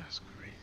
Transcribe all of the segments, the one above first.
That's crazy.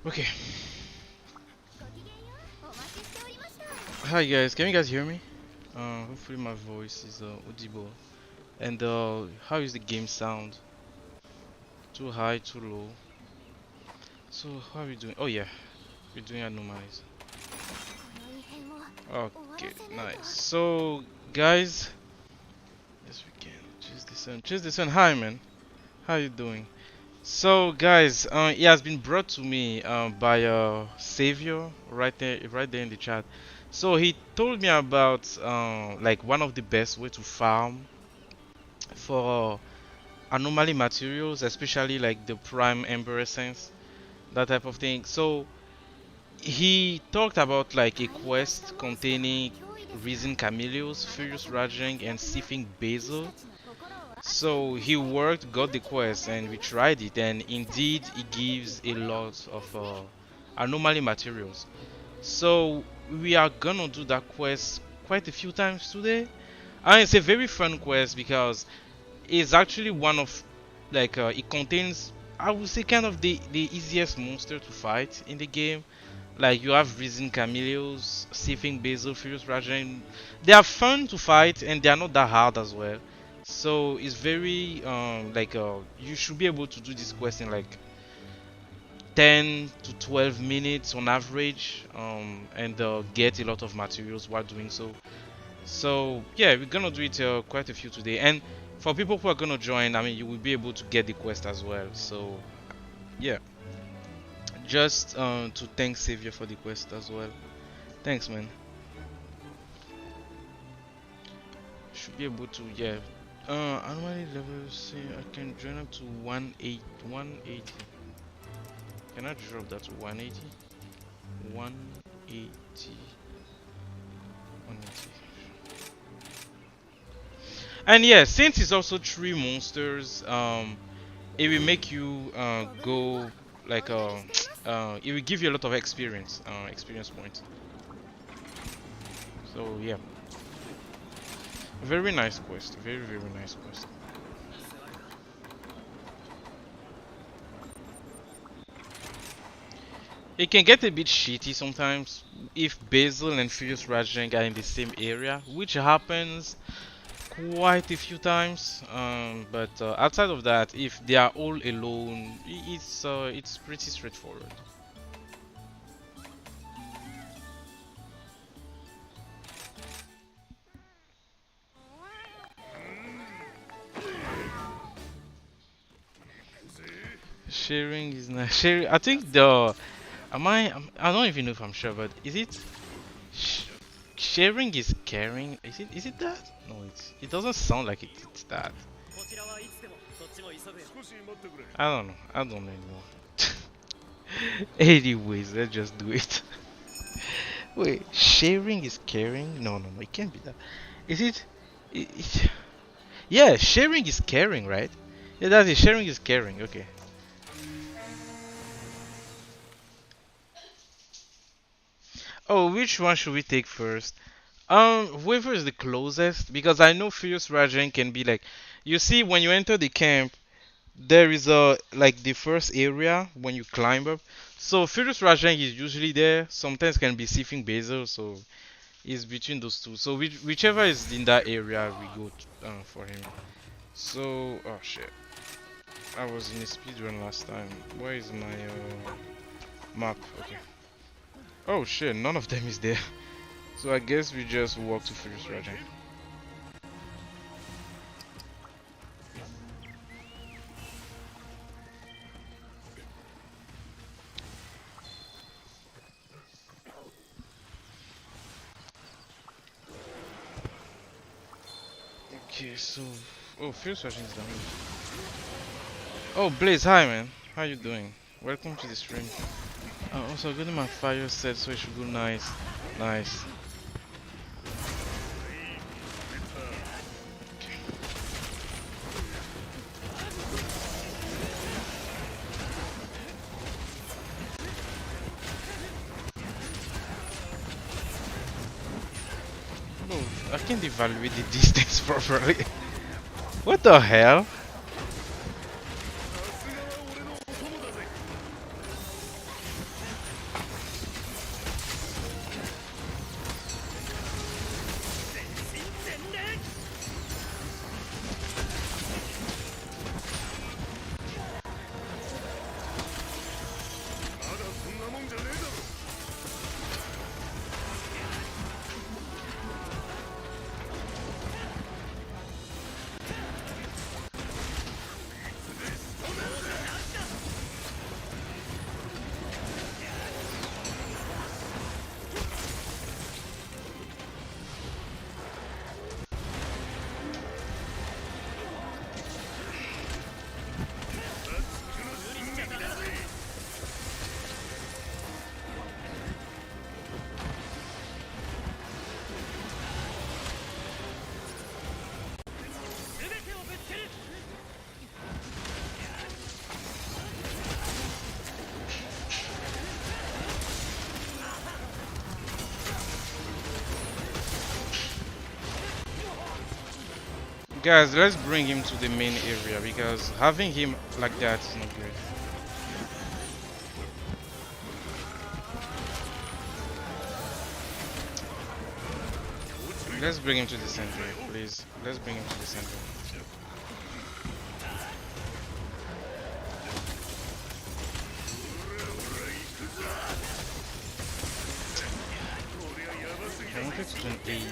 Okay. Hi guys, can you guys hear me? Hopefully my voice is audible. And how is the game sound? Too high, too low? So how are we doing? Oh yeah, we're doing anomalies. Okay, nice. So guys, yes we can. Chase the sun. Chase the sun. Hi man, how you doing? So guys, it has been brought to me by Savior right there in the chat. So he told me about like one of the best way to farm for anomaly materials, especially like the prime ember essence, that type of thing. So he talked about like a quest containing resin camellios, furious raging, and siphing basil. So he worked, got the quest, and we tried it, and indeed it gives a lot of anomaly materials. So we are gonna do that quest quite a few times today. And it's a very fun quest because it's actually one of like it contains, I would say, kind of the easiest monster to fight in the game. Like you have Risen Camellios, Sifting Basil, Furious Rajan. They are fun to fight and they are not that hard as well. So it's very like you should be able to do this quest in like 10 to 12 minutes on average, and get a lot of materials while doing so. So yeah, we're gonna do it quite a few today, and for people who are gonna join, I mean, you will be able to get the quest as well. So yeah, just to thank Savior for the quest as well. Thanks, man. Should be able to, yeah. Annually levels, say I can join up to 180. Can I drop that to 180? 180. 180. And yeah, since it's also three monsters, it will make you go like it will give you a lot of experience points. So yeah, very nice quest, very nice quest. It can get a bit shitty sometimes if Basil and Furious Rajang are in the same area, which happens quite a few times. But outside of that, if they are all alone, it's pretty straightforward. Sharing is not sharing. I think the I don't even know if I'm sure, but is it sh sharing is caring? Is it that? No, it doesn't sound like it's that. I don't know. I don't know anymore. Anyways, let's just do it. Wait, sharing is caring? No, no, no. It can't be that. Is it? Yeah, sharing is caring, right? Yeah, that's it. Sharing is caring. Okay. Oh, which one should we take first? Whoever is the closest, because I know Furious Rajan can be like, you see, when you enter the camp, there is a like the first area when you climb up. So Furious Rajan is usually there. Sometimes can be Sifing Basil, so it's between those two. So whichever is in that area, we go for him. So oh shit, I was in a speedrun last time. Where is my map? Okay. Oh shit, none of them is there. So I guess we just walk to Furious Rajan. Okay, so Furious Rajan is down. Oh Blaze, hi man. How you doing? Welcome to the stream. Also good my fire set, so it should go nice. Nice. I can't evaluate the distance properly. What the hell? Guys, let's bring him to the main area because having him like that is not great. Let's bring him to the center, please. Let's bring him to the center. I wanted to do an easy.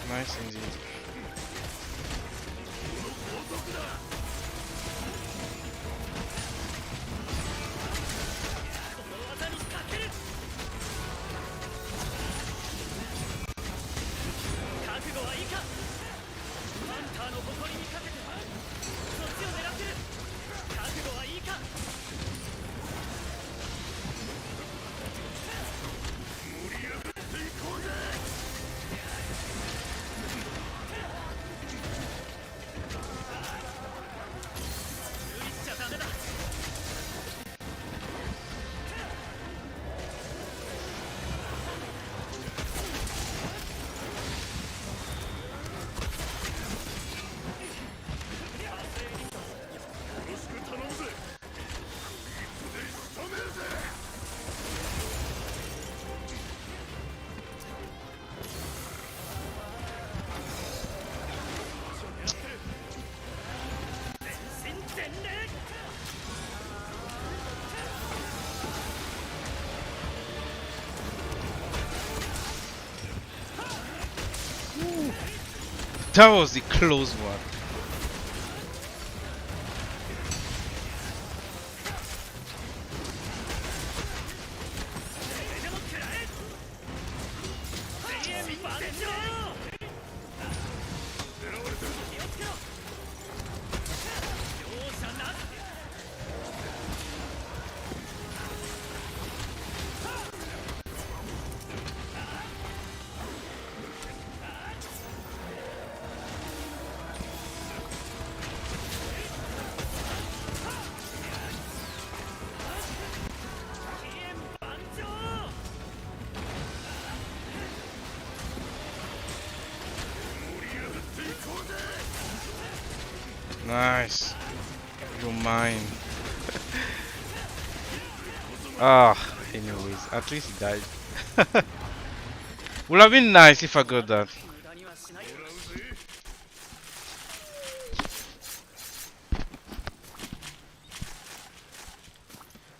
Nice indeed. That was the close one. Nice. You're mine. Ah, anyways, at least he died. Would have been nice if I got that.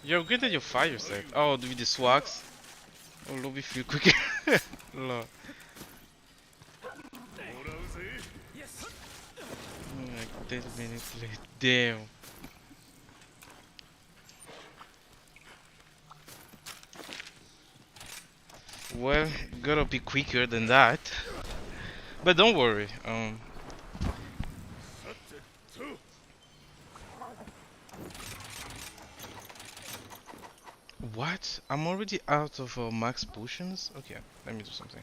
You upgraded your fire set. Oh, with the swags. Oh, lobby feel quicker. Lord. Like 10 minutes late. Damn. Well, gotta be quicker than that. But don't worry. What? I'm already out of max potions? Okay, let me do something.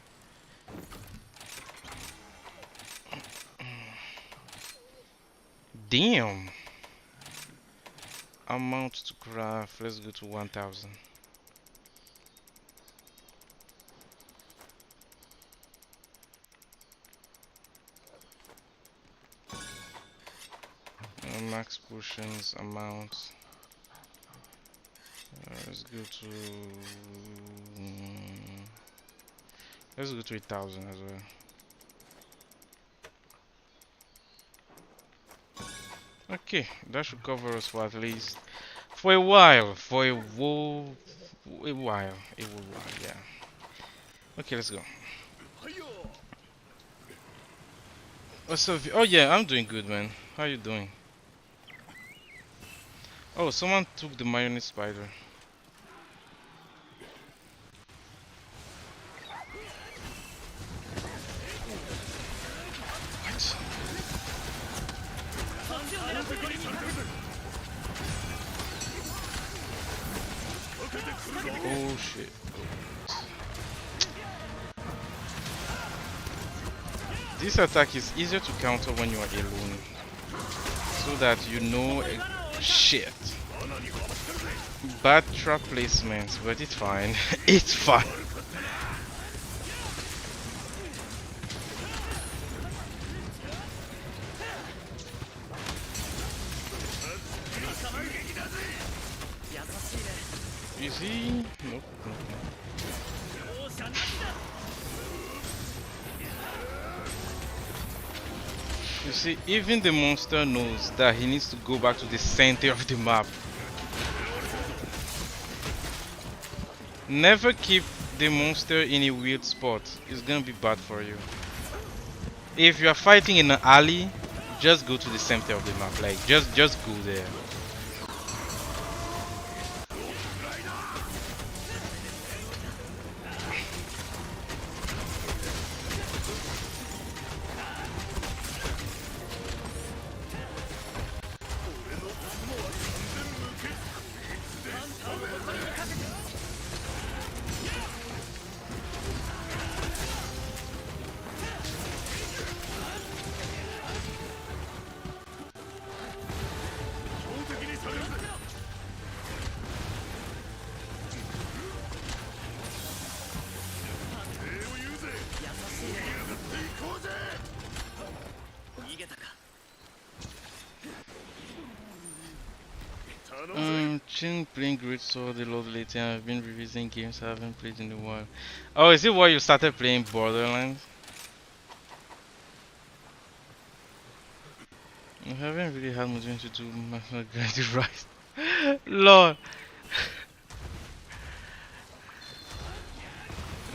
Damn! Amount to craft, let's go to 1000. Max potions, amount. Let's go to... let's go to 1000 as well. Okay, that should cover us for at least... for a while. For a while. A while, yeah. Okay, let's go. What's up? Oh yeah, I'm doing good, man. How you doing? Oh, someone took the mayonnaise spider. What? Oh shit. This attack is easier to counter when you are alone. So that you know shit. Bad trap placements, but it's fine. It's fine. You see? Nope. You see, even the monster knows that he needs to go back to the center of the map. Never keep the monster in a weird spot. It's gonna be bad for you. If you are fighting in an alley, just go to the center of the map. Like, just go there. Chin playing Great Sword a lot lately. I've been revisiting games I haven't played in a while. Oh, is it why you started playing Borderlands? I haven't really had much to do my grinding right. Lord.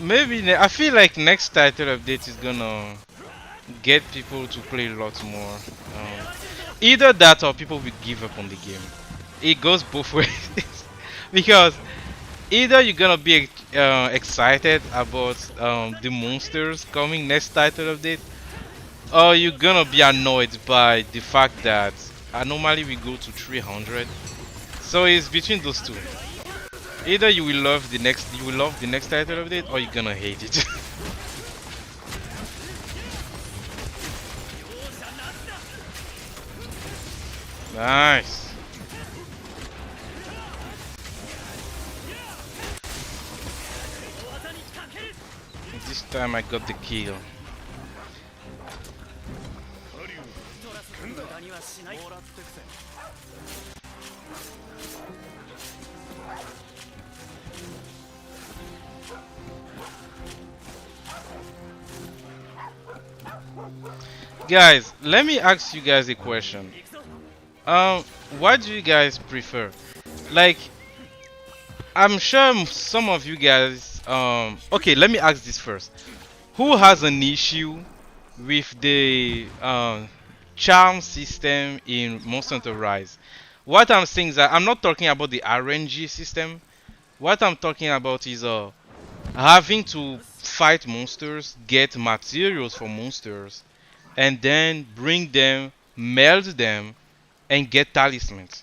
Maybe I feel like next title update is gonna get people to play a lot more. Either that or people will give up on the game. It goes both ways. Because either you're gonna be excited about the monsters coming next title update, or you're gonna be annoyed by the fact that normally we go to 300. So it's between those two. Either you will love the next title update, or you're gonna hate it. Nice. This time I got the kill. Guys, let me ask you guys a question. What do you guys prefer? Like, I'm sure some of you guys. Okay, let me ask this first. Who has an issue with the charm system in Monster Hunter Rise? What I'm saying is that I'm not talking about the RNG system. What I'm talking about is having to fight monsters, get materials for monsters, and then bring them, meld them, and get talismans.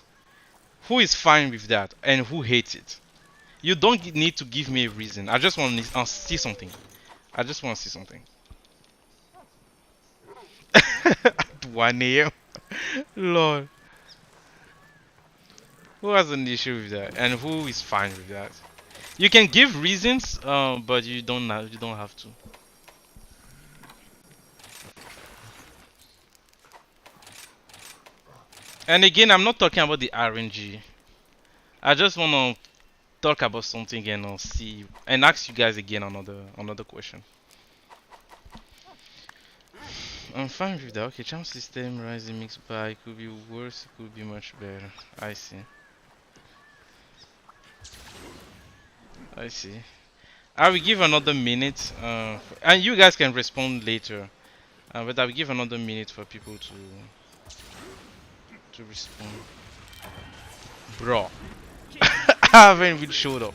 Who is fine with that and who hates it? You don't need to give me a reason. I just want to see something. I just want to see something. At 1 a.m. Lord. Who has an issue with that and who is fine with that? You can give reasons, but you don't have to. And again, I'm not talking about the RNG. I just want to talk about something and see and ask you guys again another question. I'm fine with that. Okay, charm system, rising mix by it could be worse, it could be much better. I see. I see. I will give another minute, and you guys can respond later. But I will give another minute for people to respond. Bro, I haven't even showed up.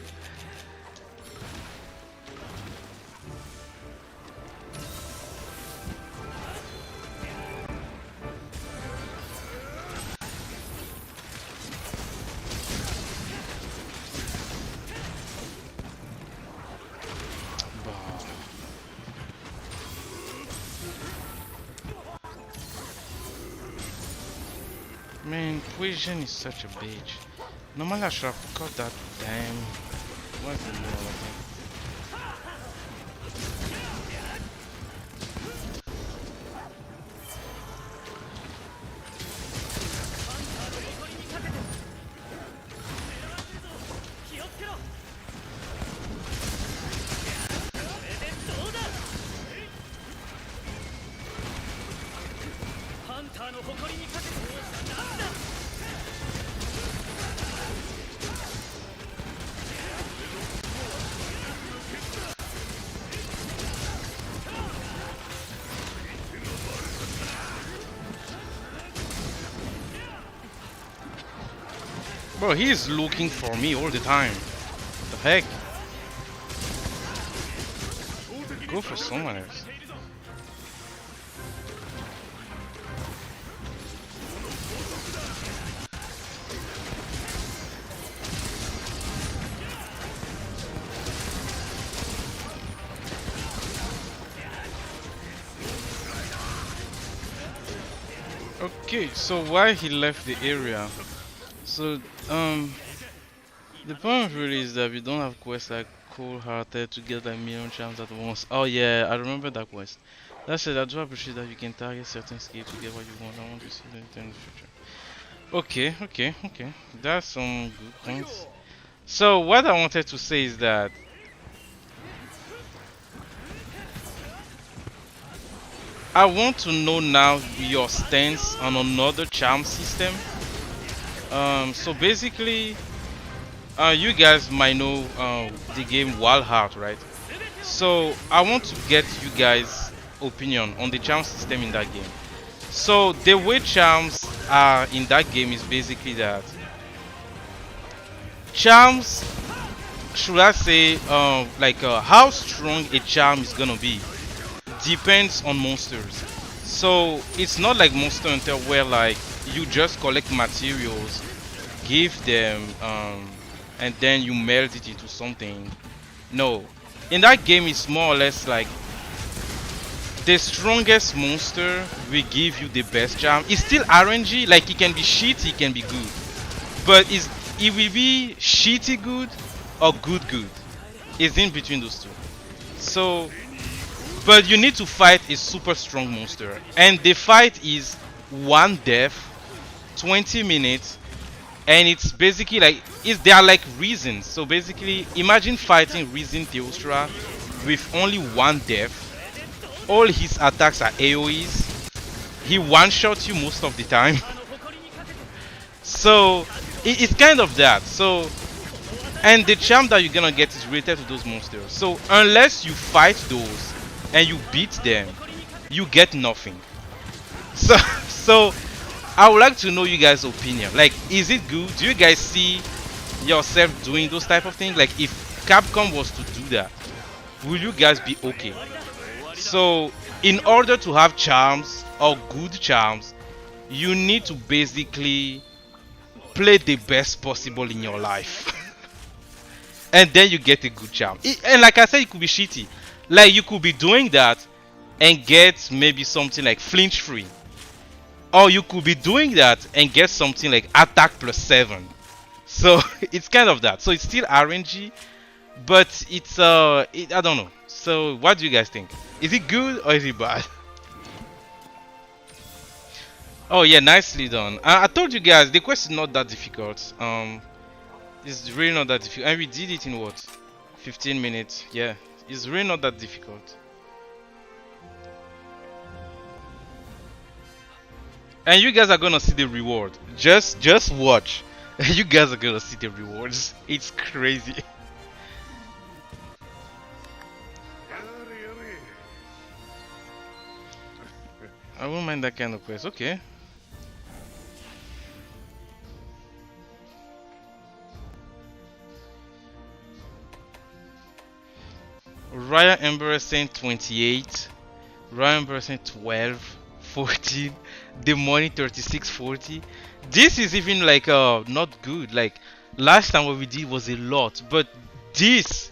Man, Poison is such a bitch. Normally I should have cut that damn. What's the name of it? Bro, he's looking for me all the time. What the heck? Go for someone else. Okay, so why he left the area? So, the point really is that we don't have quests like Cold Hearted to get like million charms at once. Oh yeah, I remember that quest. That said, I do appreciate that you can target certain skills to get what you want. I want to see that in the future. Okay. That's some good points. So what I wanted to say is that I want to know now your stance on another charm system. So basically, you guys might know the game Wild Heart, right? So I want to get you guys' opinion on the charm system in that game. So the way charms are in that game is basically that charms, should I say, how strong a charm is gonna be depends on monsters. So it's not like Monster Hunter where like you just collect materials, give them, and then you melt it into something. No, in that game it's more or less like the strongest monster will give you the best charm. It's still RNG, like it can be shit, it can be good, but it will be shitty good or good. It's in between those two. So, but you need to fight a super strong monster, and the fight is one death, 20 minutes, and it's basically like there are like reasons. So basically, imagine fighting Reason Theostra with only one death. All his attacks are AoEs. He one-shots you most of the time. So it's kind of that. So and the charm that you're gonna get is related to those monsters. So unless you fight those and you beat them, you get nothing. So so I would like to know you guys' opinion. Like, is it good? Do you guys see yourself doing those type of things? Like, if Capcom was to do that, will you guys be okay? So, in order to have charms or good charms, you need to basically play the best possible in your life, and then you get a good charm. And like I said, it could be shitty. Like, you could be doing that and get maybe something like flinch free. Or you could be doing that and get something like attack plus 7. So it's kind of that. So it's still RNG, but it's I don't know. So what do you guys think? Is it good or is it bad? Oh yeah, nicely done. I told you guys the quest is not that difficult. It's really not that difficult, and we did it in what, 15 minutes? Yeah, it's really not that difficult. And you guys are gonna see the reward. Just watch. You guys are gonna see the rewards. It's crazy. I won't mind that kind of quest. Okay. Ryan Emperor saying 28. Ryan Emperor saying 12, 14. The money 36, 40. This is even like not good. Like last time what we did was a lot, but this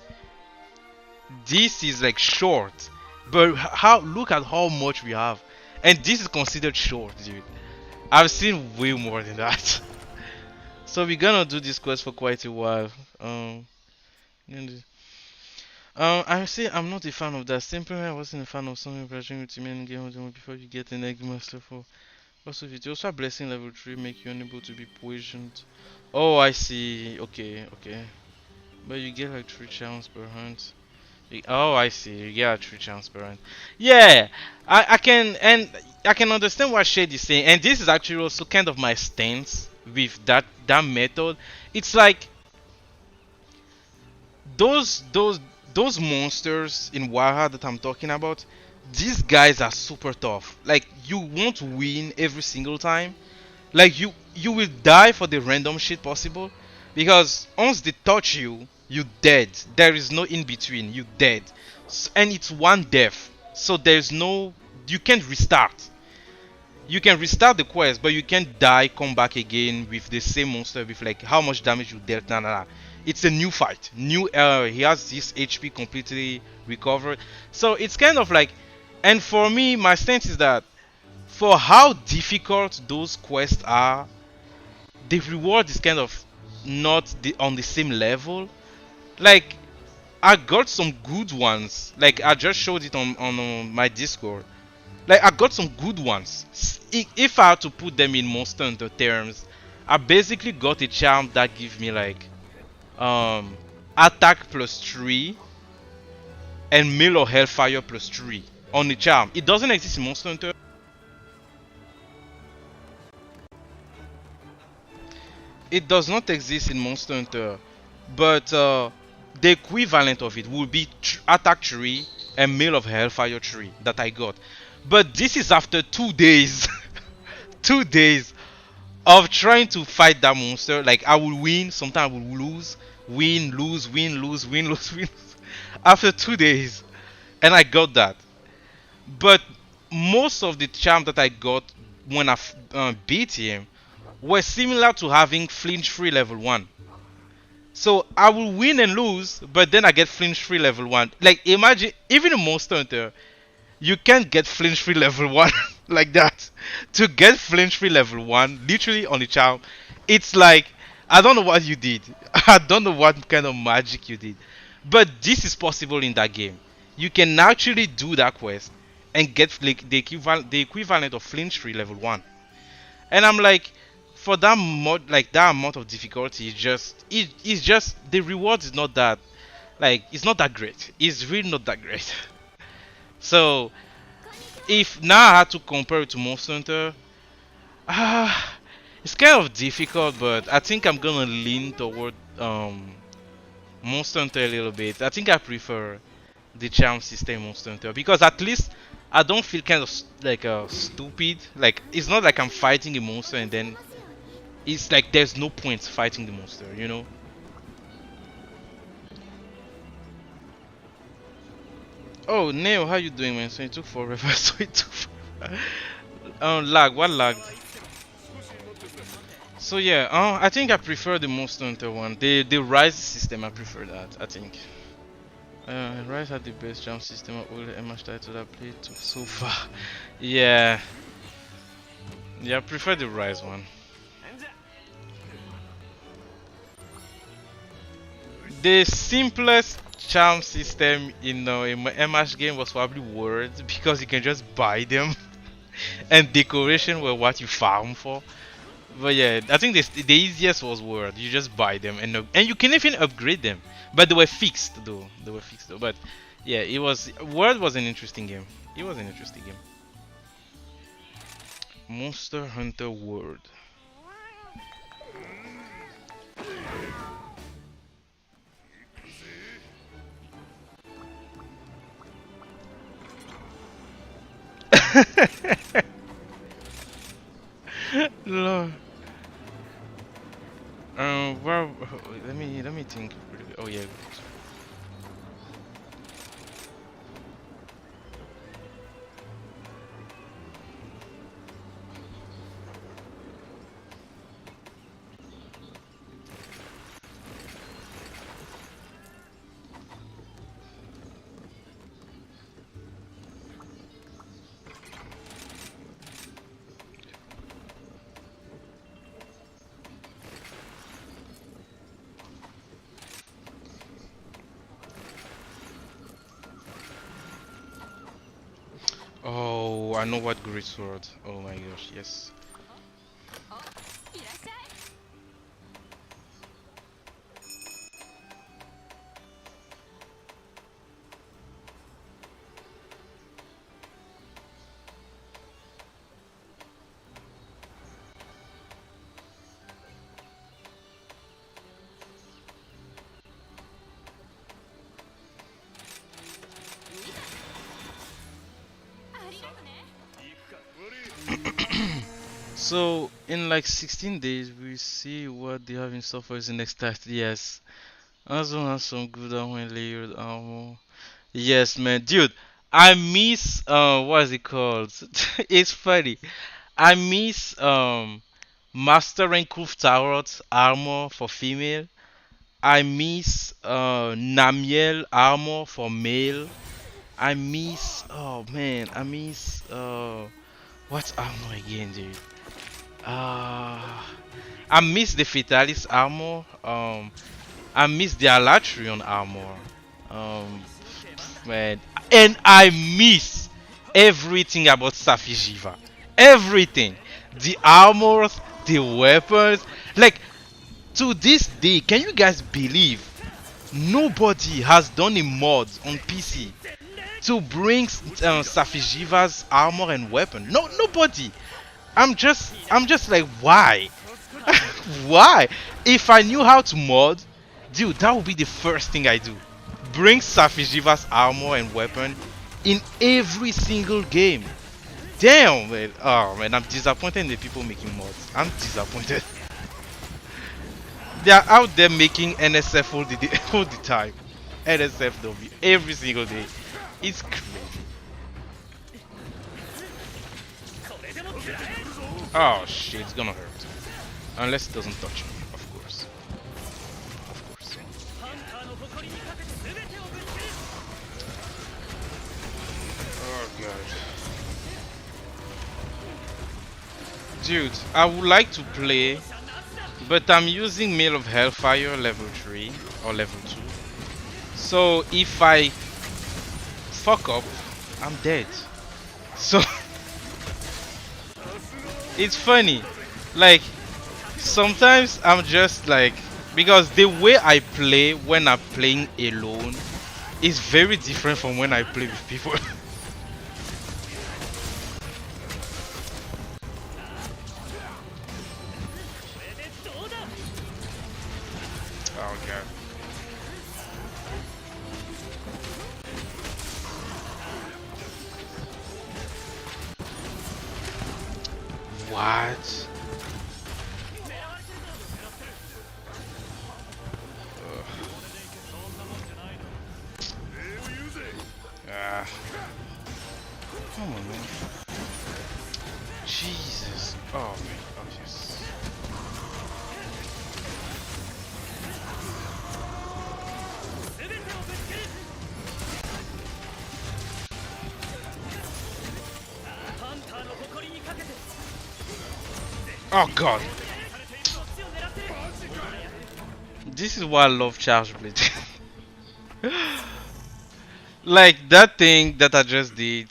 this is like short. But how, look at how much we have, and this is considered short, dude. I've seen way more than that. So we're gonna do this quest for quite a while. I say I'm not a fan of that. Simply, I wasn't a fan of something bridging with main game before you get an egg master for. Also, it also a blessing level 3 make you unable to be poisoned. Oh, I see. Okay, okay. But you get like 3 charms per hunt. Oh, I see. You get 3 charms per hunt. Yeah, I can, and I can understand what Shade is saying. And this is actually also kind of my stance with that method. It's like those those those monsters in Waha that I'm talking about, these guys are super tough. Like you won't win every single time. Like you will die for the random shit possible, because once they touch you, you dead. There is no in between. You dead, and it's one death. So there's no, you can't restart. You can restart the quest, but you can't die, come back again with the same monster with like how much damage you dealt. Nah, nah, nah. It's a new fight. New. He has this HP completely recovered. So it's kind of like, and for me, my stance is that for how difficult those quests are, the reward is kind of not on the same level. Like I got some good ones. Like I just showed it on my Discord. Like I got some good ones. If I had to put them in Monster Hunter terms, I basically got a charm that gives me like um attack plus 3 and meal or hellfire plus 3 on the charm. It doesn't exist in Monster Hunter. It does not exist in Monster Hunter, but the equivalent of it would be attack 3 and meal of hellfire 3 that I got. But this is after 2 days. 2 days of trying to fight that monster. Like I will win, sometimes I will lose, win, lose, win, lose, win, lose, win. After 2 days, and I got that. But most of the charm that I got when I beat him were similar to having flinch free level 1. So I will win and lose, but then I get flinch free level 1. Like imagine, even a Monster Hunter, you can't get flinch free level 1 like that. To get flinch free level 1, literally on the charm, it's like, I don't know what you did. I don't know what kind of magic you did. But this is possible in that game. You can actually do that quest and get like the equivalent of flinch free level 1. And I'm like, for that mod, like that amount of difficulty, it's just the reward is not that, like, it's not that great. It's really not that great. So if now I had to compare it to Monster Hunter, ah, it's kind of difficult, but I think I'm gonna lean toward Monster Hunter a little bit. I think I prefer the charm system Monster Hunter because at least I don't feel kind of like stupid. Like it's not like I'm fighting a monster and then it's like there's no point fighting the monster, you know? Oh, Neo, how you doing, man? So it took forever. So it took forever. Lag. What lagged? So yeah, I think I prefer the Monster Hunter one. The Rise system, I prefer that. I think. Rise had the best jump system of all the MH titles I played so far. Yeah, yeah, I prefer the Rise one. The simplest charm system in a MH game was probably words because you can just buy them, and decoration were what you farm for. But yeah, I think the easiest was word. You just buy them and you can even upgrade them. But they were fixed though. They were fixed though. But yeah, it was word was an interesting game. It was an interesting game. Monster Hunter World. Lord. Well, let me think. Oh yeah. Oh, I know what great sword. Oh my gosh, yes. So in like 16 days, we see what they have in store for us in next title. Yes, Amazon has some good armor layered armor. Yes, man, dude. I miss what is it called? It's funny. I miss Master and Kurf Tarot armor for female. I miss Namiel armor for male. I miss I miss what's armor again, dude? Uh I miss the Fatalis armor. I miss the Alatrion armor. Um man, and I miss everything about Safijiva. Everything. The armors, the weapons. Like to this day, can you guys believe nobody has done a mod on PC to bring Safijiva's armor and weapon? No, nobody. I'm just like, why? Why? If I knew how to mod, dude, that would be the first thing I do. Bring Safijiva's armor and weapon in every single game. Damn, man. Oh, man, I'm disappointed in the people making mods. I'm disappointed. They are out there making NSF all the, all the time. NSFW every single day. It's crazy. Oh shit, it's gonna hurt. Unless it doesn't touch me, of course. Of course. Oh god. Dude, I would like to play, but I'm using Mail of Hellfire level 3 or level 2. So if I fuck up, I'm dead. So it's funny. Like sometimes I'm just like, because the way I play when I'm playing alone is very different from when I play with people. Oh god. What? Ah, come on, man. Jesus. Oh man. Oh yes. Oh god. This is why I love Charge Blade. Like that thing that I just did.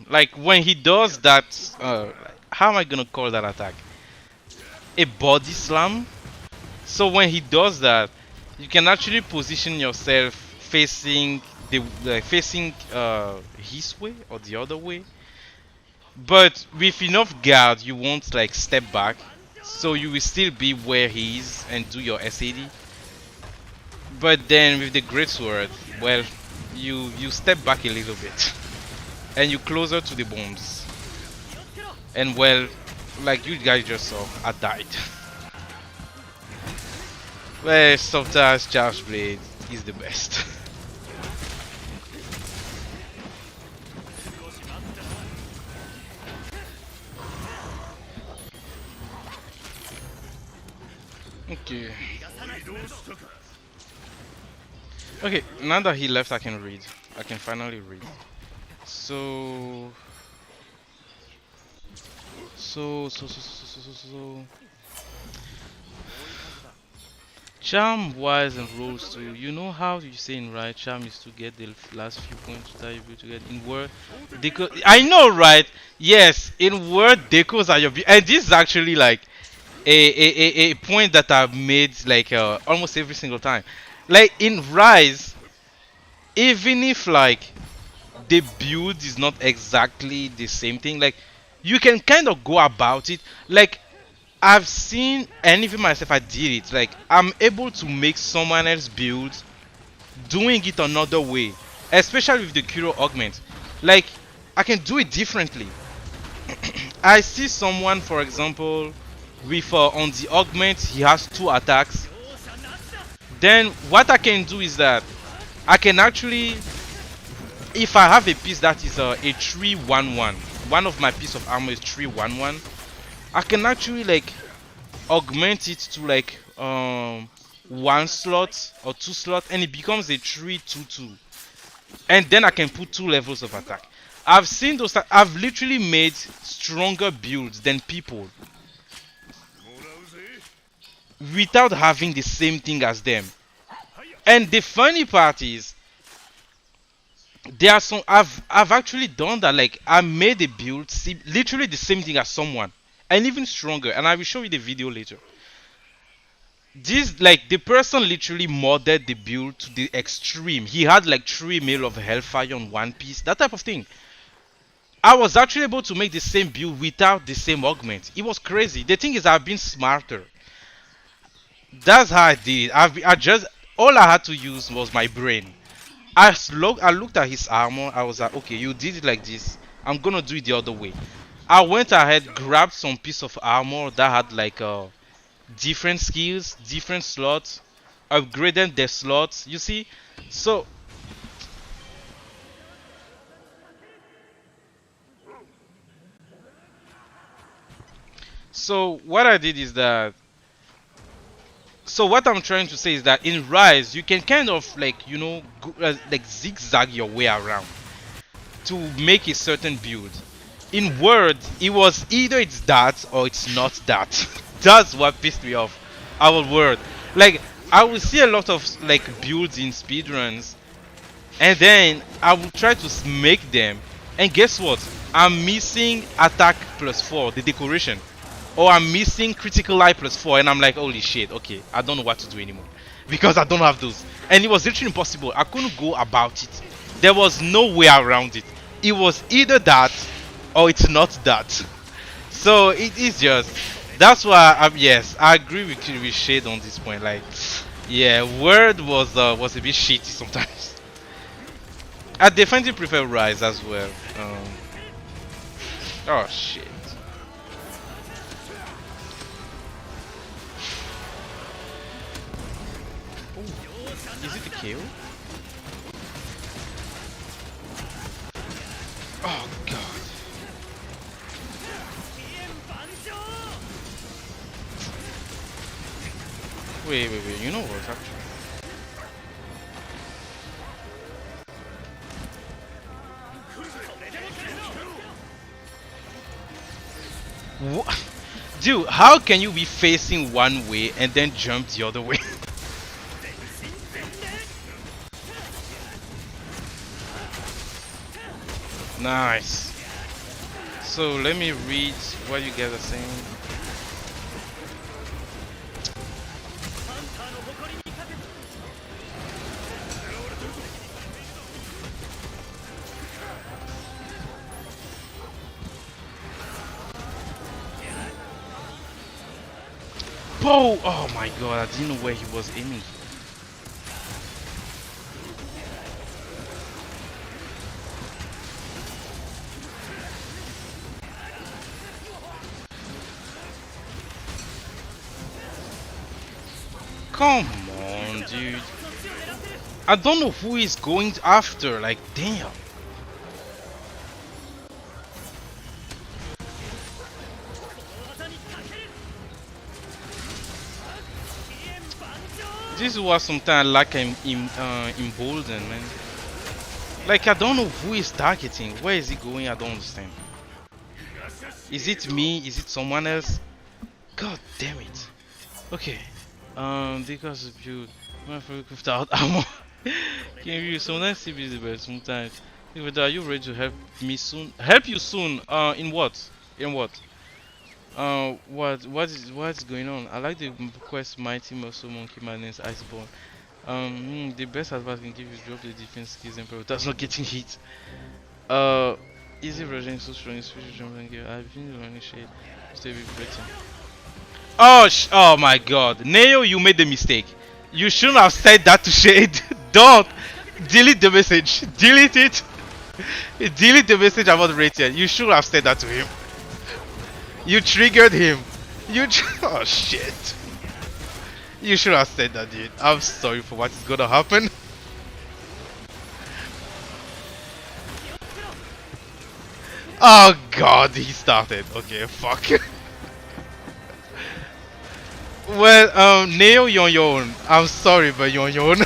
Like when he does that. How am I gonna call that attack? A body slam. So when he does that, you can actually position yourself facing facing his way or the other way. But with enough guard, you won't like step back, so you will still be where he is and do your SAD. But then with the great sword, well, you step back a little bit and you closer to the bombs. And well, like you guys just saw, I died. Well, sometimes Charge Blade is the best. Okay. Okay, now that he left, I can read. I can finally read. So, so. Charm, wise, and rules too. You know how you say in right? Charm is to get the last few points that you to get in word. Deco. I know, right? Yes, in word, decos are your. And this is actually like a point that I've made like almost every single time. Like in Rise, even if like the build is not exactly the same thing, like you can kind of go about it. Like I've seen, and even myself, I did it. Like I'm able to make someone else build, doing it another way, especially with the Kuro augment. Like I can do it differently. I see someone, for example, with on the augment, he has two attacks. Then what I can do is that I can actually, if I have a piece that is a 3-1-1, one of my piece of armor is 3-1-1, I can actually like augment it to like one slot or two slot, and it becomes a 3-2-2, and then I can put two levels of attack. I've seen those. I've literally made stronger builds than people without having the same thing as them. And the funny part is, there are some I've actually done that. Like I made a build, see, literally the same thing as someone, and even stronger. And I will show you the video later. This like the person literally modded the build to the extreme. He had like 3 mil of hellfire on one piece, that type of thing. I was actually able to make the same build without the same augment. It was crazy. The thing is, I've been smarter. That's how I did it. I just, all I had to use was my brain. I looked at his armor. I was like, okay, you did it like this. I'm gonna do it the other way. I went ahead, grabbed some piece of armor that had like different skills, different slots, upgraded the slots. You see, so what I did is that. So what I'm trying to say is that in Rise, you can kind of like like zigzag your way around to make a certain build. In Word, it was either it's that or it's not that. That's what pissed me off. Our Word, like I will see a lot of like builds in speedruns, and then I will try to make them, and guess what? I'm missing attack plus 4, the decoration. or I'm missing critical life +4, and I'm like, holy shit, okay, I don't know what to do anymore because I don't have those. And it was literally impossible. I couldn't go about it. There was no way around it. It was either that or it's not that. So it is just that's why yes, I agree with Shade on this point. Like, yeah, Word was a bit shitty sometimes. I definitely prefer Rise as well. Oh shit. Ooh, is it the kill? Oh god. Wait. You know what? Actually. What? Dude, how can you be facing one way and then jump the other way? Nice. So let me read what you guys are saying. Bo! Oh my god, I didn't know where he was aiming. Come on, dude. I don't know who he's going after, like, damn. This was sometimes like I'm emboldened, man. Like, I don't know who he's targeting. Where is he going? I don't understand. Is it me? Is it someone else? God damn it. Okay. Because of you, my friend without ammo. Can you sometimes see visible sometimes? Even are you ready to help me soon? Help you soon? In what? In what? What's going on? I like the quest Mighty Muscle Monkey Madness Iceborne. The best advice I can give is drop the defense skills and that's not getting hit. Uh, easy version is so strong, especially jumping gear. I've been running shade. Stay with Britain. Oh, oh my God, Neo, you made the mistake. You shouldn't have said that to Shade. Don't delete the message. Delete it. Delete the message about Rachel. You should have said that to him. You triggered him. Oh shit. You should have said that, dude. I'm sorry for what is gonna happen. Oh god, he started. Okay, fuck. Well, Neo, you're on your own. I'm sorry, but you're on your own.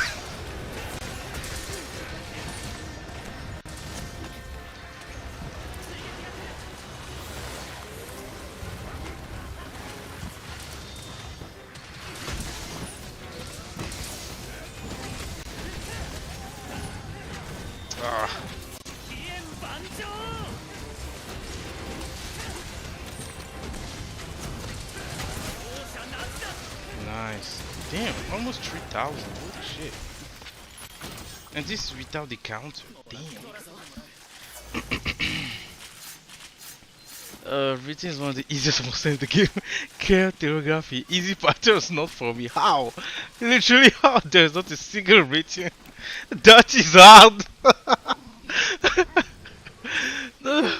Ah. Nice. Damn, almost 3,000. Holy shit. And this is without the counter. Damn. Written is one of the easiest moves in the game. Characterography. Easy patterns not for me. How? Literally how? There's not a single written. That is hard. No.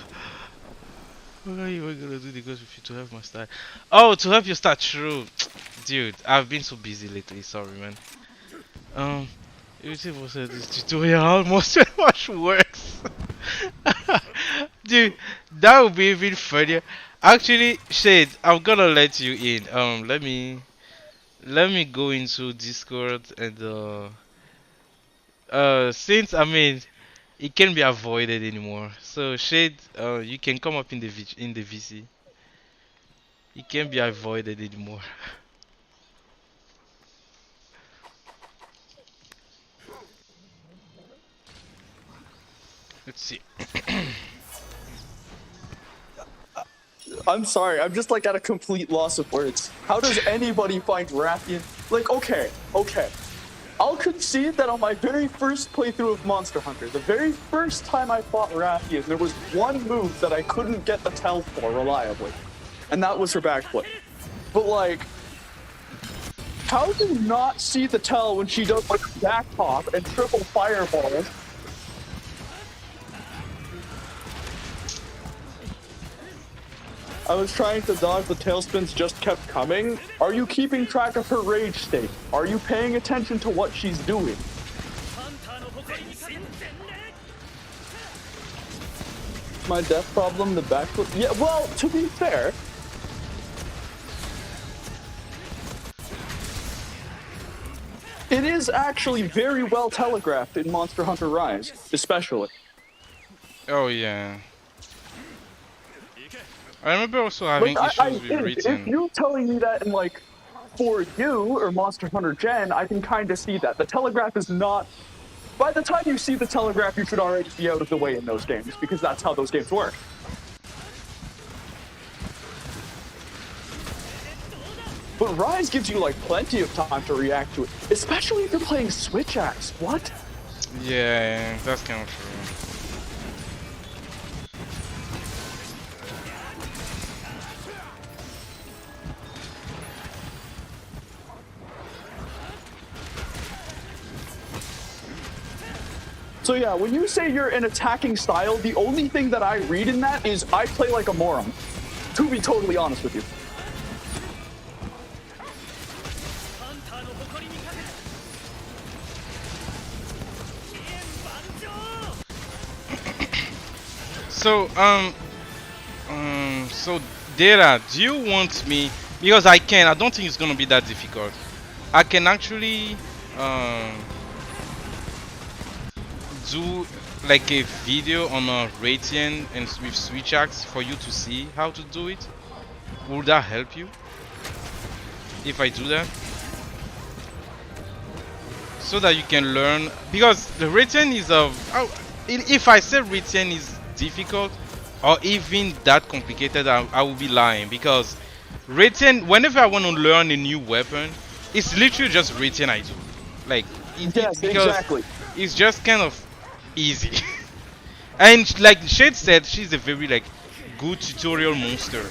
What are you gonna do because with you to help my style? Oh, to help your start, true. Dude, I've been so busy lately, sorry man. Um, YouTube was this tutorial almost too much works. Dude, that would be even funnier. Actually, Shade, I'm gonna let you in. Let me go into Discord and since I mean it can't be avoided anymore. So Shade, you can come up in the in the VC. It can't be avoided anymore. Let's see. I'm sorry, I'm just like at a complete loss of words. How does anybody find Rathian? Like, okay. I'll concede that on my very first playthrough of Monster Hunter, the very first time I fought Rathian, there was one move that I couldn't get the tell for reliably, and that was her backflip. But like, how do you not see the tell when she does like back hop and triple fireball? I was trying to dodge, the tailspins just kept coming. Are you keeping track of her rage state? Are you paying attention to what she's doing? My death problem, the backflip. Yeah, well, to be fair, it is actually very well telegraphed in Monster Hunter Rise, especially. Oh yeah. I remember also having issues with written. If you're telling me that in like for you or Monster Hunter Gen, I can kind of see that. The telegraph is not. By the time you see the telegraph, you should already be out of the way in those games because that's how those games work. But Rise gives you like plenty of time to react to it, especially if you're playing Switch Axe. What? Yeah, that's kind of true. So yeah, when you say you're an attacking style, the only thing that I read in that is I play like a moron. To be totally honest with you. So Data, do you want me? Because I can. I don't think it's gonna be that difficult. I can actually do like a video on a Raytheon and with switch axe for you to see how to do it. Would that help you if I do that? So that you can learn, because the Raytheon is if I say Raytheon is difficult or even that complicated, I will be lying, because Raytheon, whenever I want to learn a new weapon, it's literally just Raytheon I do. Like Yes, exactly. It's just kind of easy. And like Shade said, she's a very like good tutorial monster.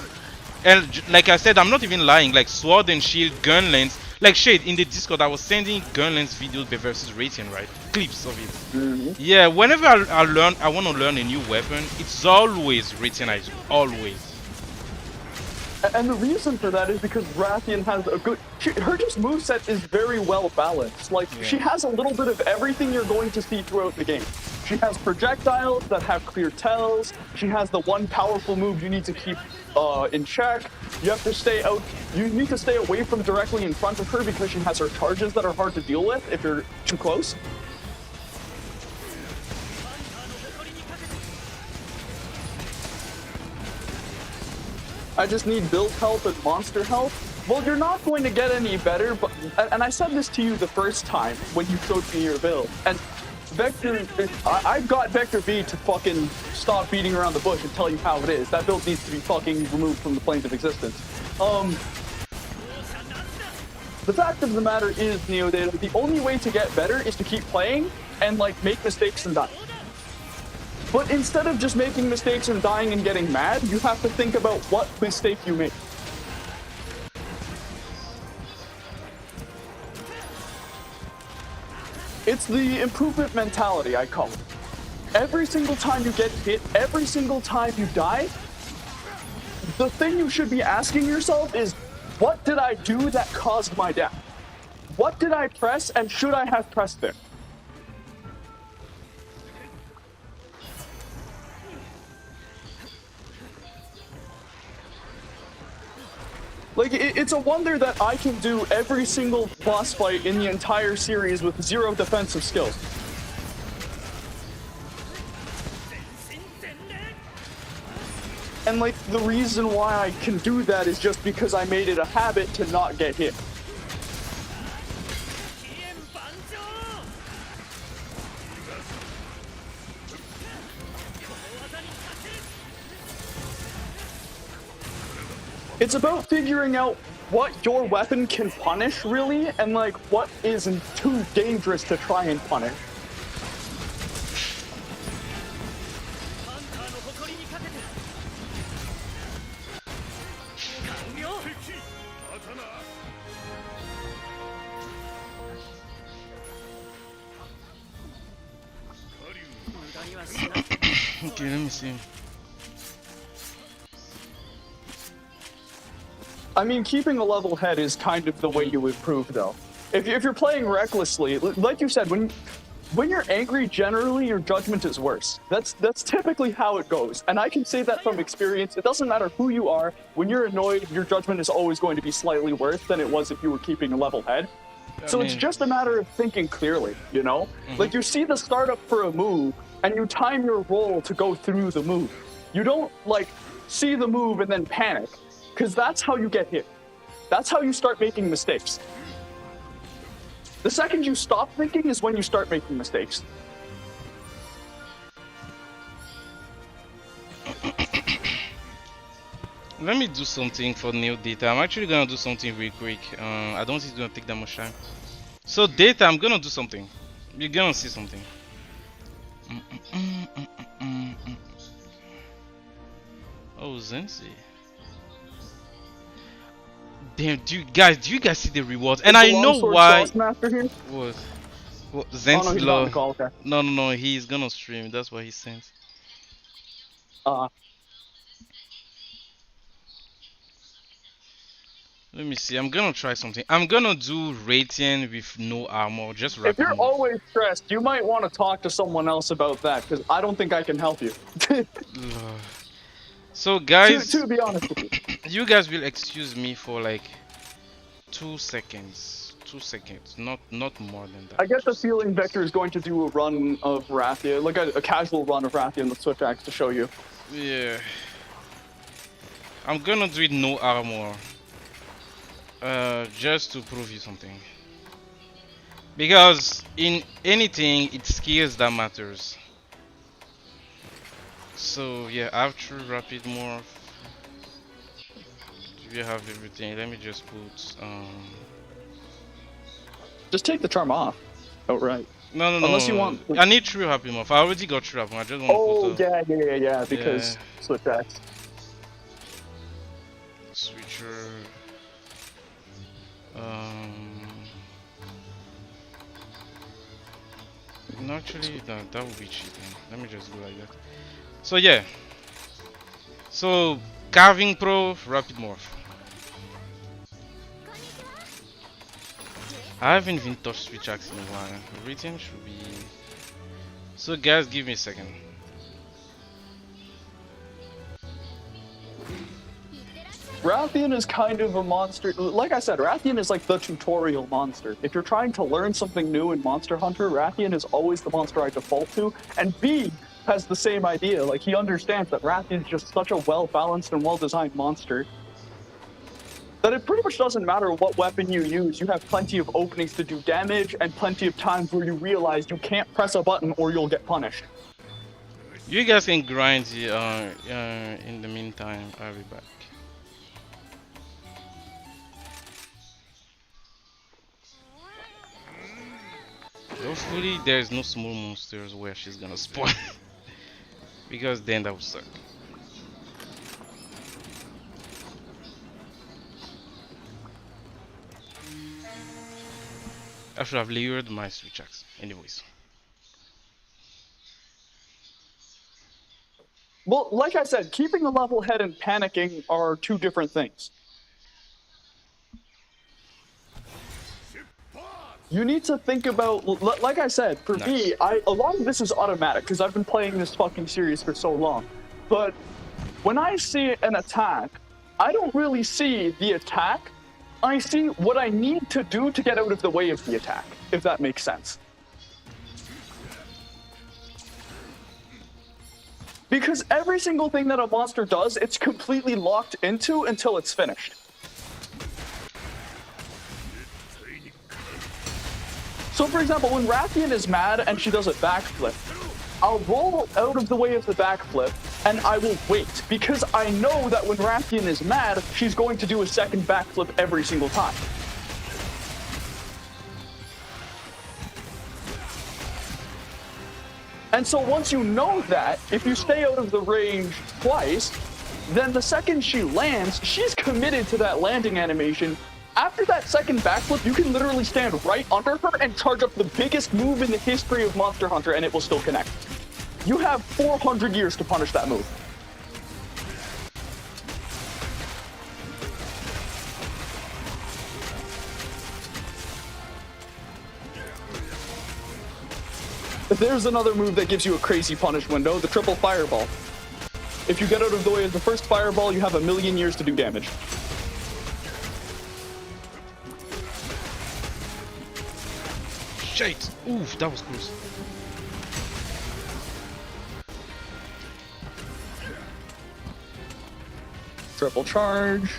And like I said, I'm not even lying. Like sword and shield, gun lens. Like Shade in the Discord, I was sending gun lens videos versus Raytheon, right? Clips of it. Yeah, whenever I want to learn a new weapon, it's always Raytheon I do. Always. And the reason for that is because Rathian has a good. Her just moveset is very well balanced. Like, she has a little bit of everything you're going to see throughout the game. She has projectiles that have clear tells. She has the one powerful move you need to keep in check. You have to stay out. You need to stay away from directly in front of her because she has her charges that are hard to deal with if you're too close. I just need build health and monster health. Well, you're not going to get any better, but and I said this to you the first time when you showed me your build. And Vector, I've got Vector V to fucking stop beating around the bush and tell you how it is. That build needs to be fucking removed from the planes of existence. The fact of the matter is, Neodata, the only way to get better is to keep playing and like make mistakes and die. But instead of just making mistakes and dying and getting mad, you have to think about what mistake you make. It's the improvement mentality, I call it. Every single time you get hit, every single time you die, the thing you should be asking yourself is, what did I do that caused my death? What did I press, and should I have pressed it? Like, it's a wonder that I can do every single boss fight in the entire series with 0 defensive skills. And, like, the reason why I can do that is just because I made it a habit to not get hit. It's about figuring out what your weapon can punish, really, and like what isn't too dangerous to try and punish. Okay, let me see. I mean, keeping a level head is kind of the way you improve, though. If you're playing recklessly, like you said, when you're angry, generally your judgment is worse. That's typically how it goes, and I can say that from experience. It doesn't matter who you are. When you're annoyed, your judgment is always going to be slightly worse than it was if you were keeping a level head. So it's just a matter of thinking clearly, you know? Like you see the startup for a move, and you time your roll to go through the move. You don't like see the move and then panic, because that's how you get hit. That's how you start making mistakes. The second you stop thinking is when you start making mistakes. Let me do something for new data. I'm actually gonna do something real quick. I don't think it's gonna take that much time. So data, I'm gonna do something. You're gonna see something. Oh, Zenzi. Damn, do you guys see the rewards? And I know why. What? What? Zenzi? Oh, no, he's not on the call, okay. No, he's gonna stream. That's what he sent. Let me see. I'm gonna try something. I'm gonna do Radiant with no armor. Just If you're rapid move. always stressed, you might want to talk to someone else about that, because I don't think I can help you. So guys, to be honest with you, you guys will excuse me for like 2 seconds. 2 seconds, not more than that. I get the feeling Vector is going to do a run of Rathia, like a casual run of Rathia in the Switch Axe to show you. Yeah. I'm gonna do it no armor. Just to prove you something. Because in anything, it's skills that matters. So yeah, I have true rapid morph. We have everything. Let me just put Just take the charm off. Oh right. No. Unless you want. I need true rapid morph. I already got true rapid morph. I just want to put yeah. Because Switch Axe. Switcher. No, actually, that would be cheating. Let me just go like that. So yeah. So carving pro, rapid morph. I haven't even touched Switch Axe in a while. Everything should be. So guys, give me a second. Rathian is kind of a monster. Like I said, Rathian is like the tutorial monster. If you're trying to learn something new in Monster Hunter, Rathian is always the monster I default to. And B has the same idea. Like, he understands that Rathian is just such a well-balanced and well-designed monster that it pretty much doesn't matter what weapon you use. You have plenty of openings to do damage and plenty of times where you realize you can't press a button or you'll get punished. You guys can grind in the meantime. I'll be back. Hopefully there's no small monsters where she's gonna spawn. Because then that would suck. I should have layered my Switch Axe. Anyways. Well, like I said, keeping a level head and panicking are two different things. You need to think about, like I said, for me, a lot of this is automatic because I've been playing this fucking series for so long. But when I see an attack, I don't really see the attack. I see what I need to do to get out of the way of the attack, if that makes sense. Because every single thing that a monster does, it's completely locked into until it's finished. So for example, when Rathian is mad and she does a backflip, I'll roll out of the way of the backflip, and I will wait, because I know that when Rathian is mad, she's going to do a second backflip every single time. And so once you know that, if you stay out of the range twice, then the second she lands, she's committed to that landing animation. After that second backflip, you can literally stand right under her and charge up the biggest move in the history of Monster Hunter, and it will still connect. You have 400 years to punish that move. There's another move that gives you a crazy punish window, the triple fireball. If you get out of the way of the first fireball, you have 1,000,000 years to do damage. Shit! Oof, that was close. Triple charge.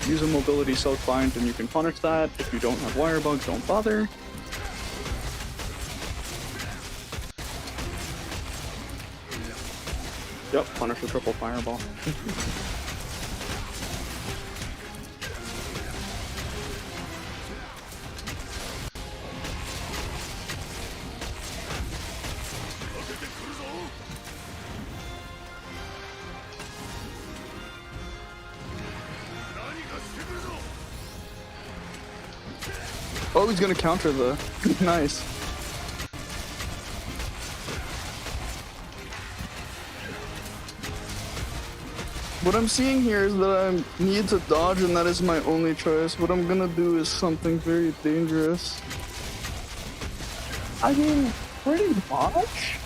Use a mobility soak bind and you can punish that. If you don't have wire bugs, don't bother. Yep, punish the triple fireball. Oh, he's gonna counter the... Nice. What I'm seeing here is that I need to dodge, and that is my only choice. What I'm gonna do is something very dangerous. I mean, pretty much.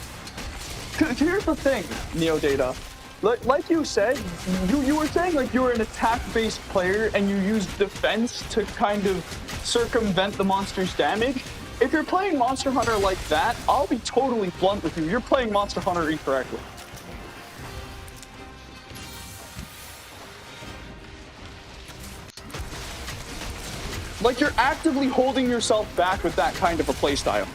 Here's the thing, NeoData. Like you said, you were saying like you were an attack-based player and you used defense to kind of circumvent the monster's damage. If you're playing Monster Hunter like that, I'll be totally blunt with you. You're playing Monster Hunter incorrectly. Like, you're actively holding yourself back with that kind of a playstyle.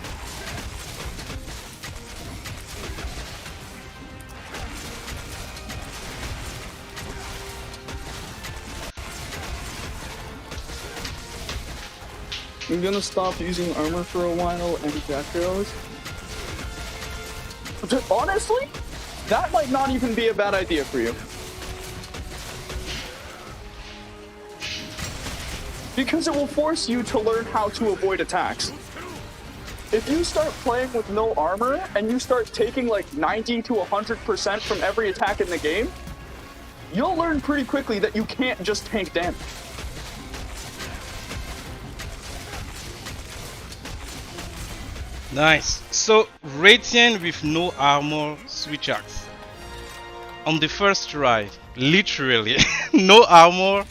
I'm gonna stop using armor for a while and jack arrows. Honestly, that might not even be a bad idea for you. Because it will force you to learn how to avoid attacks. If you start playing with no armor and you start taking like 90 to 100% from every attack in the game, you'll learn pretty quickly that you can't just tank damage. Nice. So, Radiant with no armor switch axe. On the first try, literally, no armor,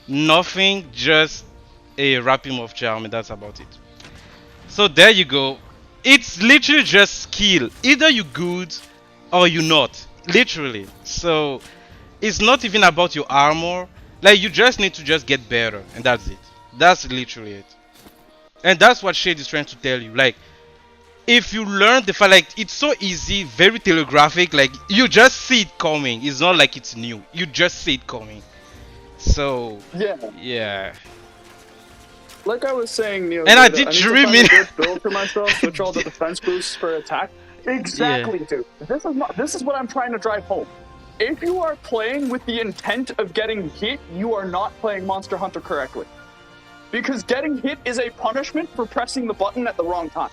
nothing, just a wrapping of charm, and that's about it. So there you go. It's literally just skill. Either you good or you not. Literally. So it's not even about your armor. Like, you just need to just get better, and that's it. That's literally it. And that's what Shade is trying to tell you. Like, if you learn the fact, like, it's so easy, very telegraphic, like, you just see it coming. It's not like it's new. You just see it coming. So yeah. Like I was saying, Neil, and I did dream a good build for myself, switch all the defense boosts for attack. Exactly, Yeah. dude. This is what I'm trying to drive home. If you are playing with the intent of getting hit, you are not playing Monster Hunter correctly. Because getting hit is a punishment for pressing the button at the wrong time.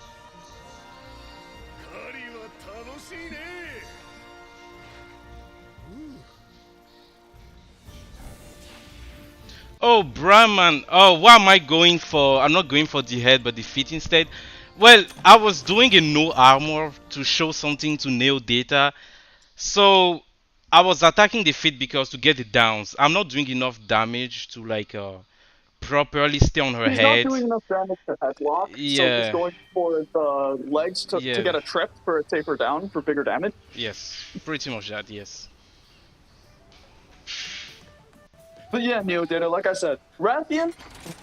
Oh, Brahman. Oh, what am I going for? I'm not going for the head, but the feet instead. Well, I was doing a no armor to show something to NeoData. So, I was attacking the feet because to get the downs. I'm not doing enough damage to, like, properly stay on her He's not head. doing enough damage to headlock, so he's Yeah. going for the legs to get a trip for a safer down for bigger damage. Yes, pretty much that, yes. But yeah, NeoData, like I said, Rathian,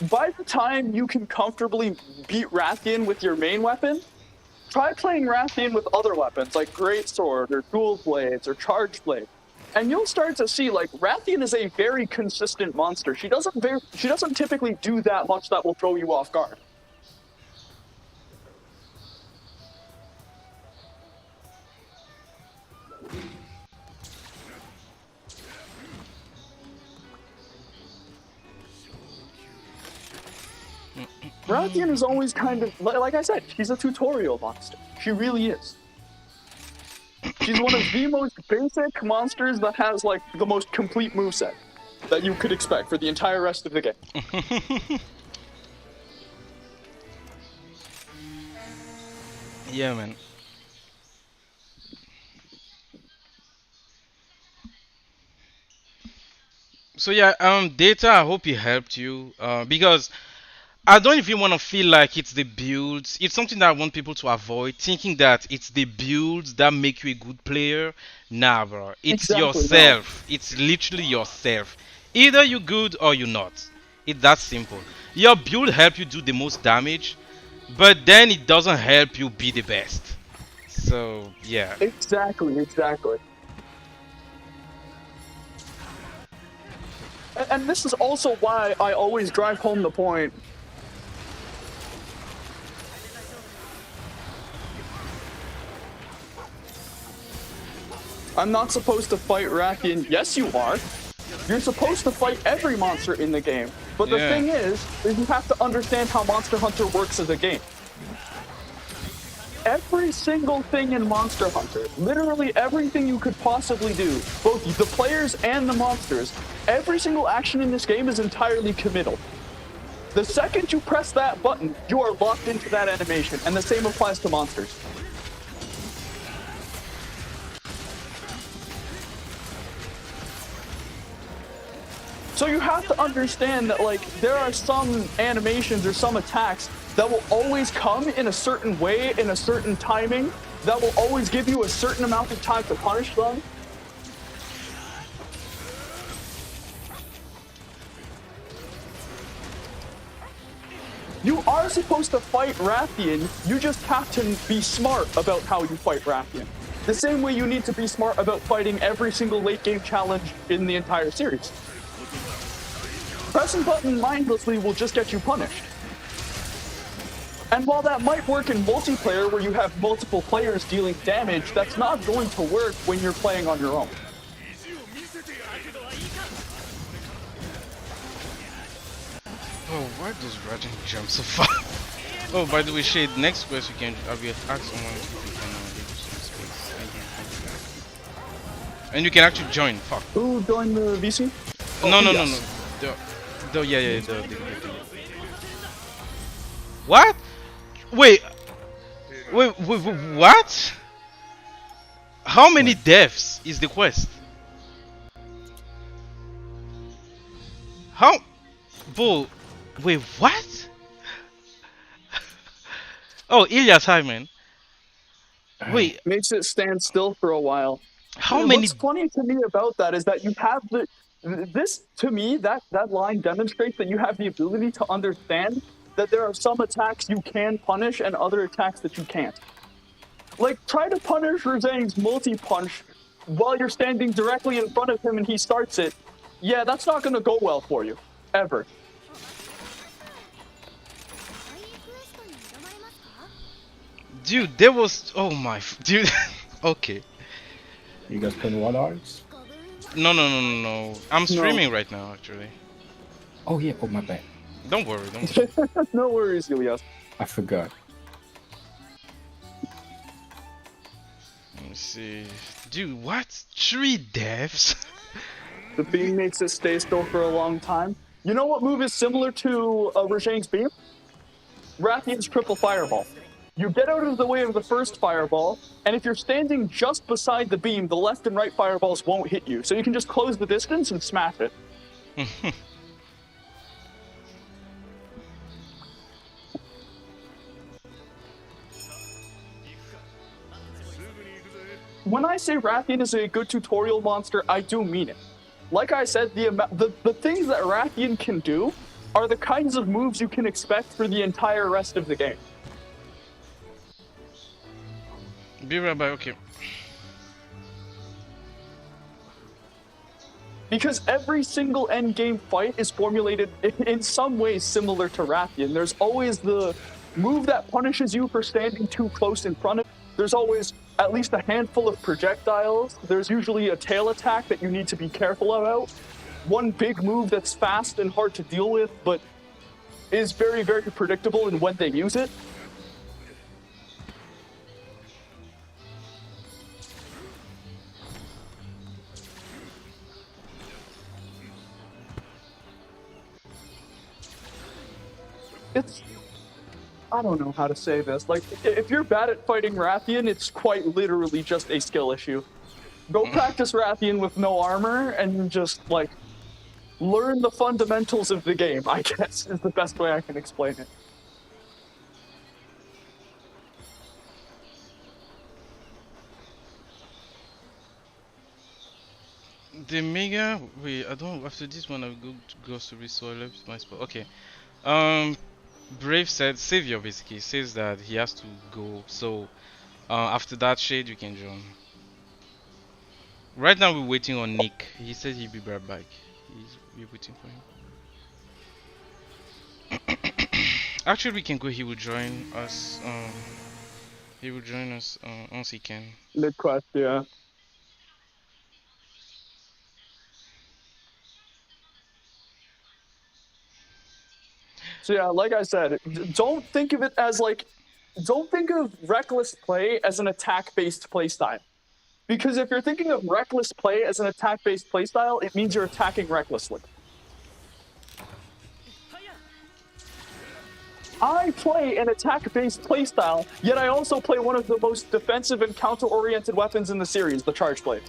by the time you can comfortably beat Rathian with your main weapon, Try playing Rathian with other weapons like Greatsword or Dual Blades or Charge Blade, and you'll start to see like Rathian is a very consistent monster. She doesn't typically do that much that will throw you off guard. Rathian is always kind of, like I said, she's a tutorial monster. She really is. She's one of the most basic monsters that has, like, the most complete moveset that you could expect for the entire rest of the game. Yeah, man. So yeah, Data, I hope it helped you, because I don't even want to feel like it's the builds. It's something that I want people to avoid, thinking that it's the builds that make you a good player. Nah, bro. It's Exactly, no. yourself. It's literally yourself. Either you're good or you're not. It's that simple. Your build help you do the most damage, but then it doesn't help you be the best. So yeah. Exactly. And this is also why I always drive home the point. I'm not supposed to fight Rathian. Yes, you are. You're supposed to fight every monster in the game. But the thing is you have to understand how Monster Hunter works as a game. Every single thing in Monster Hunter, literally everything you could possibly do, both the players and the monsters, every single action in this game is entirely committal. The second you press that button, you are locked into that animation, and the same applies to monsters. So you have to understand that, like, there are some animations or some attacks that will always come in a certain way, in a certain timing, that will always give you a certain amount of time to punish them. You are supposed to fight Rathian, you just have to be smart about how you fight Rathian. The same way you need to be smart about fighting every single late game challenge in the entire series. Pressing button mindlessly will just get you punished. And while that might work in multiplayer where you have multiple players dealing damage, that's not going to work when you're playing on your own. Oh, why does Rajan jump so far? Oh, by the way, Shade, next question you can ask someone if you can leave some space. And you can actually join. Fuck. Who joined the VC? No. Yeah. What? Wait, what? How many deaths is the quest? How? Bull. Wait, what? Oh, Ilias, hi, man. Wait. Makes it stand still for a while. How many? What's funny to me about that is that you have this, to me, that line demonstrates that you have the ability to understand that there are some attacks you can punish and other attacks that you can't. Like, try to punish Razang's multi-punch while you're standing directly in front of him and he starts it. Yeah, that's not going to go well for you. Ever. Dude, there was... Oh my... Dude... Okay. You guys playing Wild Arts? No. I'm streaming right now, actually. Oh yeah, oh my bad. Don't worry. No worries, Ilias. I forgot. Let me see. Dude, what? 3 deaths? The beam makes it stay still for a long time. You know what move is similar to Rajang's beam? Rathian's triple fireball. You get out of the way of the first fireball, and if you're standing just beside the beam, the left and right fireballs won't hit you. So you can just close the distance and smash it. When I say Rathian is a good tutorial monster, I do mean it. Like I said, the things that Rathian can do are the kinds of moves you can expect for the entire rest of the game. Be right back. Okay. Because every single endgame fight is formulated in some ways similar to Rathian. There's always the move that punishes you for standing too close in front of it. There's always at least a handful of projectiles. There's usually a tail attack that you need to be careful about. One big move that's fast and hard to deal with, but is very, very predictable in when they use it. I don't know how to say this. Like, if you're bad at fighting Rathian, it's quite literally just a skill issue. Go practice Rathian with no armor and just, like, learn the fundamentals of the game, I guess, is the best way I can explain it. The mega. Wait, I don't. After this one, I'll go to grocery, so I left my spot. Okay. Brave said Savior basically says that he has to go. So, after that shade, you can join. Right now, we're waiting on Nick. He said he'll be right back. We're waiting for him. Actually, we can go. He will join us. He will join us once he can. Mid-quest, yeah. So yeah, like I said, don't think of it as like, don't think of reckless play as an attack-based playstyle. Because if you're thinking of reckless play as an attack-based playstyle, it means you're attacking recklessly. I play an attack-based playstyle, yet I also play one of the most defensive and counter-oriented weapons in the series, the Charge Blade.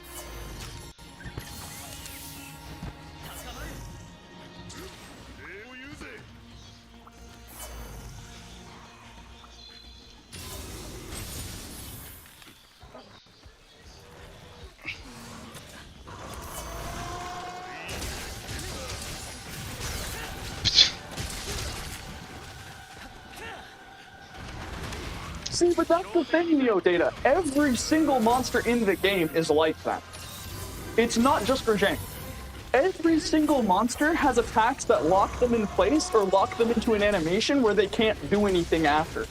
See, but that's the thing, Neo Data. Every single monster in the game is like that. It's not just for Zhang. Every single monster has attacks that lock them in place or lock them into an animation where they can't do anything after.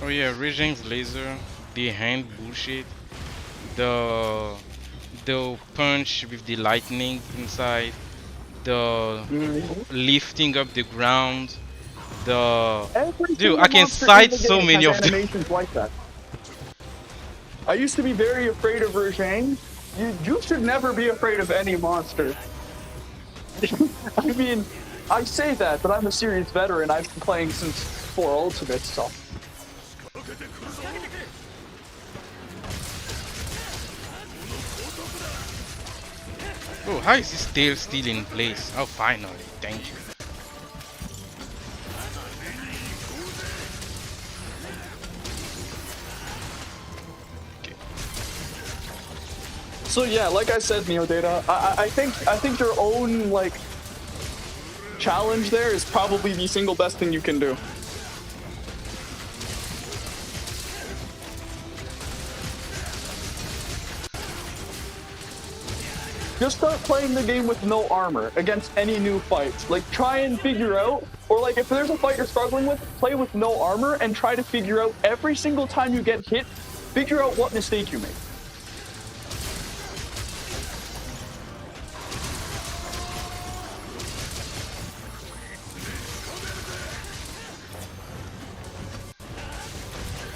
Oh yeah, Raging's laser, the hand bullshit, the punch with the lightning inside, the lifting up the ground, dude, I can cite so many of them. Animations like that. I used to be very afraid of Rajang. You should never be afraid of any monster. I mean, I say that, but I'm a serious veteran. I've been playing since 4 Ultimate, so. Oh, how is this tail still in place? Oh, finally, thank you. So yeah, like I said, Neo Data, I think your own like challenge there is probably the single best thing you can do. Just start playing the game with no armor against any new fights. Like, try and figure out, or like if there's a fight you're struggling with, play with no armor and try to figure out every single time you get hit, figure out what mistake you made.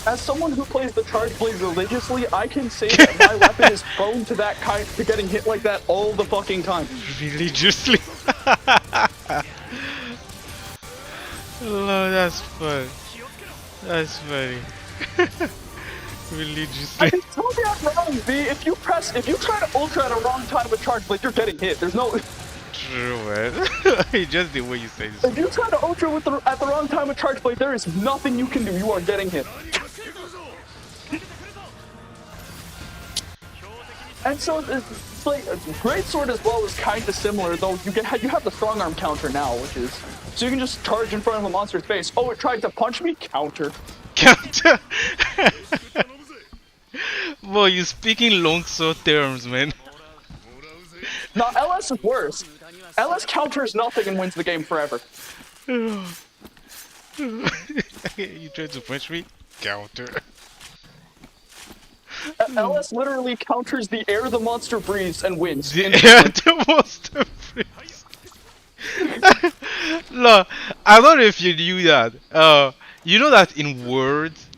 As someone who plays the Charge Blade religiously, I can say that my weapon is prone to to getting hit like that all the fucking time. Religiously. Oh, that's fun. That's funny. Religiously. I mean, tell me I'm wrong, V. If you try to ultra at a wrong time with Charge Blade, you're getting hit. There's no. True, man. Just the way you say this. If you try to ultra at the wrong time with Charge Blade, there is nothing you can do. You are getting hit. And so it's like Great Sword as well is kind of similar, though you have the strong arm counter now, which is so you can just charge in front of a monster's face. Oh, it tried to punch me? Counter. Counter. Boy, you speaking long so terms, man. No, LS is worse. LS counters nothing and wins the game forever. You try to punch me? Counter. LS literally counters the air the monster breathes and wins The air instantly. the monster freeze. Look, I don't know if you knew that. You know that in words,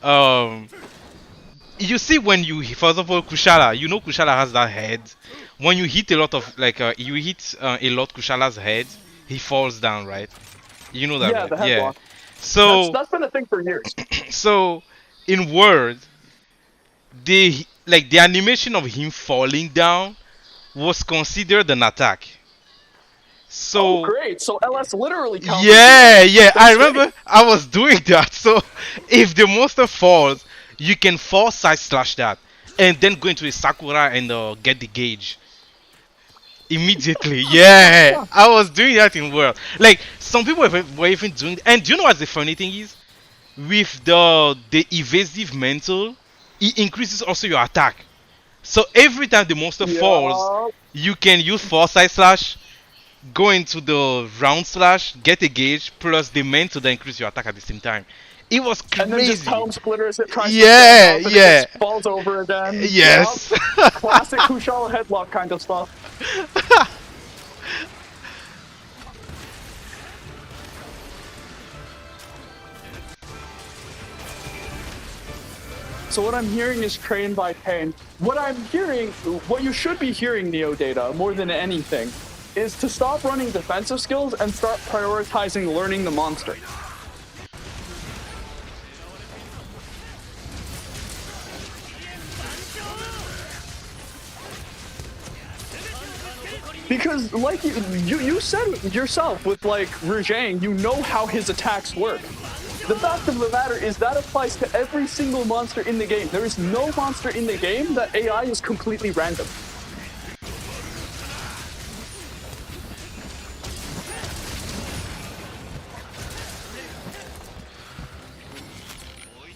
um, you see when you, for example, Kushala, you know Kushala has that head. When you hit a lot of, like, you hit a lot Kushala's head, he falls down, right? You know that, Yeah, right? the Yeah. headlock. So, That's been a thing for years. so in Word, the animation of him falling down was considered an attack. Oh, So great. So LS literally counters yeah, the yeah, I That's great. remember I was doing that. So if the monster falls, you can fall side slash that, and then go into a Sakura and get the gauge immediately. Yeah, I was doing that in World. Like some people were even doing. And do you know what the funny thing is? With the evasive mental, it increases also your attack. So every time the monster falls, Yeah. you can use force side slash, go into the round slash, get a gauge, plus the mental that increase your attack at the same time. It was And then just crazy. palm splitter as it tries to stand Yeah, up and it yeah. just falls over again. Yes. Yup. Classic Kushala headlock kind of stuff. So what I'm hearing is trained by pain. What I'm hearing, what you should be hearing, Neo Data, more than anything, is to stop running defensive skills and start prioritizing learning the monster. Because, like you said yourself with like Rujang, you know how his attacks work. The fact of the matter is that applies to every single monster in the game. There is no monster in the game that AI is completely random.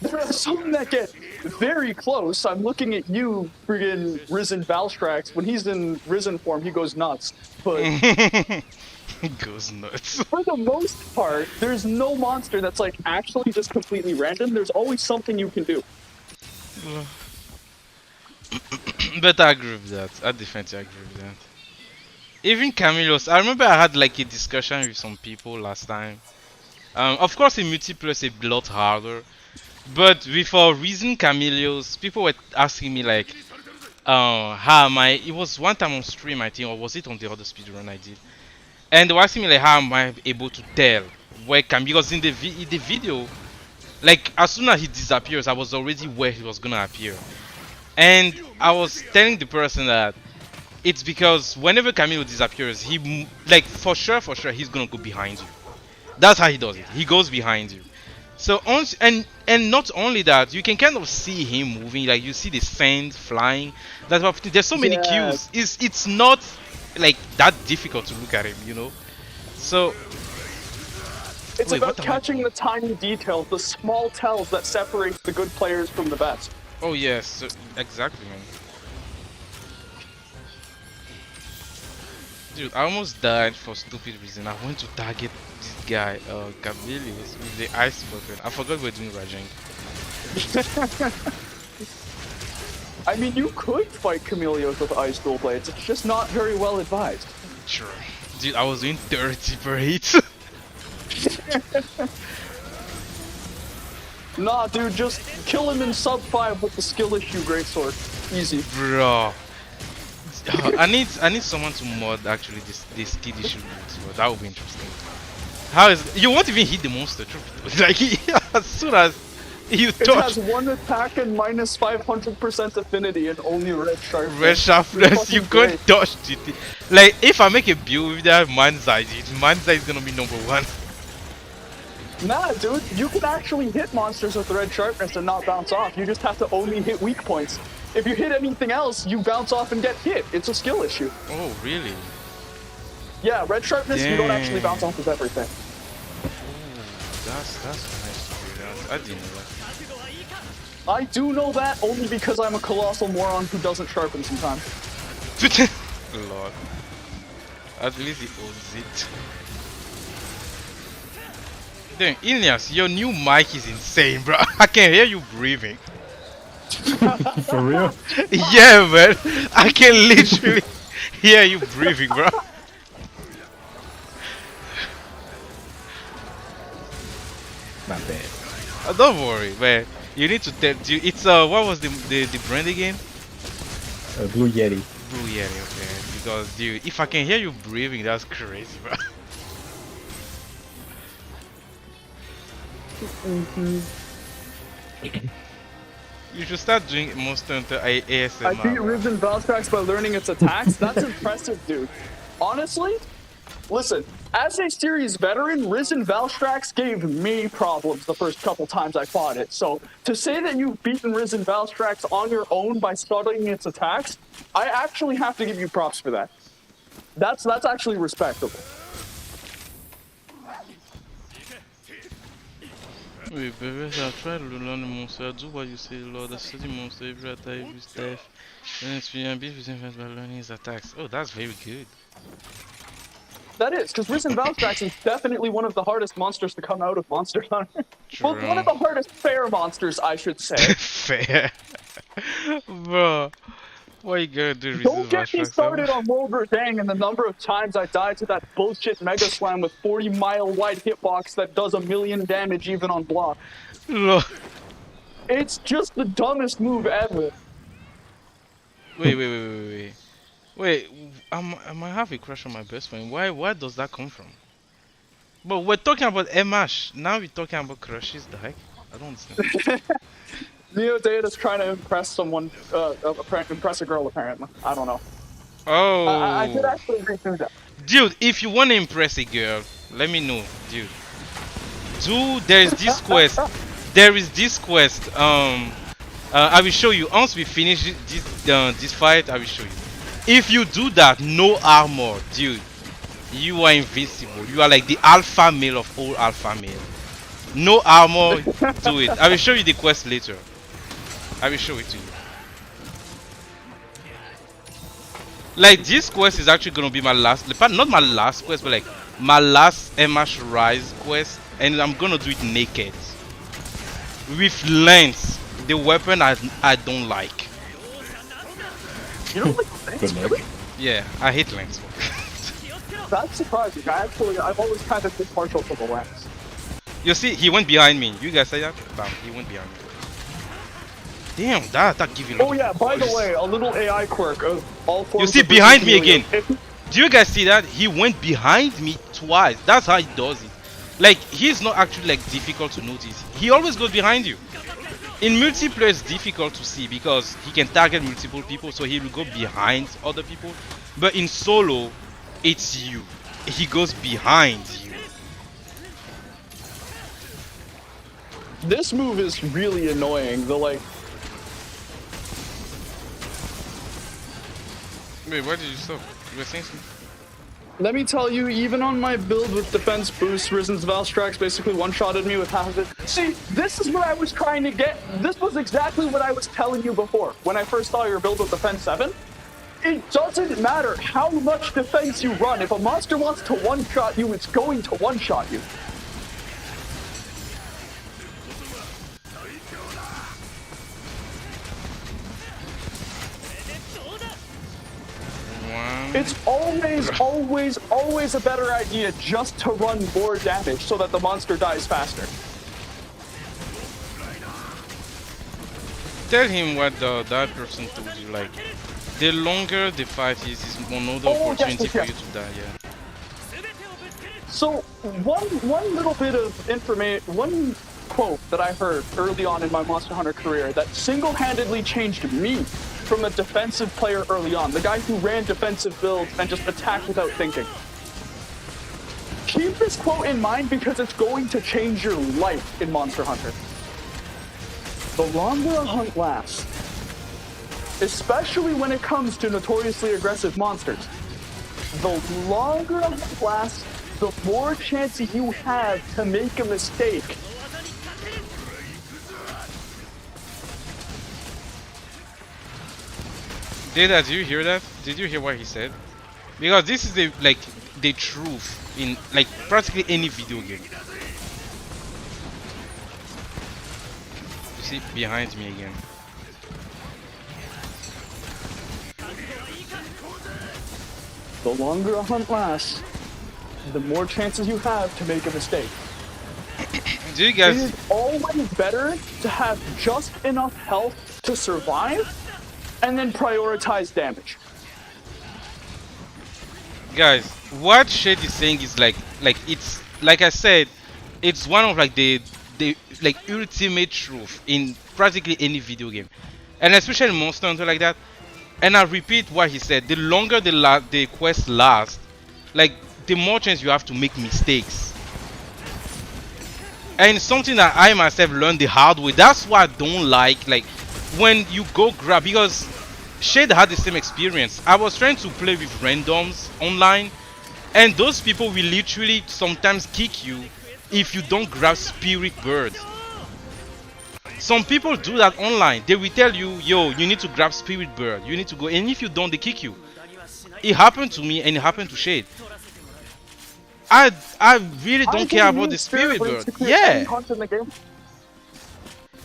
There are some that get very close. I'm looking at you, friggin' Risen Valstrax. When he's in Risen form, he goes nuts. But Goes nuts. for the most part, there's no monster that's like actually just completely random. There's always something you can do. But I agree with that. I definitely agree with that. Even Camillus, I remember I had like a discussion with some people last time. Of course, in multiplayer, it's a lot harder. But with Reason Camillus, people were asking me like, how am I? It was one time on stream, I think, or was it on the other speedrun I did? And they were asking me like, how am I able to tell where Cam? Because in the video, like as soon as he disappears, I was already where he was gonna appear. And I was telling the person that it's because whenever Camilo disappears, like for sure, he's gonna go behind you. That's how he does it. He goes behind you. So and not only that, you can kind of see him moving. Like you see the sand flying. That's what there's so many Yeah. cues. It's not like that difficult to look at him, you know. So It's wait, about what am I catching doing? the tiny details, the small tells that separates the good players from the best. Oh yes, so, exactly, man. Dude, I almost died for stupid reason. I went to target this guy, Gavilius, with the ice weapon. I forgot we're doing Rajang. I mean, you could fight Chameleos with ice dual blades. It's just not very well advised. Sure. Dude, I was doing 30 per hit. Nah, dude, just kill him in sub 5 with the skill issue greatsword. Easy. Bro. I need someone to mod actually this kid issue but that would be interesting. How is you won't even hit the monster, truth. Like as soon as you It touch has one attack and minus 500% affinity and only red sharpness. red sharpness, you Fucking can't great. touch it. Like if I make a build with that Manzai, Manzai is gonna be number one. Nah, dude, you can actually hit monsters with red sharpness and not bounce off. You just have to only hit weak points. If you hit anything else, you bounce off and get hit. It's a skill issue. Oh really? Yeah, red sharpness, you don't actually Damn. bounce off with everything. Oh, that's nice to hear. be honest. I didn't know I do know that only because I'm a colossal moron who doesn't sharpen sometimes. that. Lord. At least he owns it. Damn, Ilias, your new mic is insane, bro. I can hear you breathing. For real? Yeah, man. I can literally hear you breathing, bro. My bad. Don't worry, man. You need to tell. It's what was the brand again? Blue Yeti. Blue Yeti, okay. Because dude, if I can hear you breathing, that's crazy, bro. You should start doing Monster Hunter ASMR. I beat bro. Risen Valstrax by learning its attacks. That's impressive, dude. Honestly, listen, as a series veteran, Risen Valstrax gave me problems the first couple times I fought it. So to say that you've beaten Risen Valstrax on your own by studying its attacks, I actually have to give you props for that. That's actually respectable. Oui, baby, I try to learn the monster. I do what you say, Lord. I study monster every attack, every step. And it's being defense by learning his attacks. Oh, that's very good. That is, because Risen Valstrax is definitely one of the hardest monsters to come out of Monster Hunter. Well, one of the hardest fair monsters, I should say. Fair. Bro, what you gonna do? Don't get me started on Wolverine and the number of times I died to that bullshit Mega Slam with 40-mile wide hitbox that does 1,000,000 damage even on block. Look. It's just the dumbest move ever. Wait, I might have a crush on my best friend. Why does that come from? But we're talking about MH. Now we're talking about crushes. The heck? I don't understand. Neo Data's trying to impress someone, impress a girl apparently. I don't know. Oh. I did actually read through that. Dude, if you want to impress a girl, let me know, dude. Dude, there is this quest. There is this quest. I will show you once we finish this fight. I will show you. If you do that, no armor, dude, you are invincible. You are like the alpha male of all alpha male. No armor, do it. I will show you the quest later. I will show it to you. Like this quest is actually gonna be my last, not my last quest, but like my last MHRise quest, and I'm gonna do it naked with lens, the weapon I don't like. You don't like lens, really? Yeah, I hate lens. That's surprising. I've always kind of been partial to the lens. You see, he went behind me. You guys say that? Bam, he went behind me. Damn, that give you. Oh yeah, by the way, a little AI quirk of all forms. You see, behind me again. Do you guys see that? He went behind me twice. That's how he does it. Like, he's not actually like difficult to notice. He always goes behind you. In multiplayer, it's difficult to see because he can target multiple people, so he will go behind other people. But in solo, it's you. He goes behind you. This move is really annoying. Wait, why did you stop? You were saying something? Let me tell you, even on my build with defense boost, Risen's Valstrax basically one-shotted me with half of it. See, this is what I was trying to get. This was exactly what I was telling you before. When I first saw your build with defense 7, it doesn't matter how much defense you run. If a monster wants to one-shot you, it's going to one-shot you. It's always a better idea just to run more damage so that the monster dies faster. Tell him what that person told you. Like, the longer the fight is another opportunity for you to die. Yeah. So one little bit of information, one quote that I heard early on in my Monster Hunter career that single-handedly changed me from a defensive player early on, the guy who ran defensive builds and just attacked without thinking. Keep this quote in mind because it's going to change your life in Monster Hunter. The longer a hunt lasts, especially when it comes to notoriously aggressive monsters, the longer a hunt lasts, the more chance you have to make a mistake Data, do you hear that? Did you hear what he said? Because this is the truth in like practically any video game. You see behind me again. The longer a hunt lasts, the more chances you have to make a mistake. Do you It guys, is always better to have just enough health to survive and then prioritize damage. guys, what Shade is saying is like it's like I said, it's one of like the like ultimate truth in practically any video game, and especially Monster Hunter like that. And I repeat what he said: the longer the quest lasts, like the more chance you have to make mistakes. And it's something that I myself learned the hard way. That's why I don't like when you go grab, because Shade had the same experience. I was trying to play with randoms online, and those people will literally sometimes kick you if you don't grab spirit bird. Some people do that online. They will tell you, yo, you need to grab spirit bird, you need to go, and if you don't, they kick you. It happened to me and it happened to Shade. I really I don't care didn't about the use spirit Birds bird. to clear any Yeah, hunt in the game.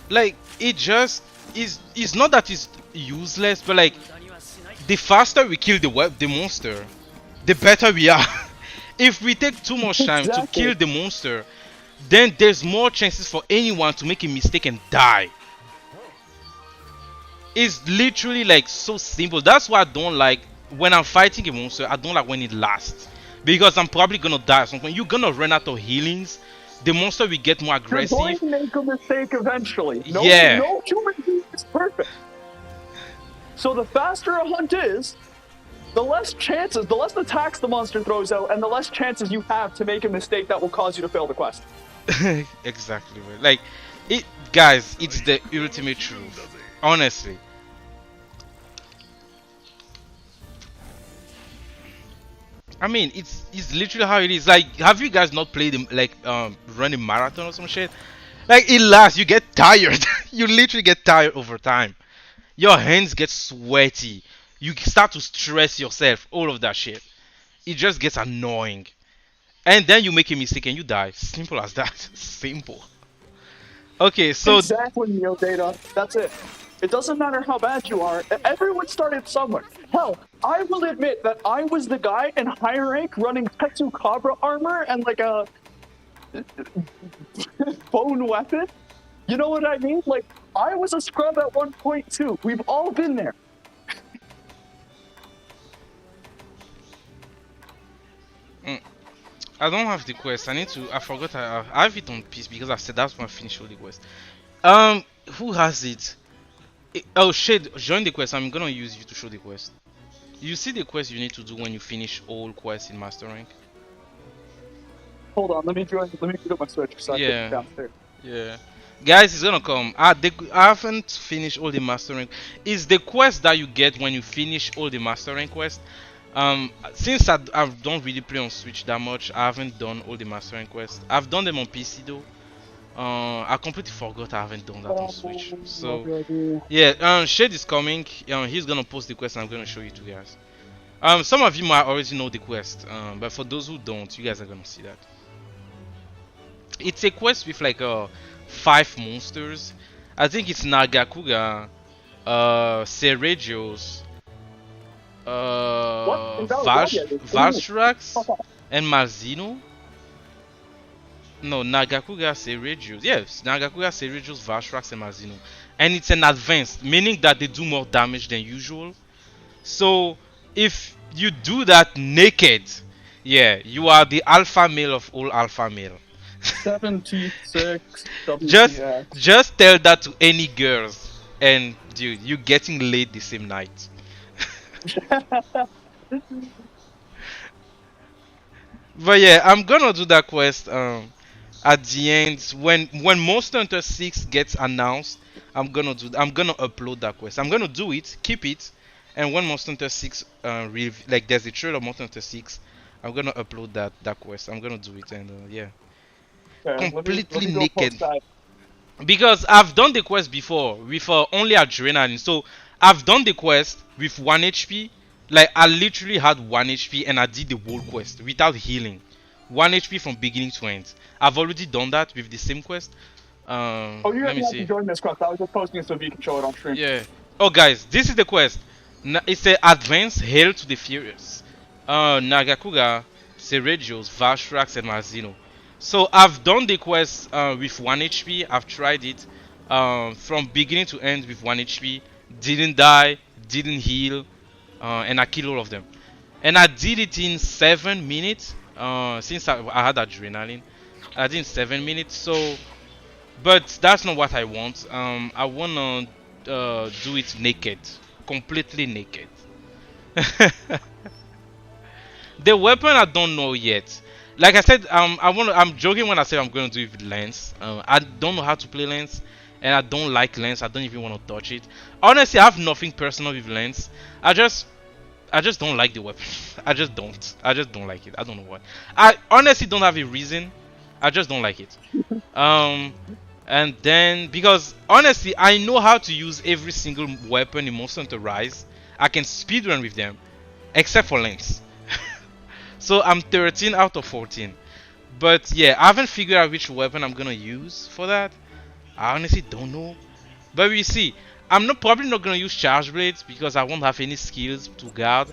like it just is. It's not that it's useless, but like the faster we kill the monster, the better we are. If we take too much time to Exactly. kill the monster, then there's more chances for anyone to make a mistake and die. It's literally like so simple. That's why I don't like when I'm fighting a monster. I don't like when it lasts, because I'm probably gonna die at some point. You're gonna run out of healings. The monster will get more You're going aggressive. to make a mistake eventually. Yeah. No human being is perfect. So the faster a hunt is, the less chances, the less attacks the monster throws out, and the less chances you have to make a mistake that will cause you to fail the quest. Exactly, man. Like it, guys. It's the ultimate truth. Honestly. I mean, it's literally how it is. Like, have you guys not played running marathon or some shit? Like, it lasts. You get tired. You literally get tired over time. Your hands get sweaty. You start to stress yourself. All of that shit. It just gets annoying. And then you make a mistake and you die. Simple as that. Simple. Okay, so Exactly, Neo Data. That's it. It doesn't matter how bad you are. Everyone started somewhere. Hell, I will admit that I was the guy in high rank running Tetsu Cabra armor and like a bone weapon. You know what I mean? Like, I was a scrub at one point too. We've all been there. I don't have the quest. I need to. I forgot. I have it on peace because I said that's when I finish all the quest. Who has it? Oh shit! Join the quest. I'm gonna use you to show the quest. You see the quest you need to do when you finish all quests in Master Rank. Hold on, let me put up my switch so I can Yeah. get downstairs. Yeah. Guys, it's gonna come. I haven't finished all the Master Rank. It's the quest that you get when you finish all the Master Rank quests. Since I don't really play on Switch that much, I haven't done all the Master Rank quests. I've done them on PC though. I completely forgot I haven't done that on Switch. So yeah, Shade is coming. He's gonna post the quest and I'm gonna show you two guys. Some of you might already know the quest. But for those who don't, you guys are gonna see that. It's a quest with like 5 monsters. I think it's Nagakuga, Seregios, What? Is that what yet? Valstrax, and Marzino. No, Nagakuga, Seregios. Yes, Nagakuga, Seregios, Valstrax, and Marzino. And it's an advanced, meaning that they do more damage than usual. So if you do that naked, yeah, you are the alpha male of all alpha male. 76 just WTX. just tell that to any girls, and dude, you getting laid the same night. But yeah, I'm gonna do that quest at the end when Monster Hunter 6 gets announced. I'm gonna upload that quest. I'm gonna do it, keep it, and when Monster Hunter 6 like there's a trailer of Monster Hunter 6, I'm gonna upload that quest. I'm gonna do it, and yeah, Okay, let completely me go naked. post that. Because I've done the quest before with only adrenaline, so I've done the quest with 1 HP. Like, I literally had 1 HP and I did the whole quest without healing. 1 HP from beginning to end. I've already done that with the same quest. Oh, you Let me have to see. join this quest. I was just posting it so you can show it on stream. Yeah. Oh, guys, this is the quest. It's a Advance Hail to the Furious. Nagakuga, Seregios, Valstrax, and Marzino. So I've done the quest with 1 HP. I've tried it from beginning to end with 1 HP. Didn't die, didn't heal, and I killed all of them. And I did it in 7 minutes. Since I had adrenaline, I did in 7 minutes. So, but that's not what I want. I wanna do it naked, completely naked. The weapon I don't know yet. Like I said, I'm joking when I say I'm going to do it with lens. I don't know how to play lens, and I don't like lens. I don't even want to touch it. Honestly, I have nothing personal with lens. I just don't like the weapon. I just don't like it. I don't know what. I honestly don't have a reason. I just don't like it. And then because honestly, I know how to use every single weapon in Monster Hunter Rise. I can speedrun with them, except for lens. So I'm 13 out of 14. But yeah, I haven't figured out which weapon I'm gonna use for that. I honestly don't know. But we see. I'm probably not gonna use charge blades because I won't have any skills to guard.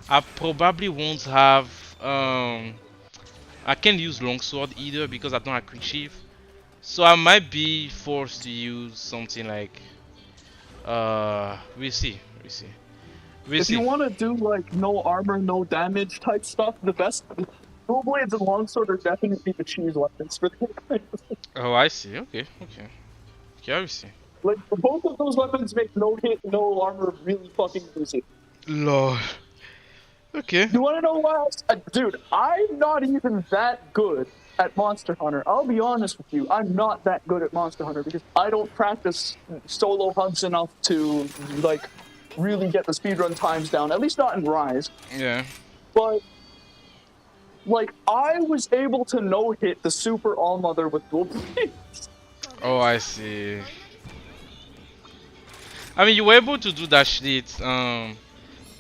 I probably won't have I can't use longsword either because I don't have quick shift. So I might be forced to use something like we'll see. If you want to do like no armor, no damage type stuff, the best dual blades and longsword are definitely the cheese weapons for the Oh, I see. Okay. Okay, I see. Like both of those weapons make no hit, no armor really fucking easy. Lord. Okay. You want to know what? Dude, I'm not even that good at Monster Hunter. I'll be honest with you. I'm not that good at Monster Hunter because I don't practice solo hunts enough to like really get the speedrun times down. At least not in Rise. Yeah. But like I was able to no hit the Super All-Mother with dual blades. Oh, I see. I mean, you were able to do that shit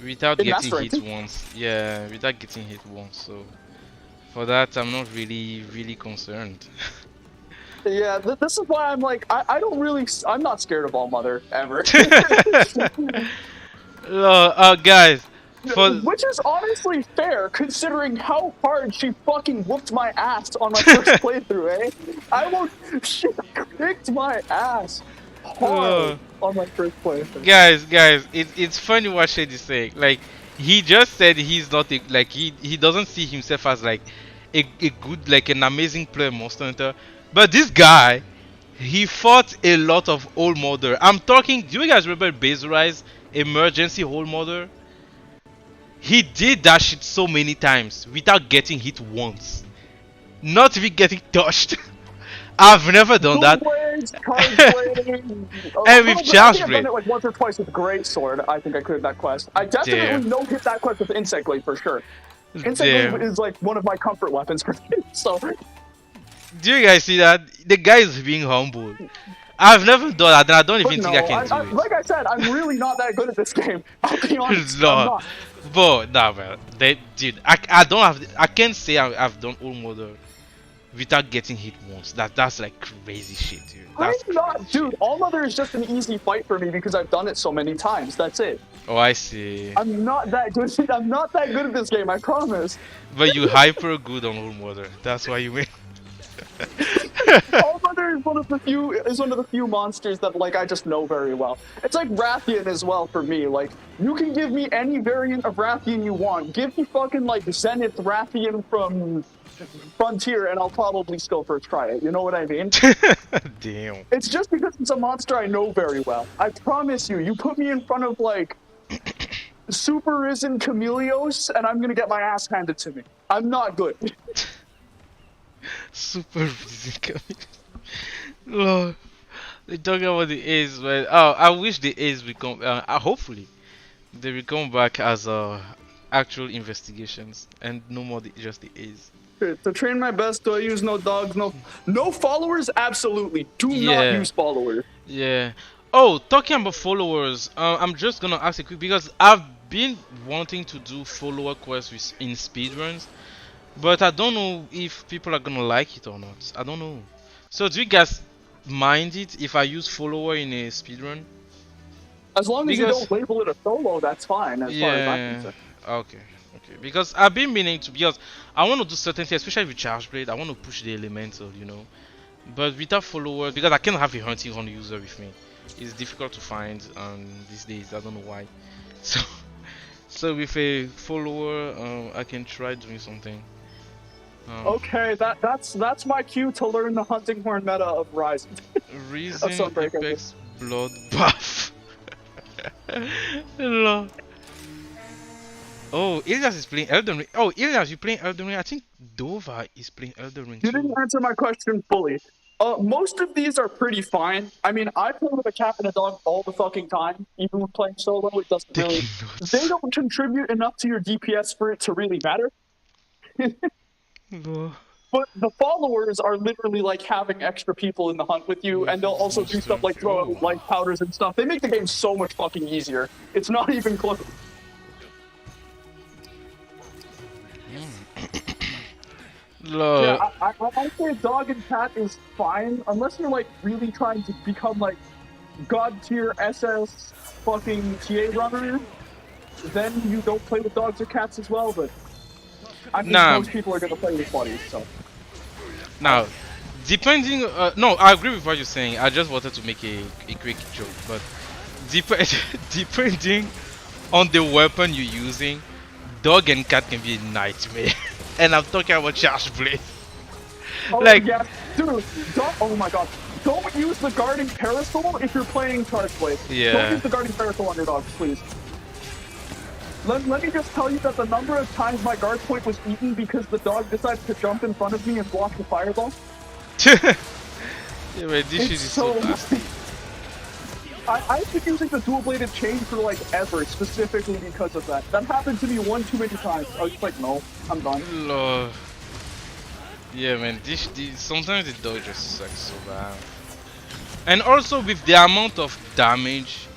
without In getting Master hit Rank. once. Yeah, without getting hit once. So for that, I'm not really concerned. Yeah, this is why I'm like, I don't really, I'm not scared of All-Mother ever. Guys, for Which is honestly fair, considering how hard she fucking whooped my ass on my first playthrough, eh? She kicked my ass hard on my first playthrough. guys, it's funny what Shade is saying. Like, he just said he's not like he doesn't see himself as like a good, like an amazing player Monster Hunter. But this guy, he fought a lot of old mother. I'm talking. Do you guys remember Base Rise emergency whole mother? He did that shit so many times without getting hit once, not even getting touched. I've never done that. Blades, charge blades, And with charge I've blade. done it like once or twice with Great Sword. I think I cleared that quest. I definitely no hit that quest with Insect Blade for sure. Insect Blade is like one of my comfort weapons for me. So. Do you guys see that? The guy is being humble. I've never done that, and I don't even think I can do it. Like I said, I'm really not that good at this game. I'll be honest. No. I'm not. But nah, man. Dude, I don't have. I can't say I've done all mother without getting hit once. That's like crazy shit, dude. That's I'm not, dude. All-Mother is just an easy fight for me because I've done it so many times. That's it. Oh, I see. I'm not that good. I'm not that good at this game. I promise. But you hyper good on all mother. That's why you win. All-Mother is one of the few monsters that like I just know very well. It's like Rathian as well for me. Like you can give me any variant of Rathian you want. Give me fucking like Zenith Rathian from Frontier, and I'll probably still first try it. You know what I mean? Damn. It's just because it's a monster I know very well. I promise you. You put me in front of like Super Risen Chameleos, and I'm gonna get my ass handed to me. I'm not good. Super physical. Lord, they're talking about the A's, but I wish the A's will come. Hopefully, they will come back as actual investigations and no more just the A's. To train my best, do I use no dogs? No followers? Absolutely. Do not use followers. Yeah. Oh, talking about followers, I'm just gonna ask a quick because I've been wanting to do follower quests in speedruns, but I don't know if people are gonna like it or not. I don't know. So do you guys mind it if I use follower in a speedrun? As long as you Because don't label it a solo, that's fine, as far as I'm yeah, concerned. okay, okay. Because I've been meaning to because I want to do certain things, especially with Charge Blade. I want to push the elemental, you know. But without followers, because I can't have a hunting on user with me, it's difficult to find these days. I don't know why. So, so with a follower, I can try doing something. Okay, that's my cue to learn the hunting horn meta of Rise of Reason Sunbreak. I mean. Apex Bloodbath. Lol. Oh, Ilias is playing Elden Ring. Oh, Ilias, you playing Elden Ring? I think Dova is playing Elden Ring You too. didn't answer my question fully. Most of these are pretty fine. I mean, I play with a cat and a dog all the fucking time. Even when playing solo, it doesn't really. Taking They notes. don't contribute enough to your DPS for it to really matter. Lol. But the followers are literally like having extra people in the hunt with you, and they'll also do stuff like throw out light powders and stuff. They make the game so much fucking easier. It's not even close. Lol. Yeah, I say dog and cat is fine, unless you're like really trying to become like god tier SS fucking TA runner. Then you don't play with dogs or cats as well, but I think Nah. most people are gonna play with buddies, so. Now, depending, no, I agree with what you're saying. I just wanted to make a quick joke, but depending on the weapon you're using, dog and cat can be a nightmare. And I'm talking about Charge Blade. Oh, Like, yeah, dude, oh my god. Don't use the guarding parasol if you're playing Charge Blade. Yeah. Don't use the guarding parasol on your dogs, please. Let me just tell you that the number of times my guard point was eaten because the dog decided to jump in front of me and block the fireball. yeah, man, this shit It's is so nasty. I've been using the dual-bladed chain for like ever, specifically because of that. That happened to me one too many times. I was just like, no, I'm done. Lord. Yeah, man, this sometimes the dog just sucks so bad. And also with the amount of damage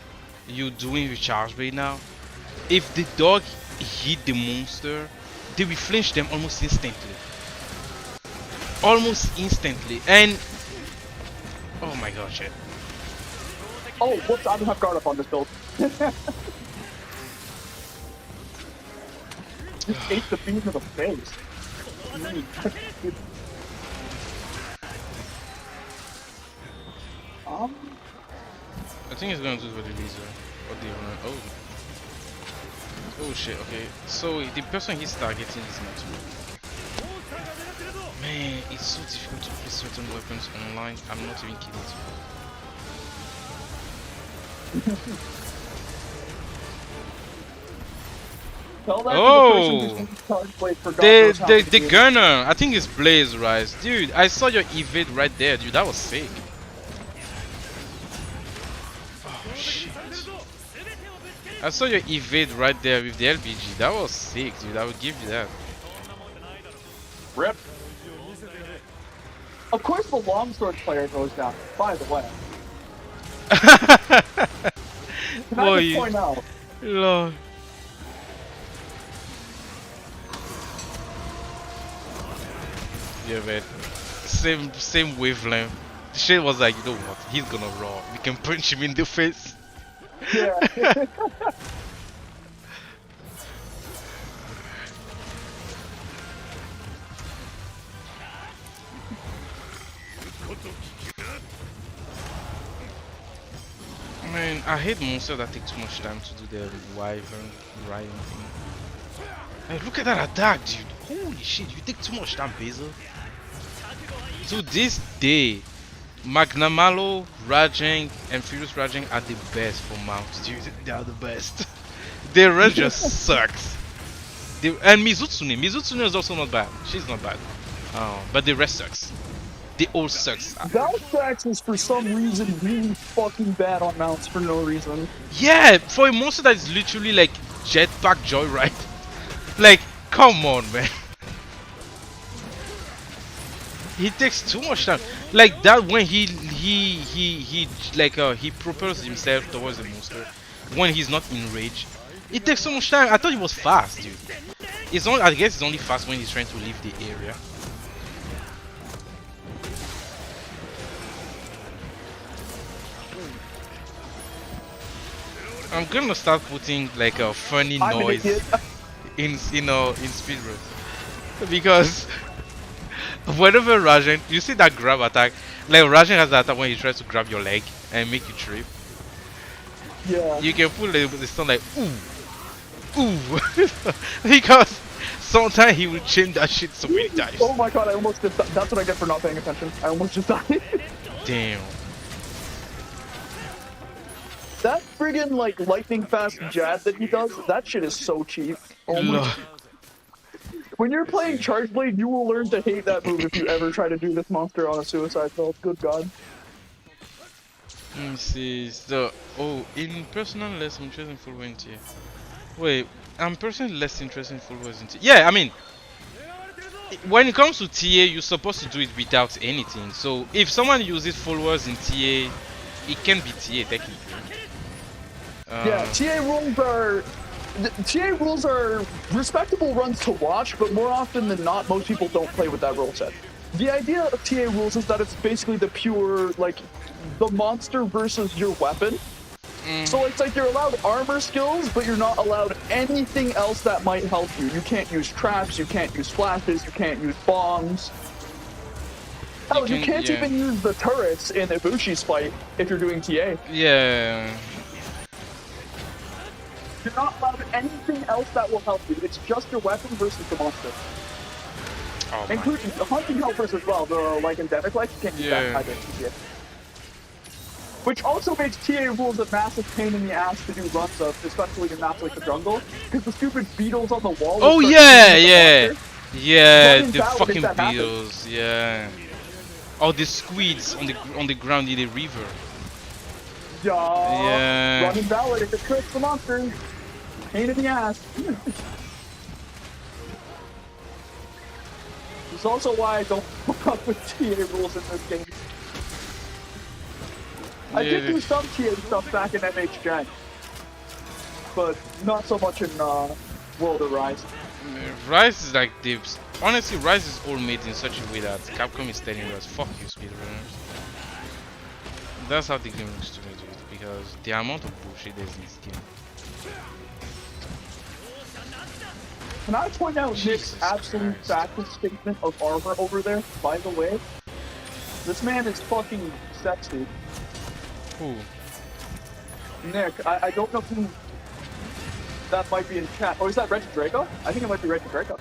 you doing with Charge Blade now, if the dog hit the monster, they will flinch them almost instantly. Almost instantly. And oh my god, shit. Oh, whoops, I don't have guard up on this build. Just ate the beam to the face. I think it's gonna do for the laser. What do you want? Oh. Oh shit, okay. So the person he's targeting is not me. Man, it's so difficult to play certain weapons online. I'm not even kidding Tell that Oh! to the person who's Charge Blade for God knows how many The years. gunner, I think it's Blaze Rise. Dude, I saw your evade right there, dude. That was sick. Oh shit. I saw your evade right there with the LBG. That was sick, dude. I would give you that. Rip. Of course the longsword player goes down, by the way. Can I just point out? Lord. Yeah, man. Same wavelength. The shit was like, you know what? He's gonna raw. We can punch him in the face. Yeah. Man, I hate monsters that take too much time to do their wyvern riding thing. Hey, look at that attack, dude. Holy shit, you take too much time, Basil. To this day, Magnamalo, Rajang, and Furious Rajang are the best for mounts, dude. They are the best. Their rest just sucks. And Mizutsune. Mizutsune is also not bad. She's not bad. But the rest sucks. They all sucks. Valstrax is for some reason really fucking bad on mounts for no reason. Yeah, for a monster that is literally like jetpack joyride. Like, come on, man. He takes too much time. Like that when he propels himself towards the monster when he's not in rage. It takes so much time. I thought he was fast, dude. It's only I guess it's only fast when he's trying to leave the area. I'm gonna start putting like a funny I'm an noise idiot. in in speedrun because whenever Rajan, you see that grab attack, like Rajan has that attack when he tries to grab your leg and make you trip. Yeah. You can put the sound like ooh because sometimes he will change that shit so many times. Oh my god, I almost just died. That's what I get for not paying attention. I almost just died. Damn. That friggin' like lightning fast jab that he does, that shit is so cheap. Oh my Lord. When you're playing Charge Blade, you will learn to hate that move if you ever try to do this monster on a suicide build. Good god. Let me see. So, in personal less interested in full winter. Wait, I'm personally less interested in full in TA. Yeah, I mean, when it comes to TA, you're supposed to do it without anything. So, if someone uses full words in TA, it can be TA technically. Yeah, TA rules are respectable runs to watch, but more often than not, most people don't play with that rule set. The idea of TA rules is that it's basically the pure, like, the monster versus your weapon. So it's like you're allowed armor skills, but you're not allowed anything else that might help you. You can't use traps, you can't use flashes, you can't use bombs. Hell, you can't yeah. even use the turrets in Ibushi's fight if you're doing TA. Yeah. You're not allowed anything else that will help you. It's just your weapon versus the monster. Oh Including the hunting helpers as well. The like endemic life, you can't use that either. Yeah. Which also makes TA rules a massive pain in the ass to do runs of, especially in maps like the jungle, because the stupid beetles on the wall. Oh yeah, the fucking happen. beetles, yeah. Oh, the squids on the ground in the river. Yeah. Running valid if it tricks the monster. Pain in the ass. It's also why I don't fuck up with TA rules in this game. I did do some TA stuff back in MHRise, but not so much in World of Rise. Rise is like honestly, Rise is all made in such a way that Capcom is telling us, fuck you, speedrunners. That's how the game looks to me, dude, because the amount of bullshit there's in this game. Can I point out Nick's absolute fashion statement of armor over there, by the way? This man is fucking sexy. Who? Nick, I don't know who that might be in chat. Oh, is that Reggie Drago? I think it might be Reggie Drago.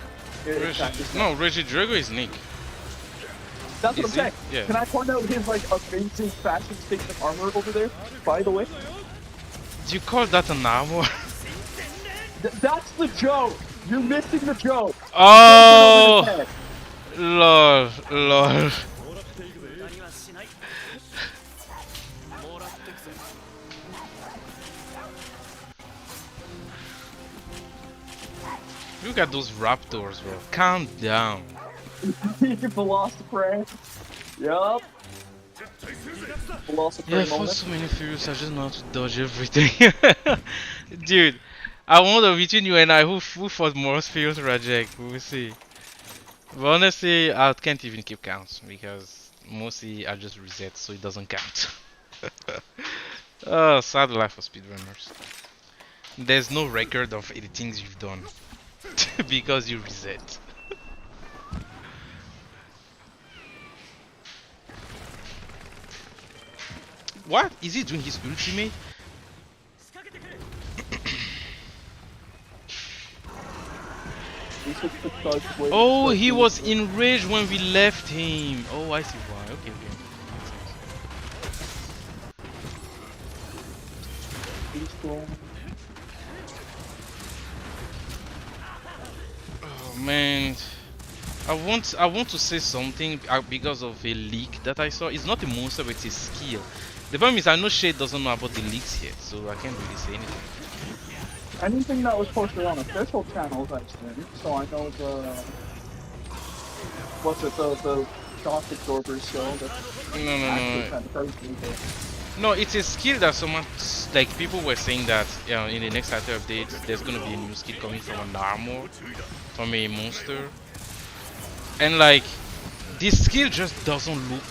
Reggie Drago is Nick. That's what I'm saying. Yeah. Can I point out his like amazing fashion statement armor over there, by the way? Do you call that an armor? That's the joke! You're missing the joke! Oh! Lol. Look at those raptors, bro. Calm down. Philosopher. Yup. Philosopher Yeah, for moment. so many Furious, I just know how to dodge everything. Dude, I wonder between you and I who fought more Furious Rajek. We will see. But honestly, I can't even keep count because mostly I just reset so it doesn't count. Oh, sad life for speedrunners. There's no record of the things you've done because you reset. What? Is he doing his ultimate? Oh, he was enraged when we left him. Oh, I see why. Okay, okay. Oh man, I want to say something because of a leak that I saw. It's not a monster, but it's a skill. The problem is I know Shade doesn't know about the leaks yet, so I can't really say anything. Anything that was posted on official channels, I've seen, so I know the shock absorber skill. That's No, no, actually no. kind of crazy. No, it's a skill that someone like people were saying that in the next Saturday update there's gonna be a new skill coming from an armor, from a monster, and like this skill just doesn't look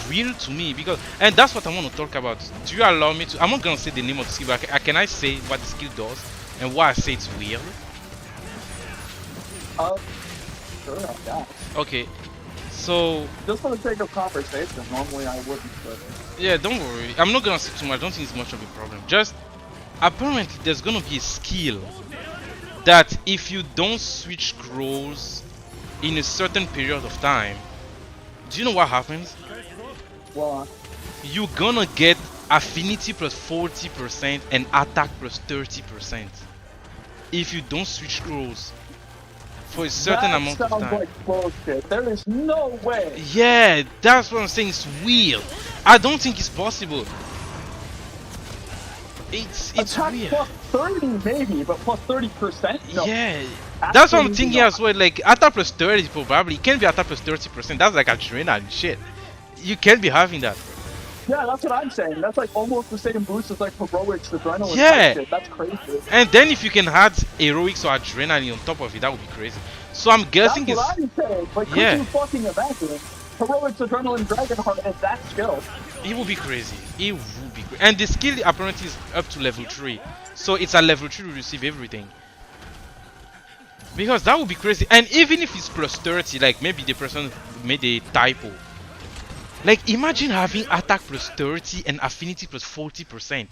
real to me because, and that's what I want to talk about. Do you allow me to? I'm not gonna say the name of the skill, but can I say what the skill does and why I say it's weird? Sure, yeah. Okay, so Just for the sake of conversation, normally I wouldn't, but yeah, don't worry. I'm not gonna say too much. I don't think it's much of a problem. Just apparently there's gonna be a skill that if you don't switch scrolls in a certain period of time, do you know what happens? well, You're gonna get affinity plus 40% and attack plus 30% if you don't switch scrolls for a certain that amount of sounds time. like bullshit. There is no way. Yeah, that's what I'm saying. It's weird. I don't think it's possible. It's Attack weird. plus 30 maybe, but plus 30%? No. Yeah, that's what I'm Absolutely thinking not. as well. Like attack plus 30 probably. It can't be attack plus 30%. That's like adrenaline shit. You can't be having that. Yeah, that's what I'm saying. That's like almost the same boost as like heroics, adrenaline Yeah. type shit. That's crazy. And then if you can add heroics or adrenaline on top of it, that would be crazy. So I'm guessing That's it's what I'm saying. Like, could yeah. you fucking imagine? Heroics, adrenaline, dragonheart at that skill. It will be crazy. It will be crazy. And the skill apparently is up to level 3. So it's at level 3 we receive everything. Because that would be crazy. And even if it's plus 30, like maybe the person made a typo. Like imagine having attack plus 30 and affinity plus 40%.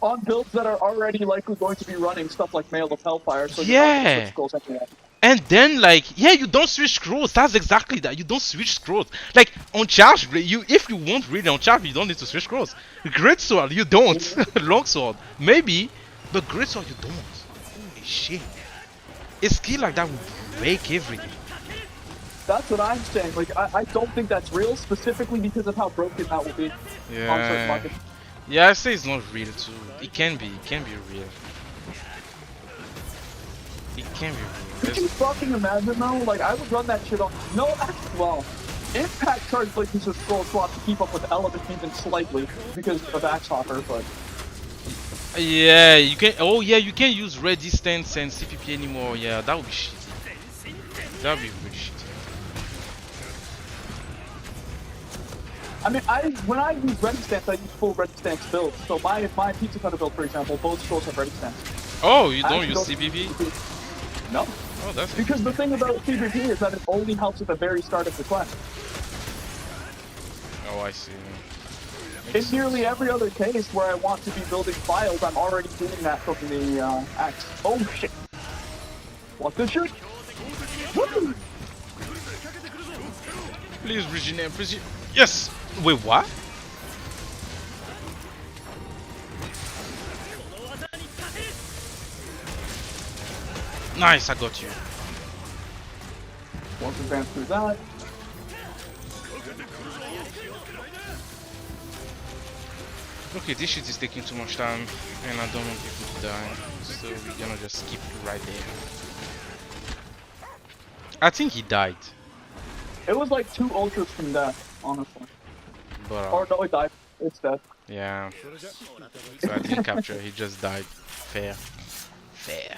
On builds that are already likely going to be running stuff like Mail of Hellfire, so you're not going to Yeah. switch goals anyway. And then like yeah, you don't switch scrolls. That's exactly that. You don't switch scrolls. Like on charge blade, you if you want really on charge, you don't need to switch scrolls. Great sword, you don't. Long sword, maybe, but great sword you don't. Holy shit! A skill like that would break everything. That's what I'm saying. Like, I don't think that's real, specifically because of how broken that will be on certain Yeah. markets. Yeah, I say it's not real too. It can be. It can be real. It can be real. Could you fucking imagine though? Like, I would run that shit on. No, actually, well, Impact charged like this scroll swap to keep up with Element even slightly because of Axe Hopper, but Yeah, you can. Oh yeah, you can't use resistance and CPP anymore. Yeah, that would be shitty. That would be really shitty. I mean, when I use Resistance, I use full Resistance build. So my Pizza Cutter build, for example, both scrolls have Resistance. Oh, you I don't actually use CPP? No. Oh, that's Because the thing about CPP is that it only helps at the very start of the quest. Oh, I see. In nearly every other case where I want to be building files, I'm already doing that from the Axe. Oh shit! What the shit? Woo! Please, Regina, please. Yes! Wait, what? Nice, I got you. Once advanced through that. Okay, this shit is taking too much time, and I don't want people to die, so we're gonna just skip right there. I think he died, It was like 2 ultras from death, honestly. but Or no, it died. It's dead. yeah. So I didn't capture. He just died. Fair. Fair.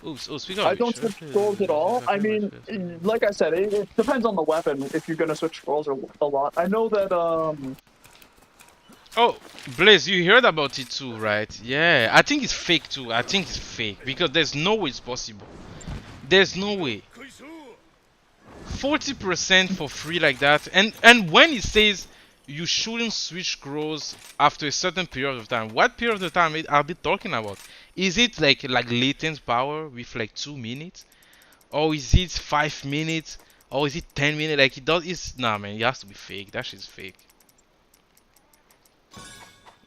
Oops. Oh, speaking of I don't which, switch scrolls at all. I mean, like I said, it depends on the weapon if you're gonna switch scrolls a lot. I know that Oh, Blaze, you heard about it too, right? Yeah, I think it's fake too. I think it's fake because there's no way it's possible. There's no way. 40% for free like that, and when it says you shouldn't switch scrolls after a certain period of time, what period of time are they talking about? Is it like latent power with like 2 minutes, or is it 5 minutes, or is it 10 minutes? Like it does. It's nah, man. It has to be fake. That shit's fake.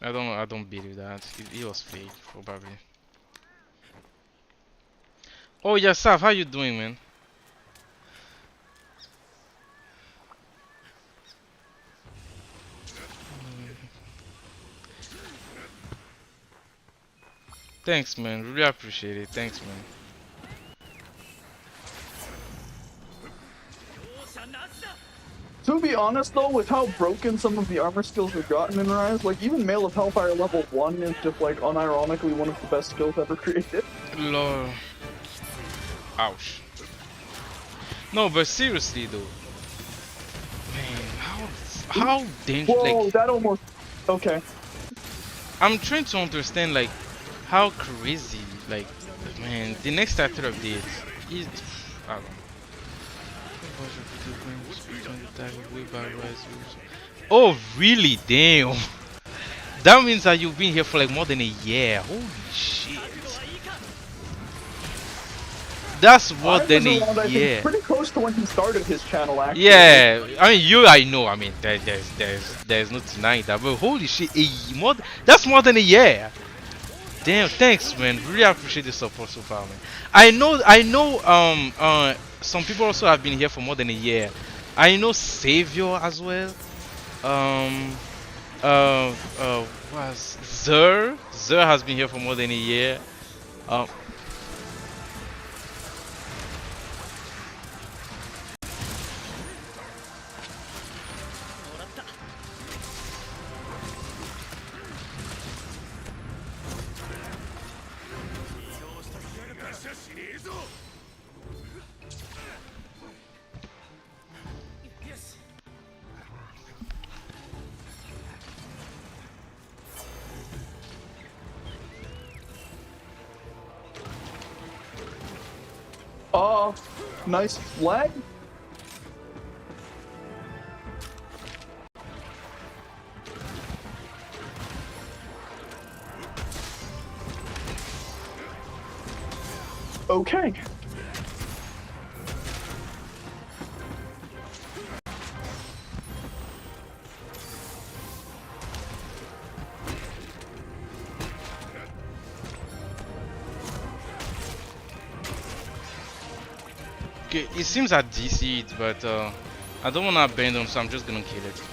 I don't believe that. It was fake, probably. Oh yeah, Saf, how you doing, man? Thanks, man. Really appreciate it. Thanks, man. To be honest though, with how broken some of the armor skills we've gotten in Rise, like even Mail of Hellfire level 1 is just like unironically one of the best skills ever created. Lol. Ouch. No, but seriously though, man, how dangerous? Whoa, Like, that almost. Okay. I'm trying to understand like how crazy. Like, man, the next chapter update is. I don't know. Oh really? Damn. That means that you've been here for like more than a year. Holy shit. That's more than a I think, year. pretty close to when he started his channel, actually. Yeah, I mean I know. I mean there's no denying that. But holy shit, that's more than a year. Damn, thanks man. Really appreciate the support so far, man. I know some people also have been here for more than a year. I know Savior as well. Was Zer has been here for more than a year. Um Nice flag. Okay. Okay, it seems I DC'd, but I don't wanna abandon, so I'm just gonna kill it.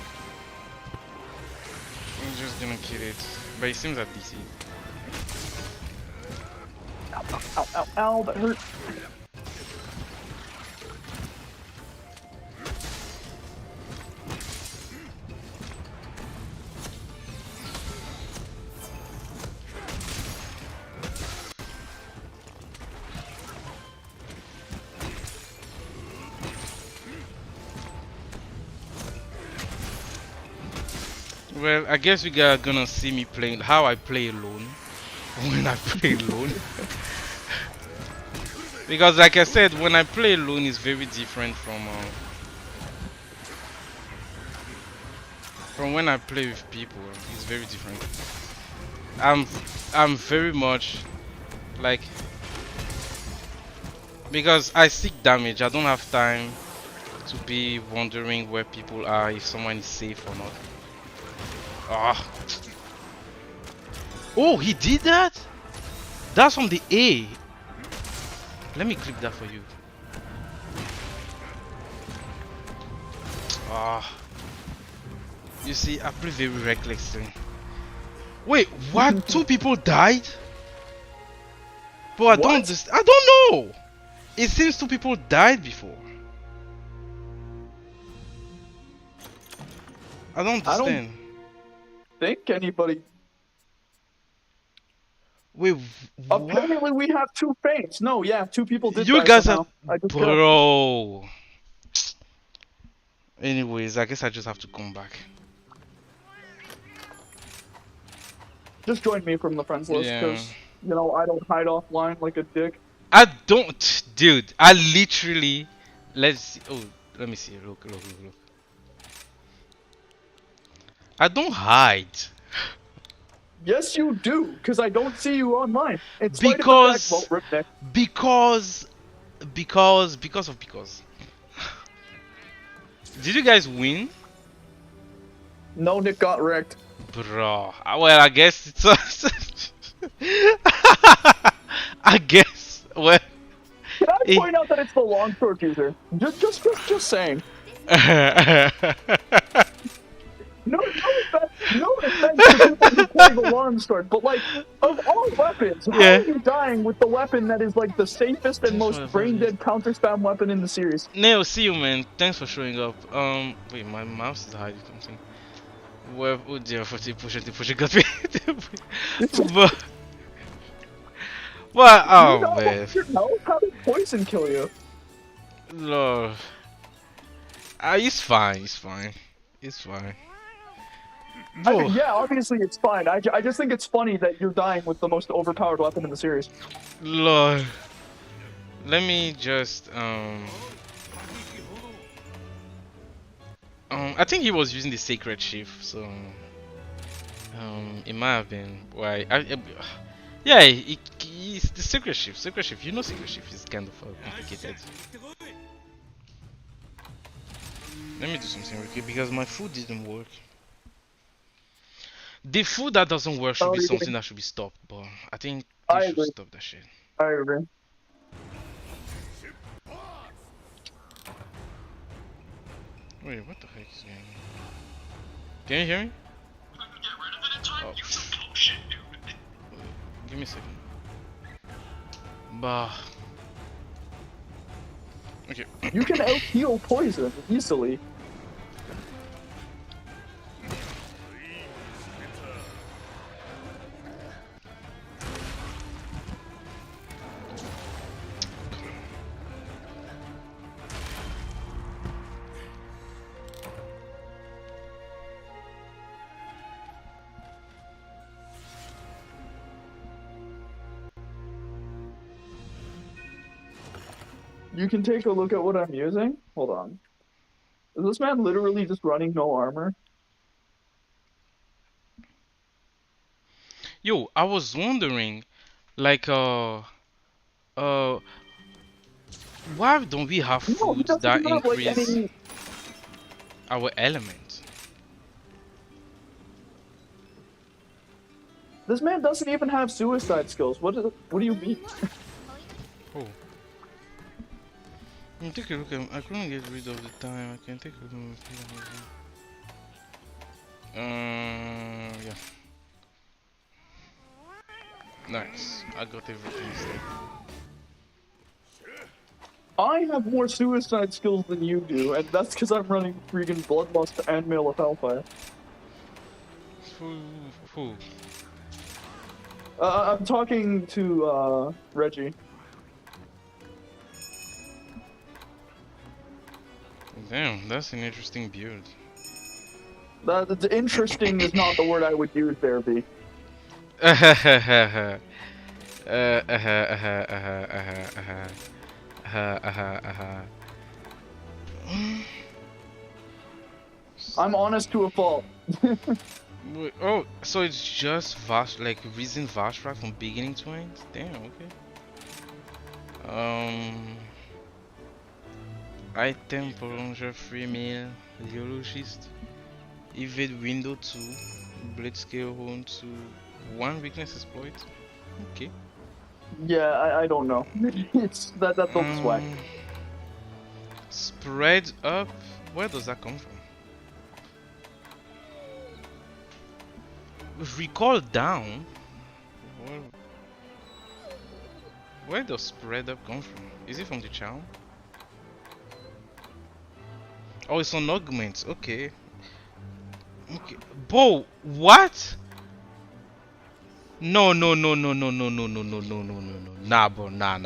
I'm just gonna kill it. But it seems I DC'd. Ow, ow, ow, that hurt. Well, I guess you guys are gonna see me playing how I play alone when I play alone. Because, like I said, when I play alone, it's very different from when I play with people. It's very different. I'm very much like, because I seek damage. I don't have time to be wondering where people are, if someone is safe or not. Ah. Oh, he did that? That's from the A. Let me clip that for you. Ah. You see, I play very recklessly. Wait, what? Two people died? But I don't understand. I don't know. It seems two people died before. I don't understand. Think anybody. Wait, what? Apparently we have two faints. No, yeah, two people did You die guys somehow. are, bro. Anyways, I guess I just have to come back. Just join me from the friends list, because, you know, I don't hide offline like a dick. I don't, dude. I literally, let's see. Oh, let me see. Look. I don't hide. Yes, you do, because I don't see you online. It's because of because. Did you guys win? No, Nick got wrecked. Bro, well, I guess it's. I guess. Well. Can I point out that it's the longsword user? Just saying. No offense to people the plague alarm starts. But like, of all weapons, how Yeah. are you dying with the weapon that is like the safest and Thanks for most the brain value. dead counter spam weapon in the series? Neo, see you, man. Thanks for showing up. Wait, my mouse is hiding something. Where? Oh dear, push it, got me. but, but, Do you oh not man, have your health? How did poison kill you? Lord. Ah, he's fine. He's fine. It's fine. I mean, Bro, yeah, obviously it's fine. I just think it's funny that you're dying with the most overpowered weapon in the series. Lord. Let me just I think he was using the sacred shift, so it might have been why. Yeah, it's the sacred shift. Sacred shift. You know, sacred shift is kind of complicated. Let me do something real quick because my food didn't work. The food that doesn't work should Oh, be you're something getting. that should be stopped, but I think they I should agree. stop that shit. I agree. Wait, what the heck is going on? Can you hear me? Oh. Give me a second. Bah. Okay. You can out heal poison easily. You can take a look at what I'm using. Hold on. Is this man literally just running no armor? Yo, I was wondering, like, why don't we have No, he foods doesn't that even have like increase any. our element? This man doesn't even have suicide skills. What do you mean? Oh. Take a look at. I couldn't get rid of the time. I can take a look. Yeah. Nice. I got everything still. I have more suicide skills than you do, and that's because I'm running freaking Bloodlust and Mail of Hellfire. Who? I'm talking to Reggie. Damn, that's an interesting build. The interesting is not the word I would use there, B. I'm honest to a fault. Wait, oh, so it's just Vash, like reason Vashrak from beginning to end? Damn, okay. Item prolonger free meal, Geologist, evade window 2, blade scale home to 1 weakness exploit. Okay. Yeah, I don't know. It's that build is whack. Spread up. Where does that come from? Recall down. Where does spread up come from? Is it from the channel? Oh, it's on augments. Okay. Okay. Bo, what? No. Nah, bro. Nah.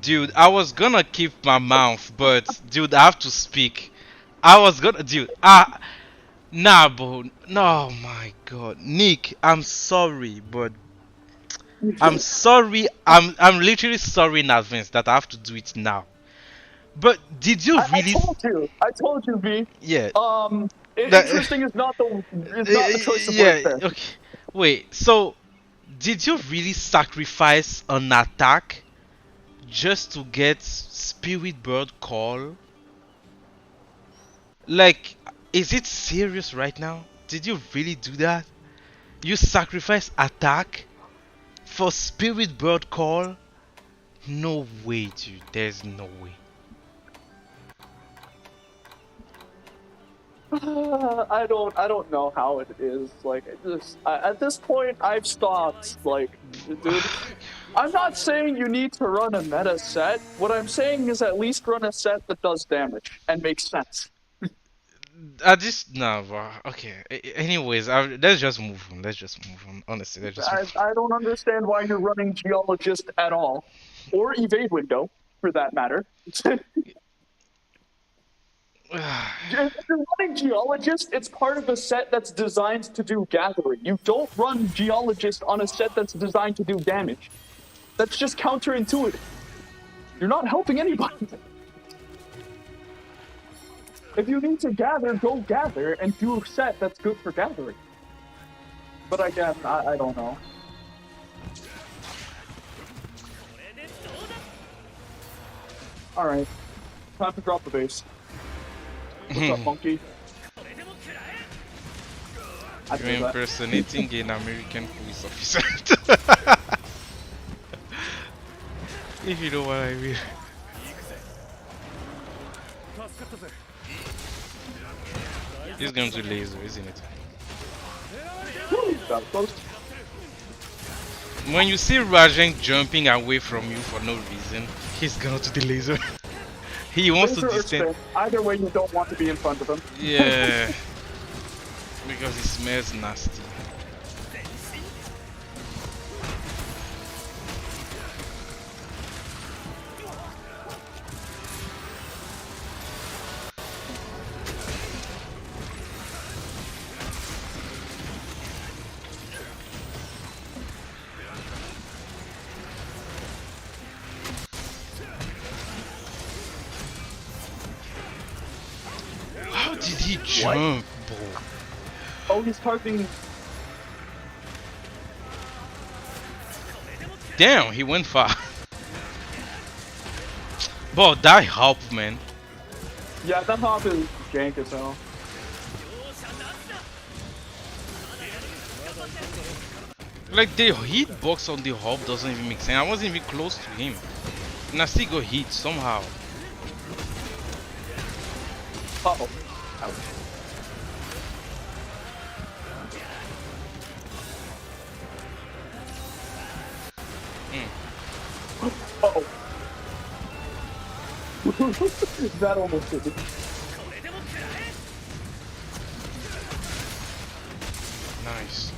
Dude, I was gonna keep my mouth, but dude, I have to speak. I was gonna, dude. Nah, bro. No, my God, Nick. I'm sorry, but I'm sorry. I'm literally sorry in advance that I have to do it now. But did you I really? told you. I told you, B. Yeah. Interesting is not the choice of words Yeah. there. Okay. Wait. So, did you really sacrifice an attack just to get Spirit Bird Call? Like, is it serious right now? Did you really do that? You sacrifice attack for Spirit Bird Call? No way, dude. There's no way. I don't know how it is. Like, at this point, I've stopped. Like, dude, I'm not saying you need to run a meta set. What I'm saying is at least run a set that does damage and makes sense. I just no, bro. Okay. Anyways, let's just move on. Let's just move on. Honestly, let's just move I don't understand why you're running Geologist at all, or Evade Window, for that matter. on. If you're running Geologist, it's part of a set that's designed to do Gathering. You don't run Geologist on a set that's designed to do damage. That's just counterintuitive. You're not helping anybody. If you need to gather, go gather and do a set that's good for gathering. But again, I don't know. Alright. Time to drop the base. What's up, monkey? I You're do that. impersonating an American police officer. If you know what I mean. He's going to laser, isn't it? That was close. When you see Rajang jumping away from you for no reason, he's going to the laser. He wants Laser to or distance. spin. Either way, you don't want to be in front of him. Yeah. Because it smells nasty. How did he jump, bro? Oh, he's targeting. Damn, he went far. Bro, that helped, man. Yeah, that hop is jank as hell. Like the hitbox on the hop doesn't even make sense. I wasn't even close to him. And I still got hit somehow. Uh-oh. Ouch. Uh-oh. That almost did it. Nice.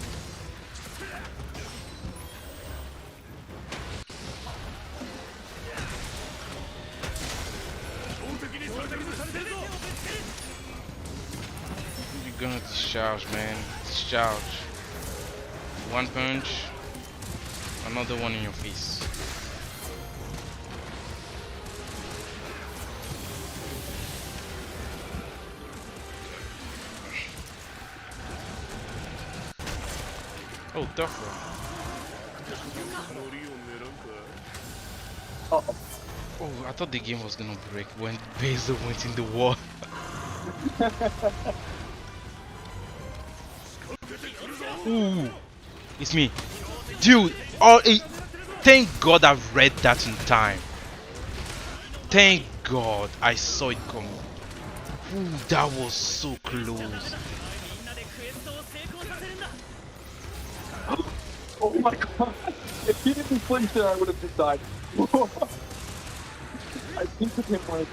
You're gonna discharge, man. Discharge. One punch. Another one in your face. Oh, tougher. Uh-oh. Oh, I thought the game was gonna break when Basil went in the wall. Ooh, it's me. Dude, thank God I read that in time. Thank God I saw it coming. Ooh, that was so close. Oh my god. If he didn't flinch there, I would have just died. I think of him right.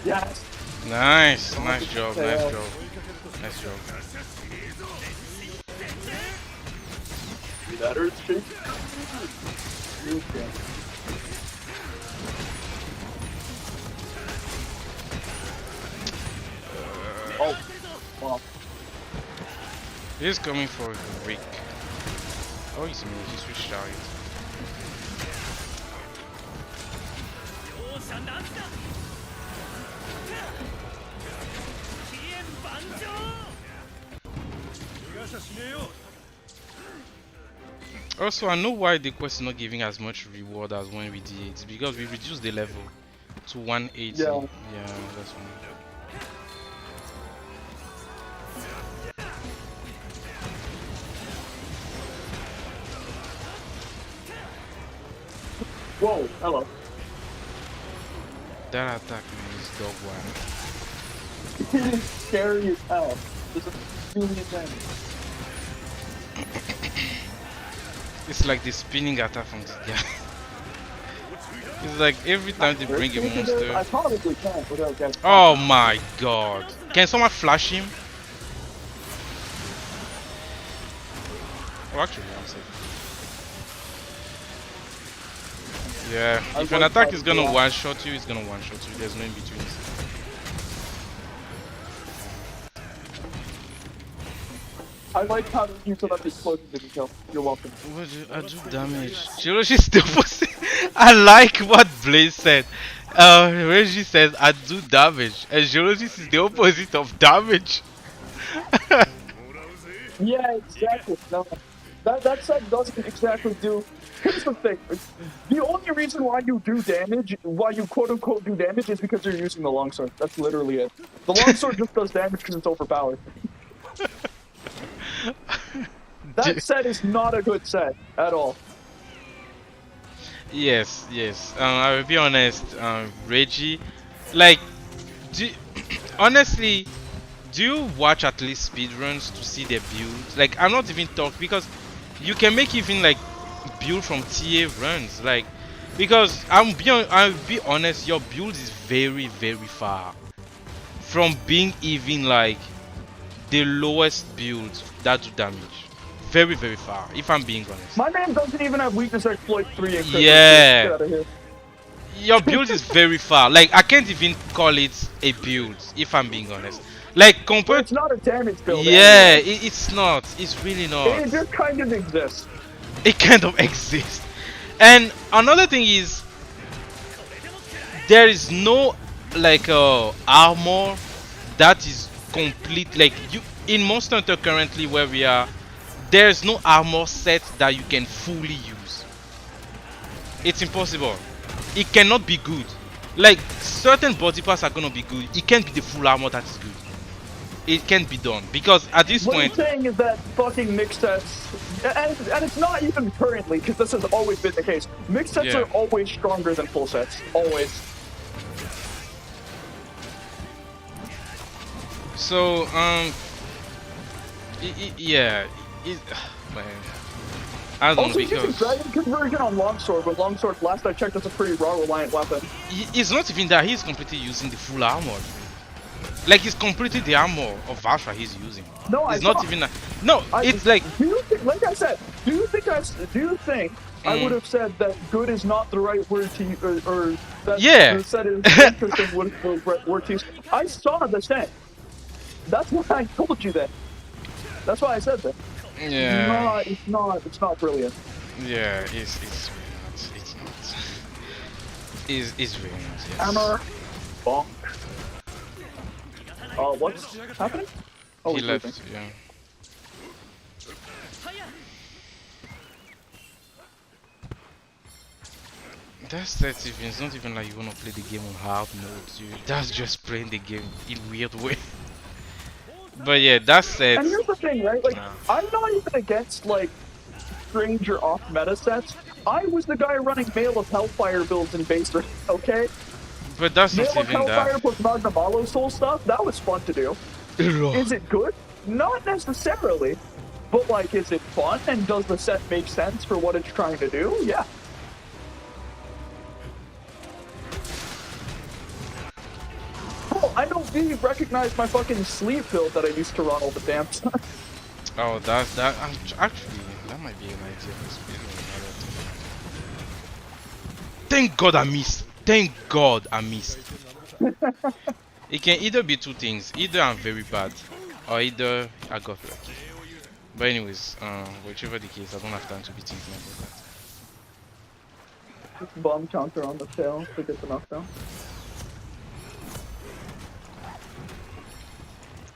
Yes. Nice, nice job, nice job, nice job. See that earth shake? Okay. Oh. Wow. He's coming for Rick. Oh, it's me. He switched out. Also, I know why the quest is not giving as much reward as when we did. It's because we reduced the level to 180. Yeah. Yeah, that's one. Whoa, hello. That attack man is dog wild. It is scary as hell. There's a million damage. It's like the spinning attack from this guy. It's like every time they bring a I monster. probably can't without getting. Oh my god. Can someone flash him? Oh, actually, I'm safe. Yeah, if an attack is gonna one shot you, it's gonna one shot you. There's no in between. I like how you put up explosion didn't kill. You're welcome. What do I do damage? Shiroshi still pussy. I like what Blaze said. Reggie says I do damage, and Shiroshi is the opposite of damage. Yeah, exactly. No, that set doesn't exactly do. Here's the thing: the only reason why you do damage, why you quote unquote do damage, is because you're using the longsword. That's literally it. The longsword just does damage because it's overpowered. That set is not a good set at all. Yes, yes. I will be honest, Reggie. Like, do, honestly, do you watch at least speedruns to see their builds? Like, I'm not even talking because you can make even like build from TA runs. Like, because I'll be honest, your build is very, very far from being even like the lowest build that do damage. Very, very far, if I'm being honest. My man doesn't even have weakness exploit 3 and yeah. Get out of here. Your build is very far. Like, I can't even call it a build, if I'm being honest. Like, compared. It's not a damage build. Yeah, it's not. It's really not. It just kind of exists. It kind of exists. And another thing is, there is no like armor that is complete. Like you in Monster Hunter currently where we are, there's no armor set that you can fully use. It's impossible. It cannot be good. Like certain body parts are gonna be good. It can't be the full armor that is good. It can't be done because at this What point. I'm saying is that fucking mixed sets, and it's not even currently because this has always been the case. Mixed sets are always stronger than full sets. Always. So yeah, man. I don't also, know because dragon conversion on longsword. With longsword, last I checked, that's a pretty raw reliant weapon. It's not even that he's completely using the full armor. Like he's completely the armor of Vasha he's using. No, it's not even. No, it's like. Do you think, like I said, do you think I would have said that good is not the right word to use, or that the set is interesting with the right word to use? I saw the set. That's why I told you that. That's why I said that. Yeah. It's not brilliant. Yeah, it's really not. It's not. It's really not. Yes. Hammer. Bonk. What's happening? Oh, he left. Leaving. Yeah. That's even. It's not even like you wanna play the game on hard mode, dude. That's just playing the game in weird way. But yeah, that's it. And here's the thing, right? Like, I'm not even against like strange or off meta sets. I was the guy running Mail of Hellfire builds in base rate, okay? But that's Mail not of even Hellfire that. plus Magna Malo Soul stuff, that was fun to do. Is it good? Not necessarily. But like, is it fun and does the set make sense for what it's trying to do? Yeah. Oh, I don't even recognize my fucking sleep build that I used to run all the damn time. Oh, that actually that might be an idea for speedrun. Thank God I missed. Thank God I missed. It can either be two things. Either I'm very bad, or either I got lucky. But anyways, whichever the case, I don't have time to be thinking about that. Just bomb counter on the tail to get the knockdown.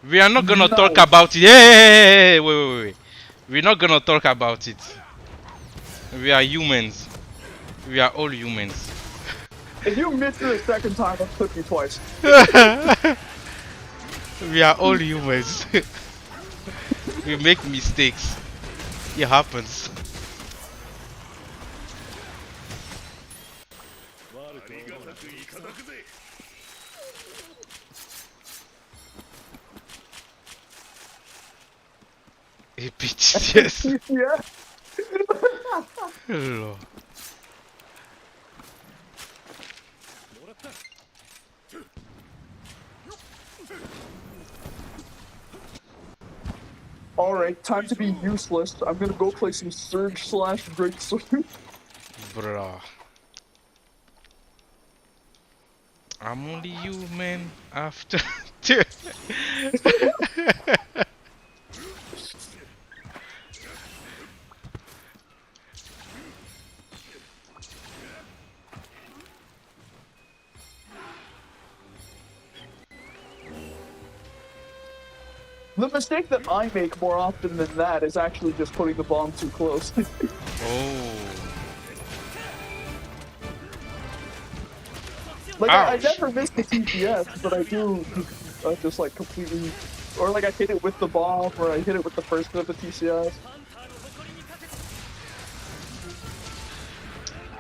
We are not gonna talk about it. Hey, wait. We're not gonna talk about it. We are humans. We are all humans. If you miss it a second time, I'll clip you twice. We are all humans. We make mistakes. It happens. Hey, bitch, yes. Yeah. Hello. Alright, time to be useless. I'm gonna go play some Surge slash Greatsword. Bruh. I'm only human after. The mistake that I make more often than that is actually just putting the bomb too close. Oh. Like, I Ouch. never miss the TPS, but I do just like completely, or like I hit it with the bomb, or I hit it with the first bit of the TCS.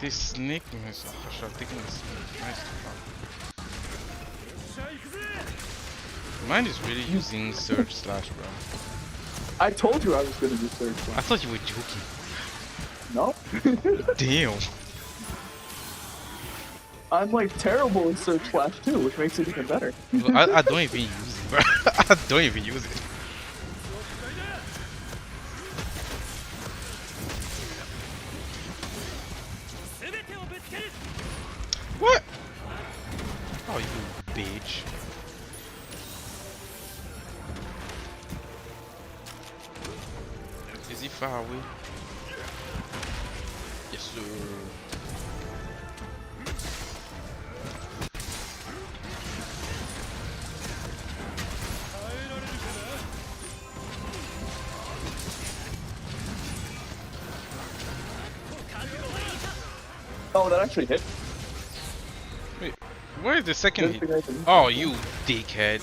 This snake is taking this nice to fuck. Mine is really using Surge slash, bro. I told you I was gonna do Surge I Slash. thought you were joking. No? Damn. I'm like terrible in Surge Slash too, which makes it even better. I don't even use it, bro. I don't even use it. What? Oh, you bitch. Is he far away? Yes, sir. Oh, that actually hit. Wait, where's the second hit? Good thing I didn't. Oh, you dickhead.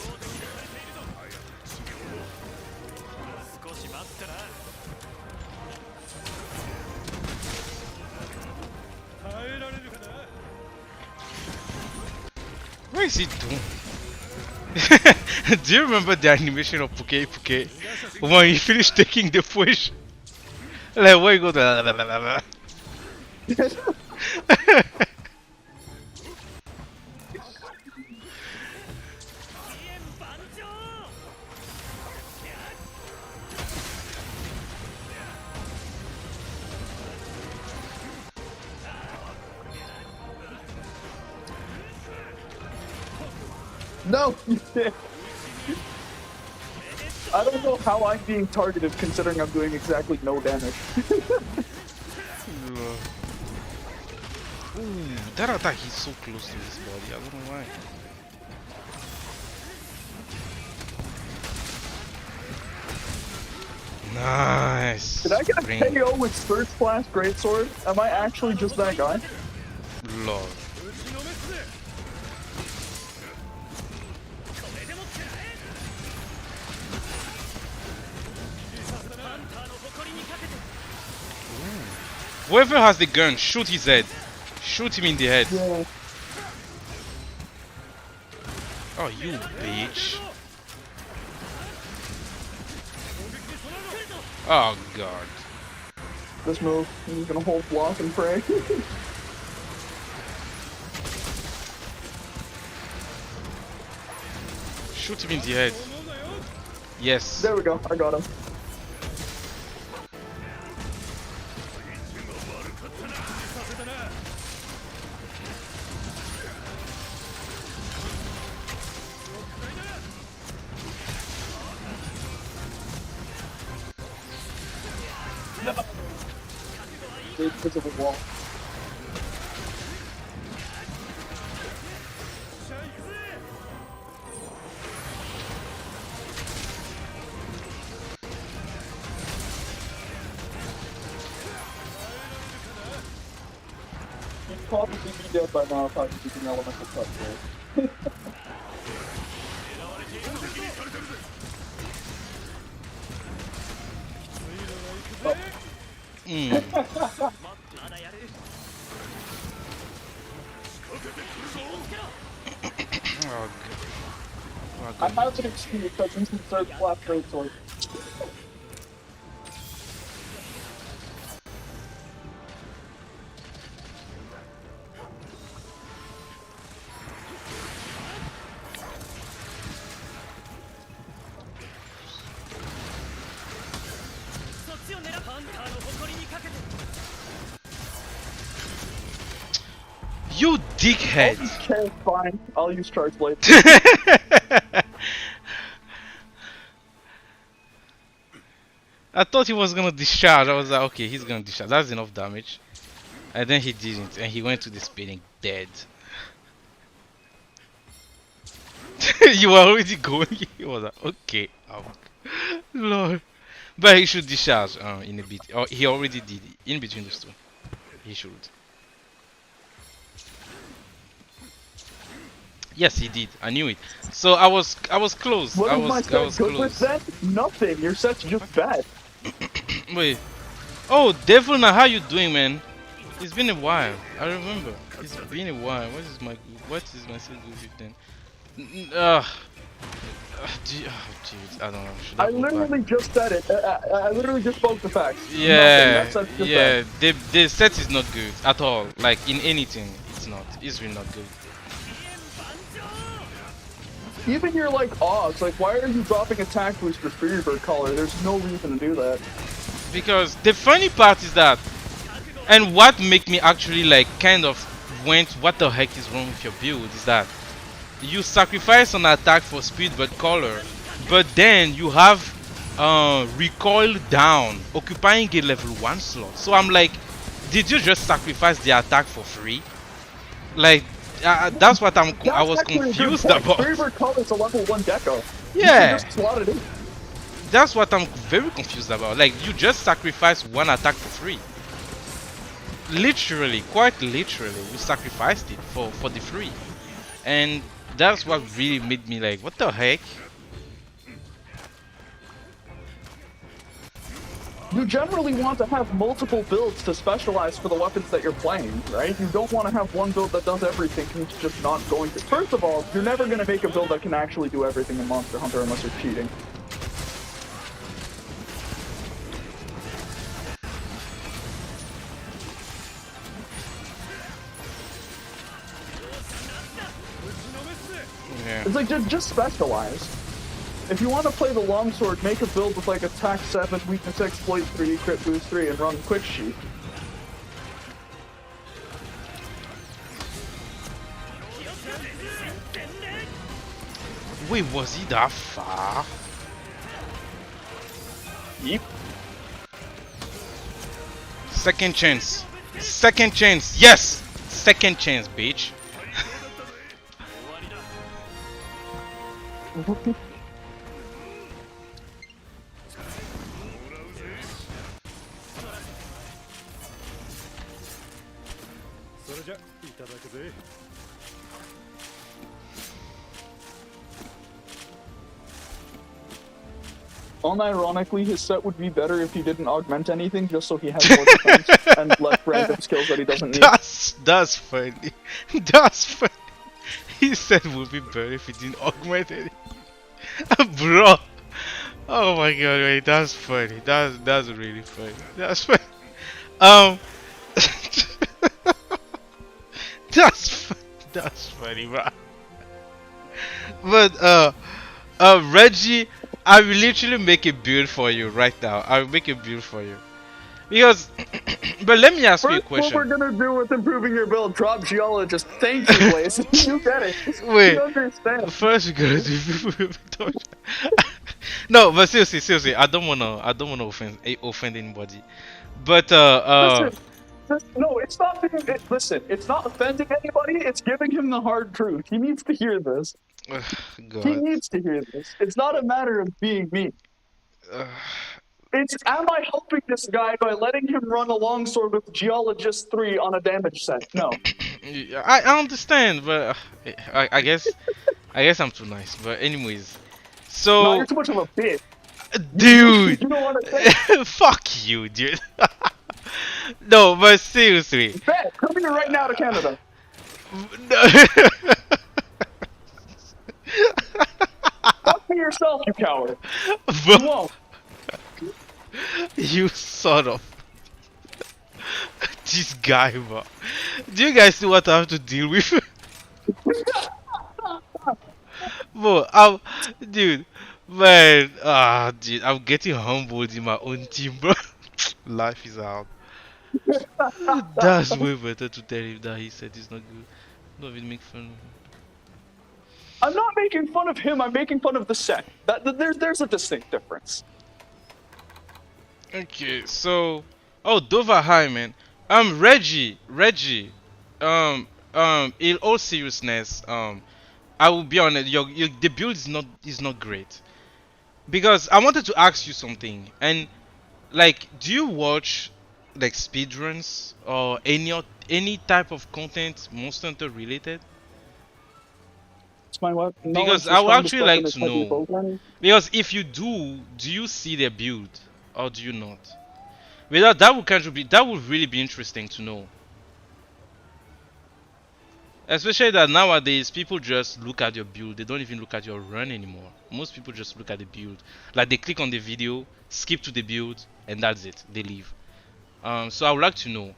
What is he doing? Do you remember the animation of Puke Puke? When he finished taking the push? Like, where you go to. No! I don't know how I'm being targeted considering I'm doing exactly no damage. Ooh, that attack is so close to his body. I don't know why. Nice. Did I get a Spring. KO with Surge Slash Greatsword? Am I actually just that guy? Lord. Whoever has the gun, shoot his head. Shoot him in the head. Yeah. Oh, you bitch. Oh, God. This move. I'm just gonna hold block and pray. Shoot him in the head. Yes. There we go. I got him. Big visible wall. probably be dead by now if I was using elemental touch there. Oh, I have an excuse because you can start flat straight sword. you dickhead! Okay, fine. I'll use charge blade. I thought he was gonna discharge. I was like, okay, he's gonna discharge. That's enough damage. And then he didn't, and he went to the spinning dead. You were already going. He was like, okay, Lord. But he should discharge in a bit. Oh, he already did it. In between those two. He should. Yes, he did. I knew it. So I was close. What I is my was set good with close. then? Nothing. Your set's just bad. Wait. Oh, Devil, now how you doing, man? It's been a while. I remember. It's been a while. What is my set good with then? Dude, I don't know. Should I I go literally back? just said it. I literally just spoke the facts. Yeah, Nothing. That's just yeah. bad. The set is not good at all. Like in anything, it's not. It's really not good. Even your like odds, like why are you dropping attack boost for Freebird Collar? There's no reason to do that. Because the funny part is that, and what make me actually like kind of went, what the heck is wrong with your build is that you sacrifice an attack for speed but color, but then you have recoil down, occupying a level 1 slot. So I'm like, did you just sacrifice the attack for free? Like, that's what I was confused about. Freebird Collar is a level 1 deco. Yeah. You can just slot it in. That's what I'm very confused about. Like, you just sacrifice one attack for free. Literally, quite literally, you sacrificed it for the free. And that's what really made me like, what the heck? You generally want to have multiple builds to specialize for the weapons that you're playing, right? You don't want to have one build that does everything and it's just not going to. First of all, you're never going to make a build that can actually do everything in Monster Hunter unless you're cheating. Yeah. It's like, just specialize. If you want to play the longsword, make a build with like attack 7, weakness exploit 3, crit boost 3, and run quick sheet. Wait, was he that far? Yep. Second chance. Second chance. Yes! Second chance, bitch. Unironically, his set would be better if he didn't augment anything, just so he has more defense and less random skills that he doesn't need. That's funny. That's funny. He said it would be better if he didn't augment it. Bro. Oh my god, wait, that's funny. That's really funny. That's funny. That's funny, bro. But Reggie, I will literally make a build for you right now. I will make a build for you. Because but let me ask you a First, what question. we're gonna do with improving your build, drop Geologist. Thank you, Blaze. You get it. Wait. You understand. First we gotta do no, but seriously, I don't wanna offend anybody. But Listen, no, it's not. Listen, it's not offending anybody. It's giving him the hard truth. He needs to hear this. He God. needs to hear this. It's not a matter of being mean. It's am I helping this guy by letting him run a longsword with Geologist 3 on a damage set? No. Yeah, I understand, but I guess I'm too nice. But anyways, No, you're so too much of a bitch. dude, You don't want to say? fuck you, dude. No, but seriously. Bet, come here right now to Canada. No. Fuck me yourself, you coward. You But won't. you sort of this guy, bro. Do you guys see what I have to deal with? Bro, dude, man, dude, I'm getting humbled in my own team, bro. Life is hard. That's way better to tell him that he said he's not good. Don't even make fun of him. I'm not making fun of him, I'm making fun of the set. There's a distinct difference. Okay, so, oh, Dover High, man. Reggie, in all seriousness, I will be honest, your the build is not great because I wanted to ask you something, and like, do you watch like speedruns or any type of content Monster Hunter related? It's my weapon. Because Knowledge, the I would strongest actually weapon like is to heavy know. bowgun. Because if you do you see their build or do you not? Without that would contribute. That would really be interesting to know. Especially that nowadays people just look at your build. They don't even look at your run anymore. Most people just look at the build. Like they click on the video, skip to the build, and that's it. They leave. So I would like to know.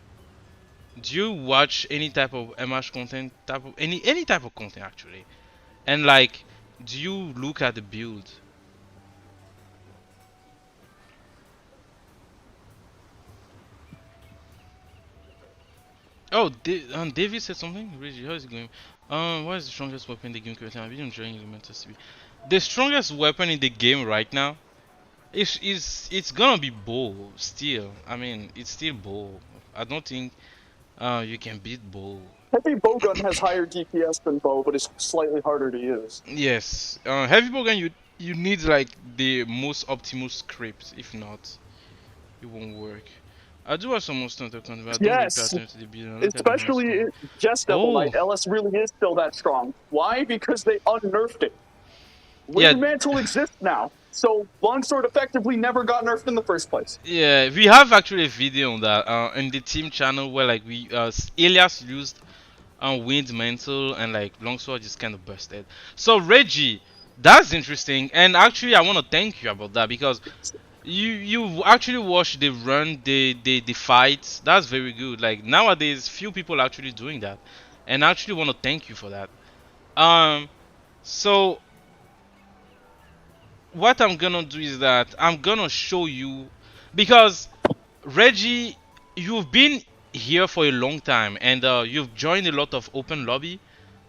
Do you watch any type of MH content? Type of any type of content actually? And like, do you look at the build? Oh, David said something. Reggie, how is it going? What is the strongest weapon in the game currently? I've been enjoying Elemental CB. The strongest weapon in the game right now it's gonna be bow still. I mean, it's still bow. I don't think you can beat bow. Heavy bowgun has higher DPS than bow, but is slightly harder to use. Yes, heavy bowgun you need like the most optimal script. If not, it won't work. I do have some Monster Hunter content, but I don't really pay Yes, attention to the build. I look at the high especially score. Just Devil Oh, Knight. LS really is still that strong. Why? Because they unnerfed it. yeah, Wind Mantle exists now, so Longsword effectively never got nerfed in the first place. yeah. We have actually a video on that in the team channel where like Elias used Wind Mantle and like Longsword just kind of busted. So Reggie, that's interesting, and actually I want to thank you about that because you actually watched the run, the fights. That's very good. Like nowadays, few people are actually doing that, and I actually want to thank you for that. Um, so what I'm gonna do is that I'm gonna show you because Reggie, you've been here for a long time and you've joined a lot of open lobby.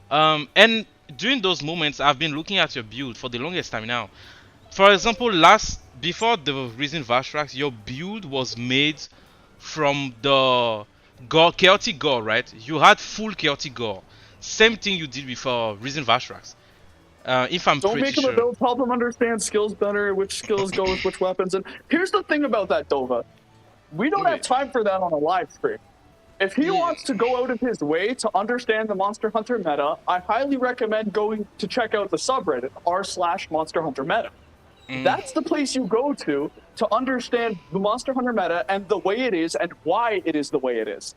And during those moments, I've been looking at your build for the longest time now. For example, before the recent Vastrax, your build was made from the chaotic gore, right? You had full chaotic gore. Same thing you did before recent Vastrax. If I'm Don't pretty make him a sure. build, help him understand skills better, which skills go with which weapons. And here's the thing about that, Dova. We don't have Wait. time for that on a live stream. If he Yeah. wants to go out of his way to understand the Monster Hunter meta, I highly recommend going to check out the subreddit r/Monster Hunter meta. That's the place you go to understand the Monster Hunter meta and the way it is and why it is the way it is.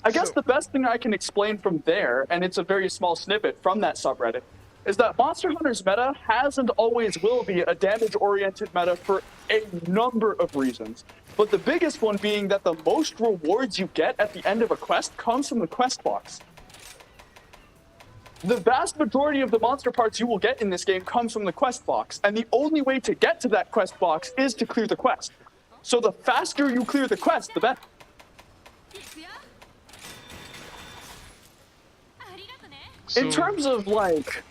I guess So- the best thing I can explain from there, and it's a very small snippet from that subreddit, is that Monster Hunter's meta has and always will be a damage-oriented meta for a number of reasons. But the biggest one being that the most rewards you get at the end of a quest comes from the quest box. The vast majority of the monster parts you will get in this game comes from the quest box, and the only way to get to that quest box is to clear the quest. So the faster you clear the quest, the better. So, In terms of like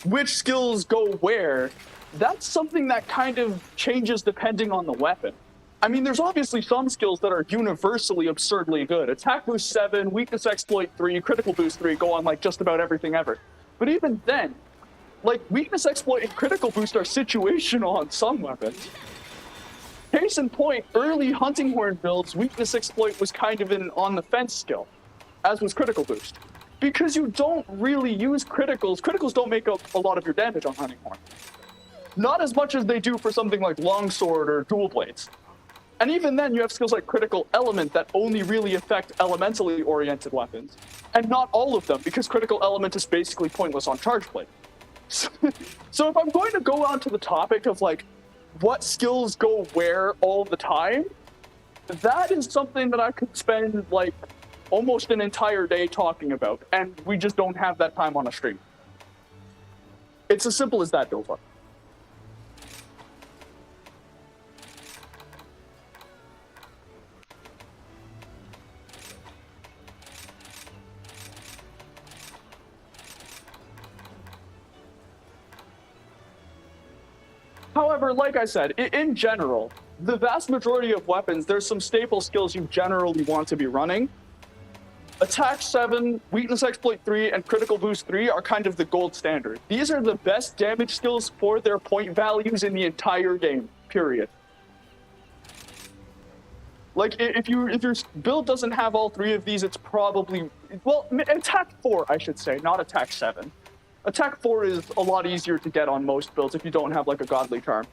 which skills go where, that's something that kind of changes depending on the weapon. I mean, there's obviously some skills that are universally absurdly good. Attack boost 7, weakness exploit 3, critical boost 3 go on like just about everything ever. But even then, like weakness exploit and critical boost are situational on some weapons. Case in point, early Hunting Horn builds, Weakness Exploit was kind of an on-the-fence skill, as was Critical Boost. Because you don't really use criticals. Criticals don't make up a lot of your damage on Hunting Horn. Not as much as they do for something like Longsword or Dual Blades. And even then, you have skills like Critical Element that only really affect elementally oriented weapons. And not all of them, because Critical Element is basically pointless on Charge Blade. So if I'm going to go on to the topic of like, what skills go where all the time, that is something that I could spend like almost an entire day talking about, and we just don't have that time on a stream. It's as simple as that, Dova. However, like I said, in general, the vast majority of weapons, there's some staple skills you generally want to be running. Attack 7, Weakness Exploit 3, and Critical Boost 3 are kind of the gold standard. These are the best damage skills for their point values in the entire game, period. Like, if your build doesn't have all three of these, it's probably... Well, Attack 4, I should say, not Attack 7. Attack 4 is a lot easier to get on most builds if you don't have, like, a Godly Charm.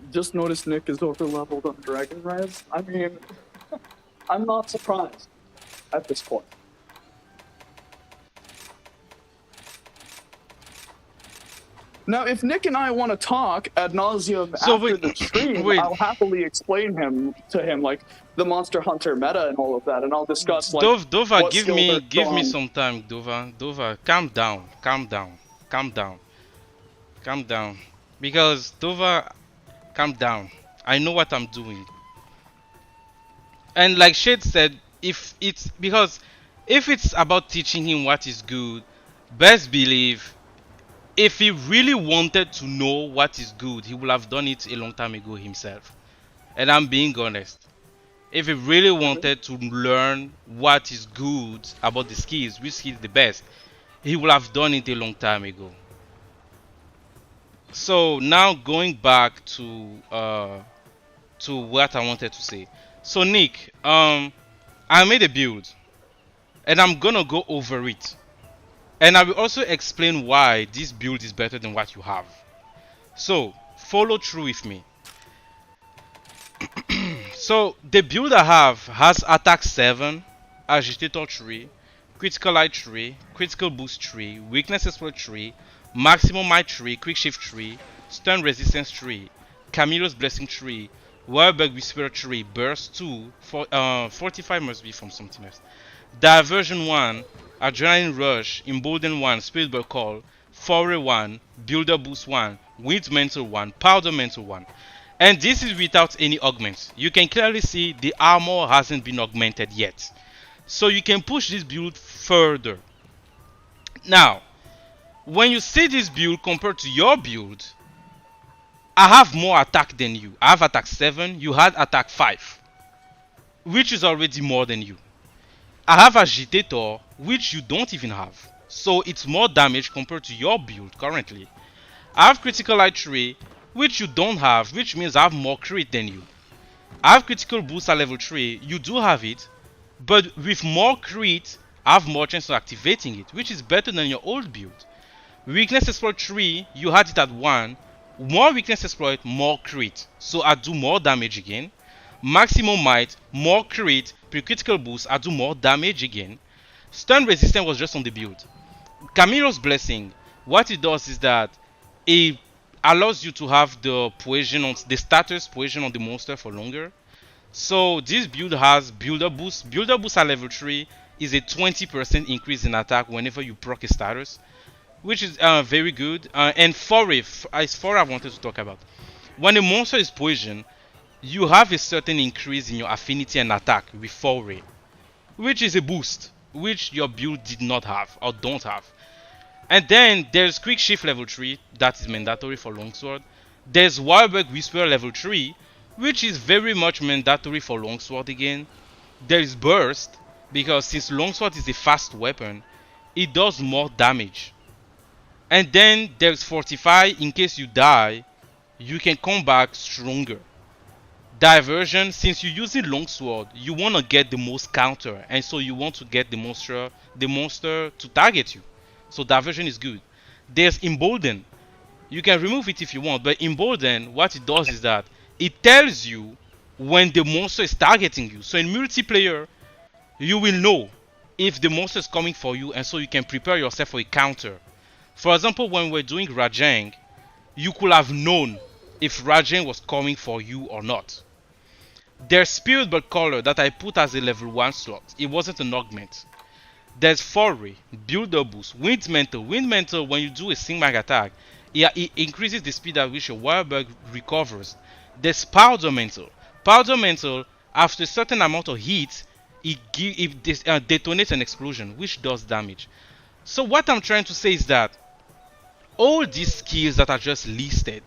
Just noticed Nick is over-leveled on Dragon Rise. I mean, I'm not surprised at this point. Now, if Nick and I want to talk ad nauseum after the stream, I'll happily explain to him like the Monster Hunter meta and all of that, and I'll discuss like. Dova, give me some time, Dova, calm down, because Dova, calm down. I know what I'm doing, and like Shade said, if it's about teaching him what is good, best believe. If he really wanted to know what is good, he would have done it a long time ago himself. And I'm being honest. If he really wanted to learn what is good about the skills, which is the best, he would have done it a long time ago. So now going back to what I wanted to say. So Nick, I made a build, and I'm gonna go over it. And I will also explain why this build is better than what you have. So, follow through with me. So, the build I have has Attack 7, Agitator 3, Critical Light 3, Critical Boost 3, Weakness Exploit 3, Maximum Might 3, Quick Shift 3, Stun Resistance 3, Camilo's Blessing 3, Wirebug Whisperer 3, Burst 2, 45 must be from something else. Diversion 1, Adrenaline Rush, Embolden 1, Spirit Ball Call, Foray 1, Builder Boost 1, Wind Mental 1, Powder Mental 1. And this is without any augments. You can clearly see the armor hasn't been augmented yet. So you can push this build further. Now, when you see this build compared to your build, I have more attack than you. I have attack 7, you had attack 5, which is already more than you. I have Agitator, which you don't even have. So it's more damage compared to your build currently. I have Critical Light 3, which you don't have, which means I have more crit than you. I have Critical Boost at level 3, you do have it, but with more crit, I have more chance of activating it, which is better than your old build. Weakness Exploit 3, you had it at 1, more Weakness Exploit, more crit, so I do more damage again. Maximum Might, more crit, pre-critical boost, I do more damage again. Stun Resistance was just on the build. Camilo's Blessing, what it does is that it allows you to have the poison on the status poison on the monster for longer. So this build has Builder Boost. Builder Boost at level 3 is a 20% increase in attack whenever you proc a status, which is very good. And Foray is 4 I wanted to talk about. When a monster is poisoned, you have a certain increase in your affinity and attack with foray, which is a boost, which your build did not have or don't have. And then there's quick shift level 3, that is mandatory for longsword. There's Wireback Whisper level 3, which is very much mandatory for longsword again. There is burst, because since longsword is a fast weapon, it does more damage. And then there's fortify, in case you die, you can come back stronger. Diversion, since you're using longsword, you want to get the most counter, and so you want to get the monster to target you. So diversion is good. There's embolden. You can remove it if you want, but embolden, what it does is that it tells you when the monster is targeting you. So in multiplayer, you will know if the monster is coming for you, and so you can prepare yourself for a counter. For example, when we're doing Rajang, you could have known if Rajang was coming for you or not. There's Spirit Bird Color that I put as a level 1 slot. It wasn't an augment. There's Foray, Builder Boost, Wind Mantle. Wind Mantle, when you do a Singmag attack, it increases the speed at which your Wirebug recovers. There's Powder Mantle. Powder Mantle, after a certain amount of heat, it detonates an explosion, which does damage. So what I'm trying to say is that all these skills that are just listed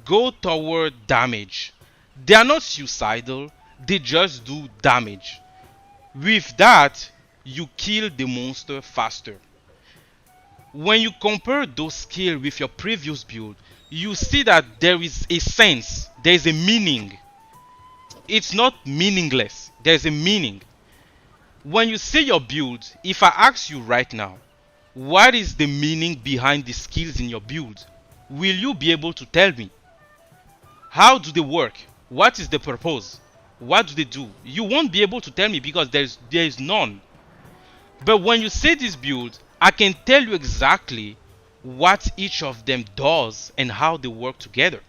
go toward damage. They are not suicidal, they just do damage. With that, you kill the monster faster. When you compare those skills with your previous build, you see that there is a sense, there is a meaning. It's not meaningless, there's a meaning. When you see your build, if I ask you right now, what is the meaning behind the skills in your build? Will you be able to tell me? How do they work? What is the purpose? What do they do? You won't be able to tell me because there is none. But when you say this build, I can tell you exactly what each of them does and how they work together.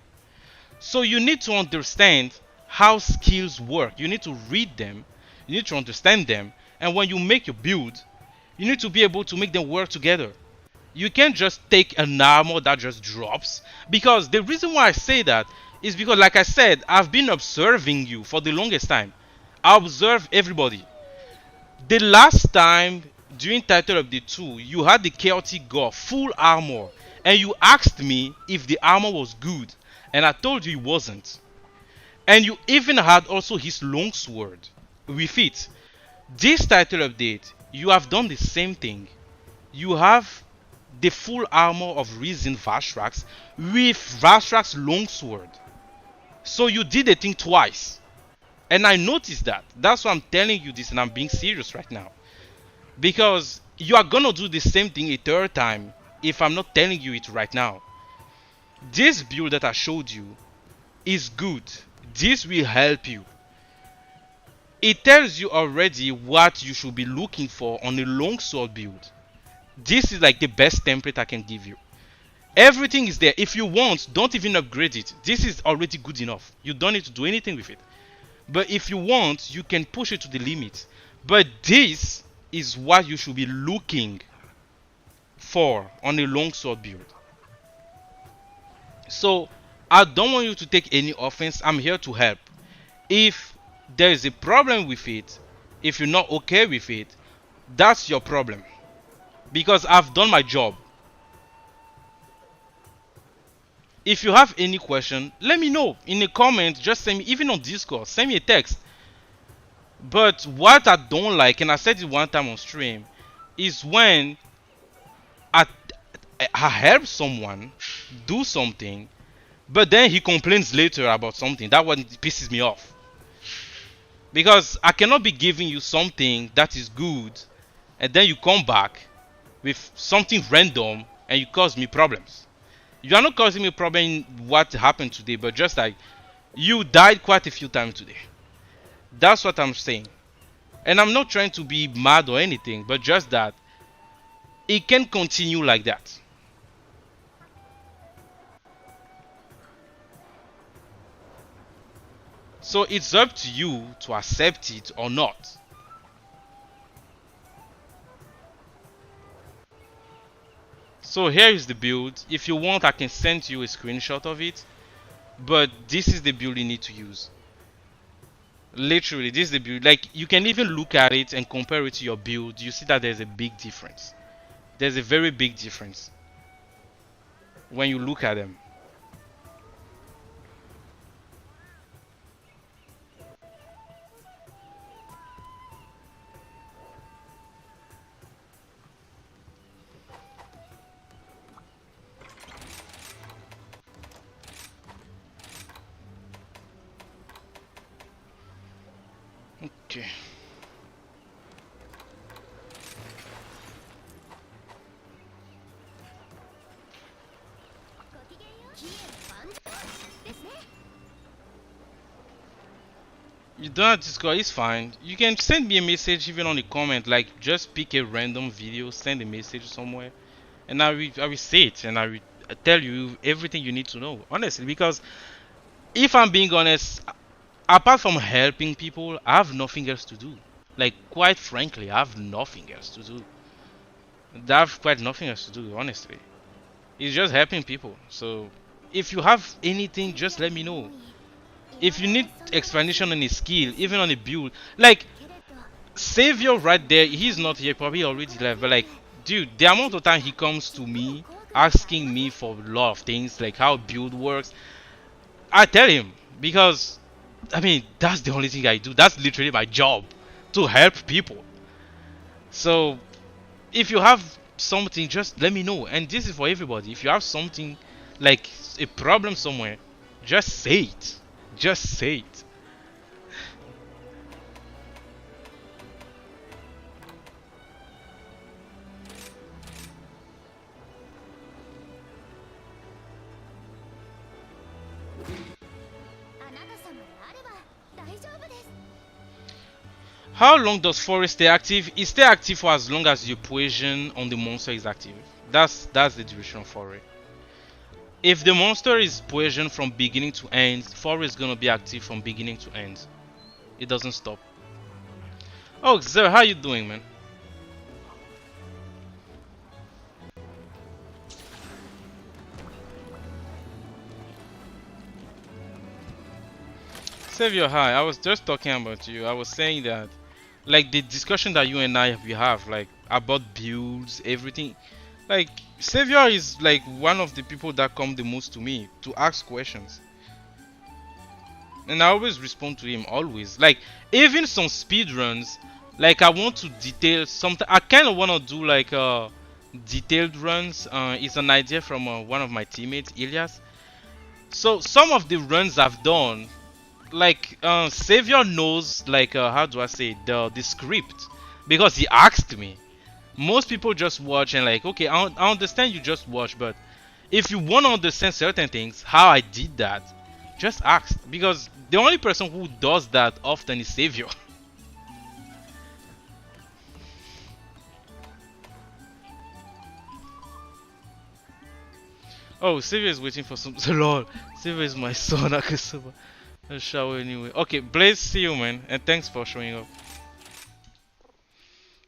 So you need to understand how skills work. You need to read them. You need to understand them. And when you make your build, you need to be able to make them work together. You can't just take an armor that just drops. Because the reason why I say that is because, like I said, I've been observing you for the longest time. I observe everybody. The last time during Title Update 2, you had the Chaotic Gore full armor, and you asked me if the armor was good, and I told you it wasn't. And you even had also his longsword with it. This Title Update, you have done the same thing. You have the full armor of Risen Vashrax with Vashrax's longsword. So you did the thing twice. And I noticed that. That's why I'm telling you this, and I'm being serious right now. Because you are gonna do the same thing a third time if I'm not telling you it right now. This build that I showed you is good. This will help you. It tells you already what you should be looking for on a longsword build. This is like the best template I can give you. Everything is there. If you want, don't even upgrade it. This is already good enough. You don't need to do anything with it. But if you want, you can push it to the limit. But this is what you should be looking for on a longsword build. So I don't want you to take any offense. I'm here to help. If there is a problem with it, if you're not okay with it, that's your problem. Because I've done my job. If you have any question, let me know in the comment. Just send me, even on Discord, send me a text. But what I don't like, and I said it one time on stream, is when I help someone do something, but then he complains later about something. That one pisses me off. Because I cannot be giving you something that is good, and then you come back with something random and you cause me problems. You are not causing me a problem in what happened today, but just like you died quite a few times today. That's what I'm saying. And I'm not trying to be mad or anything, but just that it can continue like that. So it's up to you to accept it or not. So here is the build. If you want, I can send you a screenshot of it. but this is the build you need to use. Literally, this is the build. Like, you can even look at it and compare it to your build. You see that there's a big difference. There's a very big difference when you look at them. Okay. You don't have to score, it's fine. You can send me a message even on the comment, like just pick a random video, send a message somewhere, and I will say it and I will tell you everything you need to know. Honestly, because if I'm being honest, apart from helping people, I have nothing else to do. Like, quite frankly, I have nothing else to do. I have quite nothing else to do, honestly. It's just helping people. So if you have anything, just let me know. If you need explanation on a skill, even on a build, like Savior right there, he's not here, probably already left, but like, dude, the amount of time he comes to me asking me for a lot of things, like how build works, I tell him, because I mean, that's the only thing I do. That's literally my job, to help people. So if you have something, just let me know. And this is for everybody. If you have something, like a problem somewhere, just say it. Just say it. How long does forest stay active? It stay active for as long as your poison on the monster is active. That's the duration of forest. If the monster is poison from beginning to end, forest is gonna be active from beginning to end. It doesn't stop. Oh, Zer, how you doing, man? Savior, hi. I was just talking about you. I was saying that, like, the discussion that you and I we have, like, about builds, everything. Like, Savior is like one of the people that come the most to me to ask questions, and I always respond to him always. Like, even some speed runs, like I want to detail something. I kind of want to do like detailed runs. It's an idea from one of my teammates, Elias. So some of the runs I've done, like Savior knows, like how do I say it? The script, because he asked me. Most people just watch and like, okay, I understand you just watch, but if you want to understand certain things, how I did that, just ask, because the only person who does that often is Savior. Oh, Savior is waiting for some. Lol, Savior is my son. Akasuma. I'll shower anyway. Okay, Blaze, see you, man, and thanks for showing up.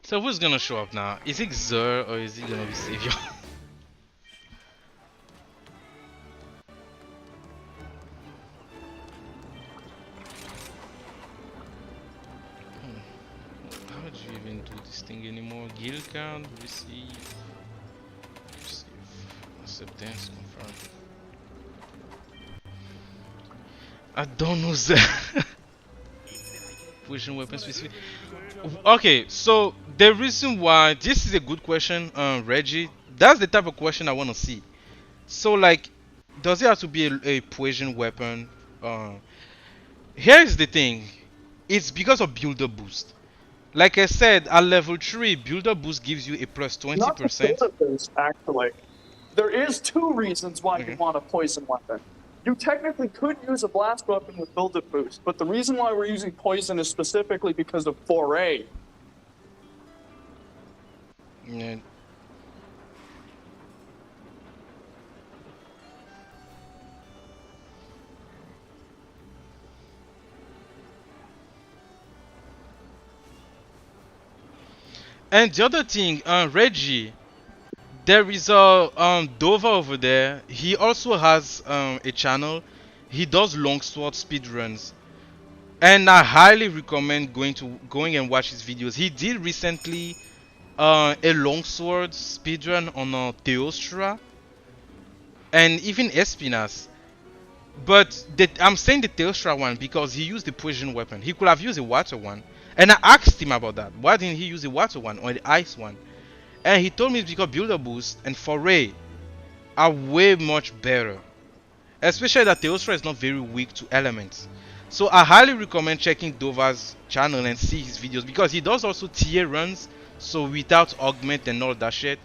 So who's gonna show up now? Is it Zer or is it gonna be Savior? How do you even do this thing anymore? Guild count, receive, acceptance, confirm. I don't know that. Position weapon specific. Okay, so the reason why this is a good question, Reggie. That's the type of question I want to see. So like, does it have to be a poison weapon? Here is the thing. It's because of builder boost. Like I said, at level 3, builder boost gives you a plus Not the 20%. bullet boost, actually. There is two reasons why you want a poison weapon. You technically could use a blast weapon with build it boost, but the reason why we're using poison is specifically because of 4A. Yeah. And the other thing, Reggie, there is a Dova over there. He also has a channel. He does longsword speedruns, and I highly recommend going and watch his videos. He did recently a longsword speedrun on Teostra and even Espinas. But I'm saying the Teostra one because he used the poison weapon. He could have used a water one. And I asked him about that. Why didn't he use the water one or the ice one? And he told me it's because builder boost and foray are way much better. Especially that Teostra is not very weak to elements. So I highly recommend checking Dova's channel and see his videos because he does also tier runs, so without augment and all that shit.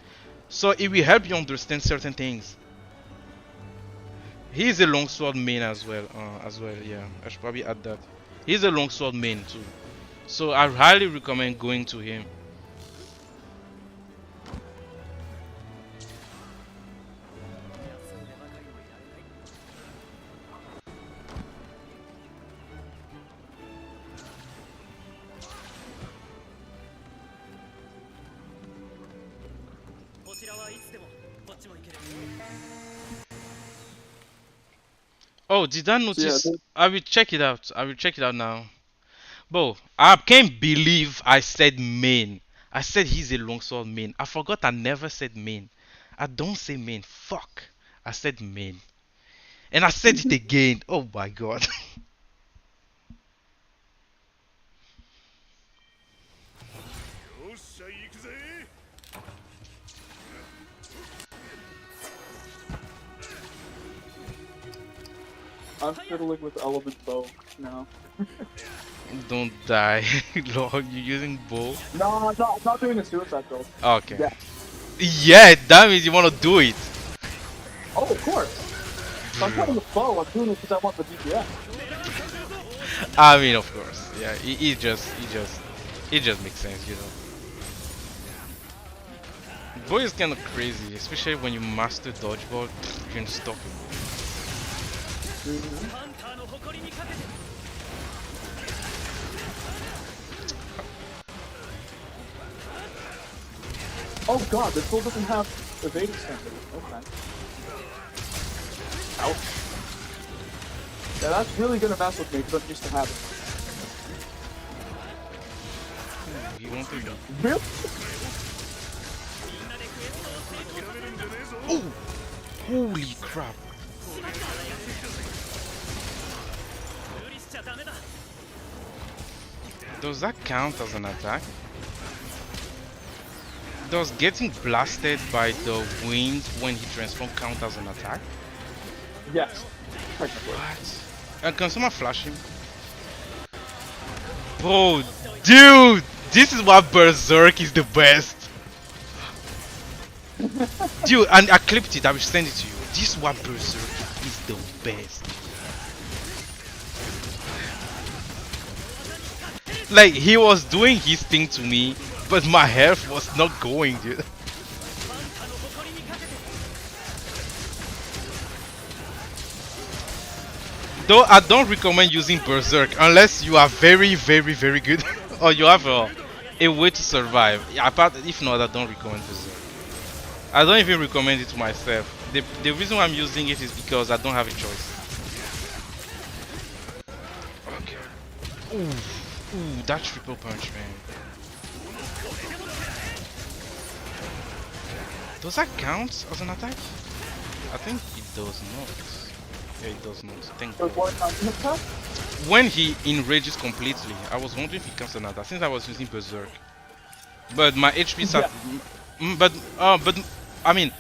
So it will help you understand certain things. He's a longsword main as well. Yeah. I should probably add that. He's a longsword main too. So I highly recommend going to him. Oh, did I notice? Yeah, I will check it out. I will check it out now. Bro, I can't believe I said main. I said he's a longsword main. I forgot I never said main. I don't say main. Fuck. I said main. And I said it again. Oh my god. I'm fiddling with element bow now. Don't die. Lord, you're using bow. No, I'm not doing a suicide build. Okay. Yeah. Yeah, that means you want to do it. Oh, of course. If I'm playing the bow, I'm doing it because I want the DPS. I mean, of course. Yeah, it just makes sense, you know. Bow is kind of crazy, especially when you master dodgeball. You can stop it. Oh god, this build doesn't have evade extender. Okay. Ouch. Yeah, that's really gonna mess with me because I'm used to having it. You want to do? Really? Oh! Holy crap! Does that count as an attack? Does getting blasted by the wind when he transforms count as an attack? Yes. Technically. What? And can someone flash him? Bro, dude! This is why Berserk is the best! Dude, and I clipped it, I will send it to you. This is why Berserk is the best. Like, he was doing his thing to me, but my health was not going, dude. Though I don't recommend using Berserk unless you are very, very, very good or you have a way to survive. Apart, if not, I don't recommend Berserk. I don't even recommend it to myself. The reason why I'm using it is because I don't have a choice. Okay. Ooh, that triple punch, man. Does that count as an attack? I think it does not. Yeah, it does not. Thank There's God. one on the top. When he enrages completely, I was wondering if it counts as an attack since I was using Berserk. But my HP start. But I mean,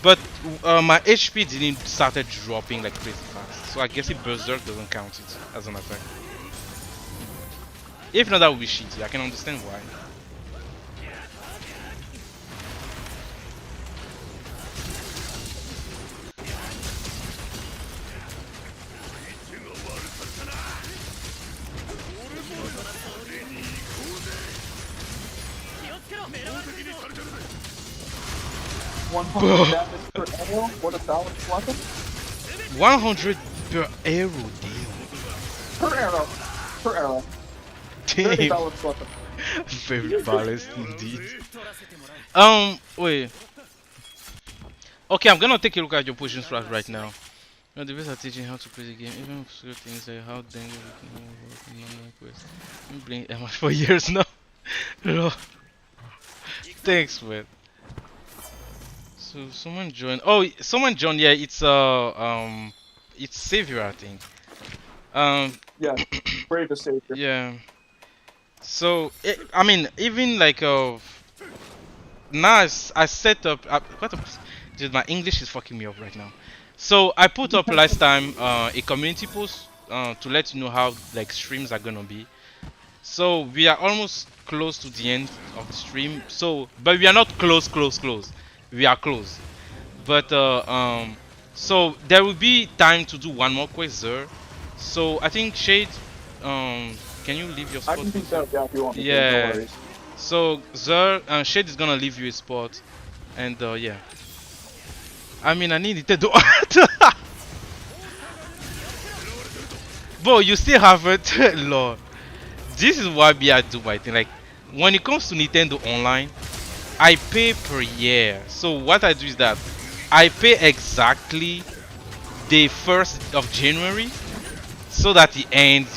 but my HP didn't started dropping like crazy fast. So I guess if Berserk doesn't count it as an attack. If not, that would be shitty. I can understand why. One hundred damage per arrow. What a balanced weapon. 100 per arrow, damn. Per arrow. Per arrow. Very Damn. balanced weapon. Very balanced indeed. Wait. Okay, I'm gonna take a look at your position strat right now. No, the best are teaching how to play the game, even obscure things like how dangerous we can work in non quest. I've been playing MH for years now. Lol. Thanks, man. So someone joined. Oh, someone joined. Yeah, it's Savior, I think. Um, Yeah, brave to savior. yeah. So I mean, even like now I set up. What? Dude, my English is fucking me up right now. So I put up last time a community post to let you know how like streams are gonna be. So we are almost close to the end of the stream. So, but we are not close. We are close. But so there will be time to do one more quest there. So I think Shade, can you leave your I spot? can beat that, yeah, if you want me to, no Yeah. worries. So Zer, Shade is gonna leave you a spot, and yeah. I mean, I need Nintendo. Bro, you still haven't. Lord, this is why I do my thing. Like, when it comes to Nintendo Online, I pay per year. So what I do is that I pay exactly the 1st of January, so that it ends,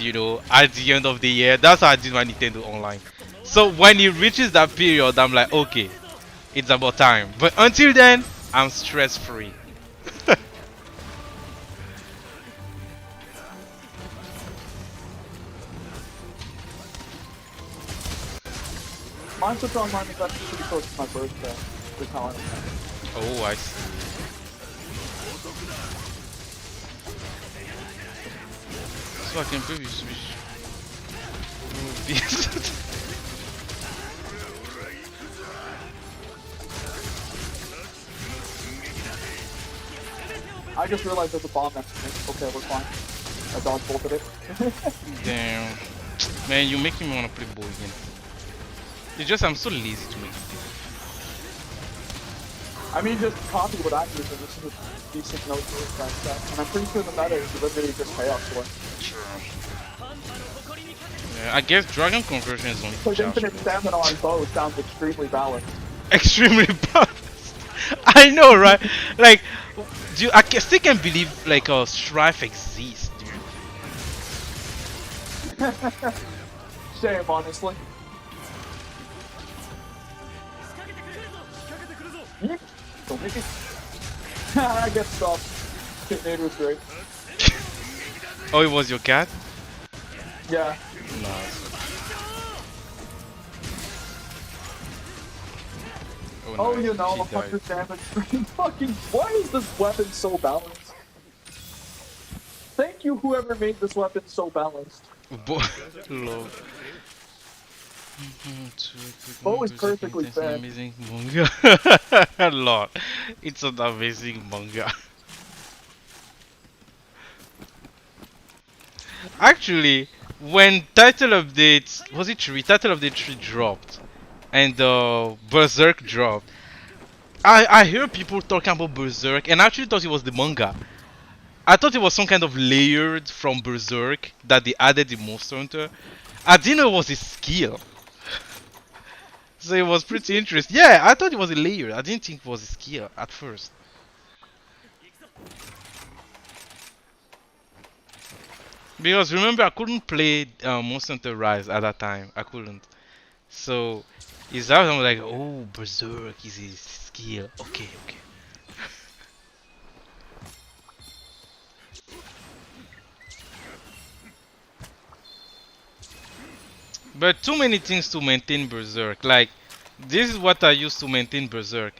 at the end of the year. That's how I do my Nintendo Online. So when it reaches that period, I'm like, okay, it's about time. But until then, I'm stress free. Mine's online is actually pretty close to my birthday. That's how I know. Oh, I see. So I can maybe switch movies. I just realized there's a bomb next to me. Okay, we're fine. I dodge bolted it. Damn. Man, you're making me want to play ball again. It's just I'm so lazy to make it. I mean, just copy what I'm using. This is a decent note to this kind of stuff. And I'm pretty sure the meta is literally just chaos war. Yeah, I guess dragon conversion is only for Because infinite Josh. stamina on bow sounds extremely balanced. Extremely balanced. I know, right? Like, dude, still can't believe like strife exists, dude. Same, honestly. Don't make it. I get stopped. Nade was great. Oh, it was your cat? Yeah. Nice. Oh, nice. you know, He died. 100 damage. Fucking, why is this weapon so balanced? Thank you, whoever made this weapon so balanced. Lol. Bow is perfectly It's an fair. amazing manga. Lol. It's an amazing manga. Actually, when title updates, was it 3? Title update 3 dropped, and Berserk dropped. I hear people talking about Berserk, and I actually thought it was the manga. I thought it was some kind of layered from Berserk that they added in Monster Hunter. I didn't know it was a skill. So it was pretty interesting. Yeah, I thought it was a layer. I didn't think it was a skill at first. Because remember, I couldn't play Monster Hunter Rise at that time. I couldn't. So it's that I'm like, oh, Berserk is a skill. Okay, okay. But too many things to maintain Berserk. Like, this is what I use to maintain Berserk.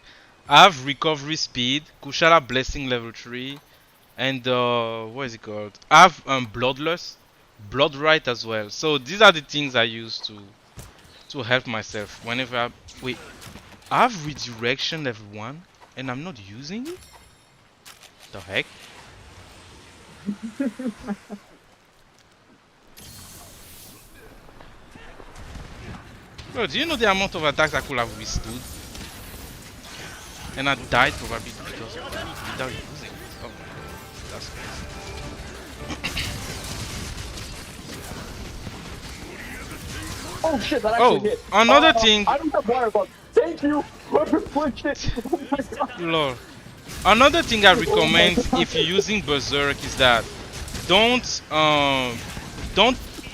I have recovery speed, Kushala Blessing level 3, and what is it called? I have Bloodlust, Blood Right as well. So these are the things I use to help myself whenever I... Wait, I have Redirection level 1, and I'm not using it? The heck? Bro, do you know the amount of attacks I could have withstood? And I died probably because of that, without using it. Oh my god, that's crazy. Oh shit, that actually hit. Another thing. I don't have wire bug. Thank you, whoever flicked it. Oh my god. Lord. Another thing I recommend if you're using Berserk is that don't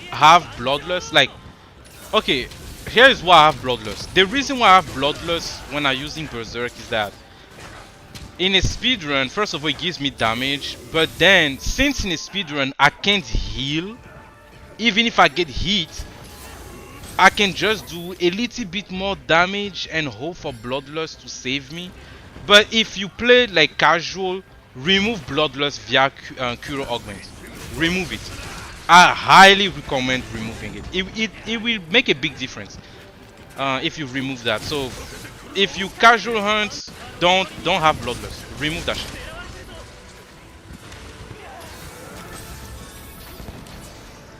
have Bloodlust. Like, okay, here is why I have Bloodlust. The reason why I have Bloodlust when I'm using Berserk is that in a speedrun, first of all, it gives me damage, but then since in a speedrun I can't heal, even if I get hit, I can just do a little bit more damage and hope for Bloodlust to save me. But if you play like casual, remove Bloodlust via Cure Augment. Remove it. I highly recommend removing it. It will make a big difference if you remove that. So if you casual hunt, don't have Bloodlust. Remove that shit.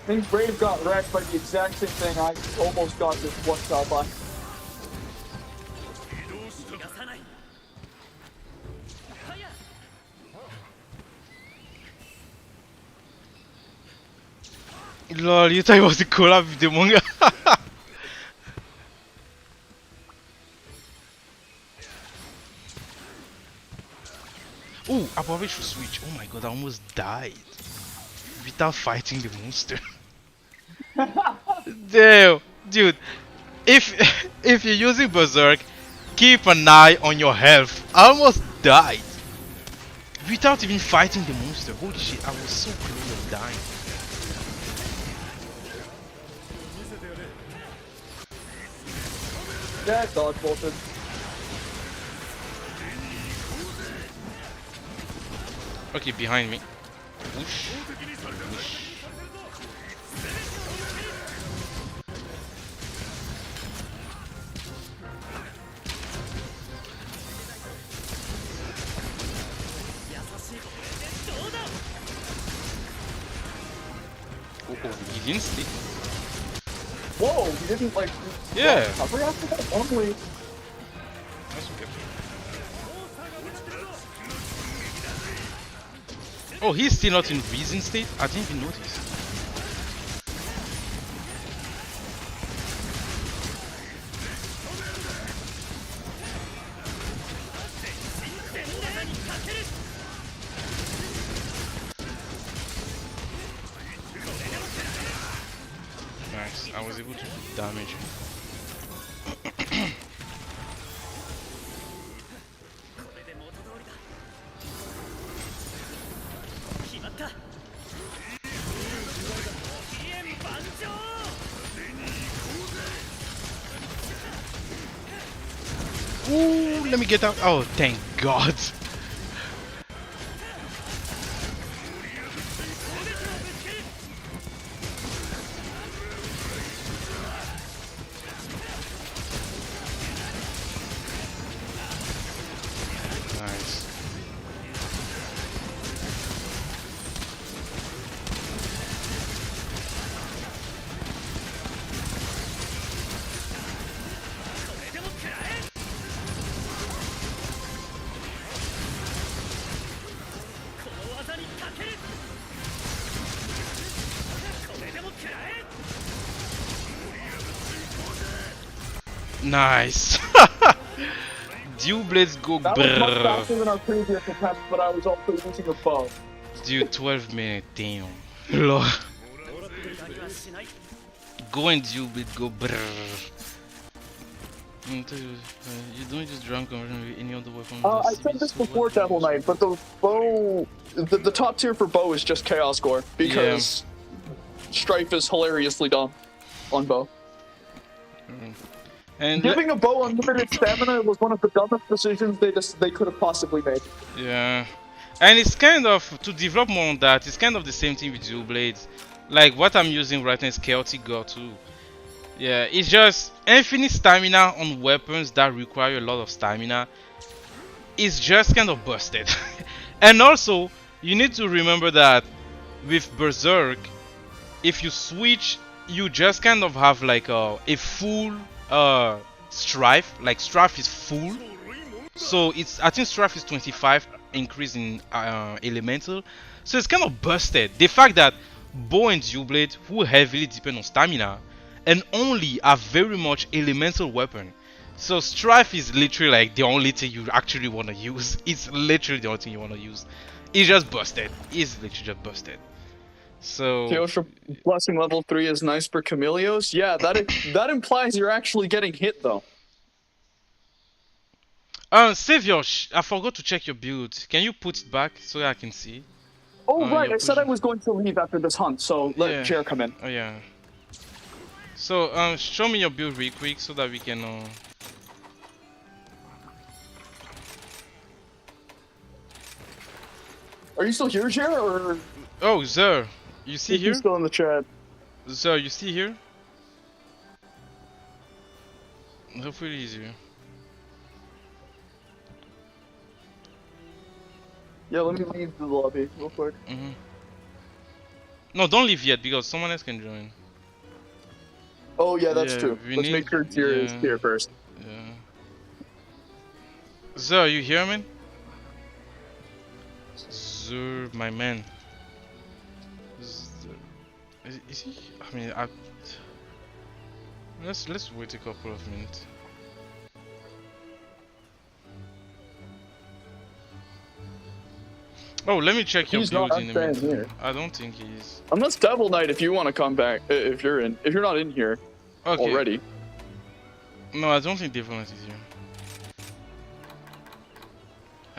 I think Brave got wrecked by the exact same thing I almost got this one shot by. Lol, you thought it was a collab with the manga? Oh, I probably should switch. Oh my god, I almost died without fighting the monster. Damn, dude. If if you're using Berserk, keep an eye on your health. I almost died without even fighting the monster. Holy shit, I was so close to dying. Yeah, dodge bolted. Okay, behind me. Whoosh. Whoosh. Oh, he didn't stick. Whoa, he didn't like. Yeah. Recovery after that? Normally. That's okay. Oh, he's still not in freezing state? I didn't even notice. Nice, I was able to do damage. Ooh, let me get out. Oh, thank God. Nice. Nice. Dual blades go That was much brrr. faster than our previous attempts, but I was also using a bow. Dude, 12 minutes, damn. Lord. Go and dual blade go brrr. You don't use dragon conversion with any other weapon. I said this before Devil Knight, but the bow, the top tier for bow is just Chaos Gore because Strife is hilariously dumb on bow. And Giving a bow unlimited stamina was one of the dumbest decisions they could have possibly made. yeah, and it's kind of, to develop more on that, it's kind of the same thing with dual blades. Like what I'm using right now is Chaotic Gore too. Yeah, it's just infinite stamina on weapons that require a lot of stamina. It's just kind of busted. And also, you need to remember that with Berserk, if you switch, you just kind of have like a full Strife. Like Strife is full. So it's, I think Strife is 25 increase in elemental. So it's kind of busted. The fact that bow and dual blade, who heavily depend on stamina, and only a very much elemental weapon, So Strife is literally like the only thing you actually want to use. It's literally the only thing you want to use. It's just busted. It's literally just busted. So Kyosha blessing level 3 is nice for Chameleos. Yeah, that implies you're actually getting hit though. Savior, I forgot to check your build. Can you put it back so I can see? Oh right, Your I said I push. was going to leave after this hunt, so let Yeah. Jer come in. Oh yeah. So show me your build real quick so that we can. Are you still here, Jer, or Oh, Zer, you see is he here? still in the chat? Zer, you see here? Hopefully he's here. Yeah, let me leave the lobby real quick. No, don't leave yet because someone else can join. Oh yeah, that's Yeah, true. we Let's need- make sure Jer is yeah. here first. Yeah. Zer, you hear me? Zer, my man. Zer. Is he? I mean, let's wait a couple of minutes. Oh, let me check your He's build not in a staying minute. here. I don't think he's. Unless Devil Knight, if you want to come back, if you're not in here Okay. already. No, I don't think Devon's is here.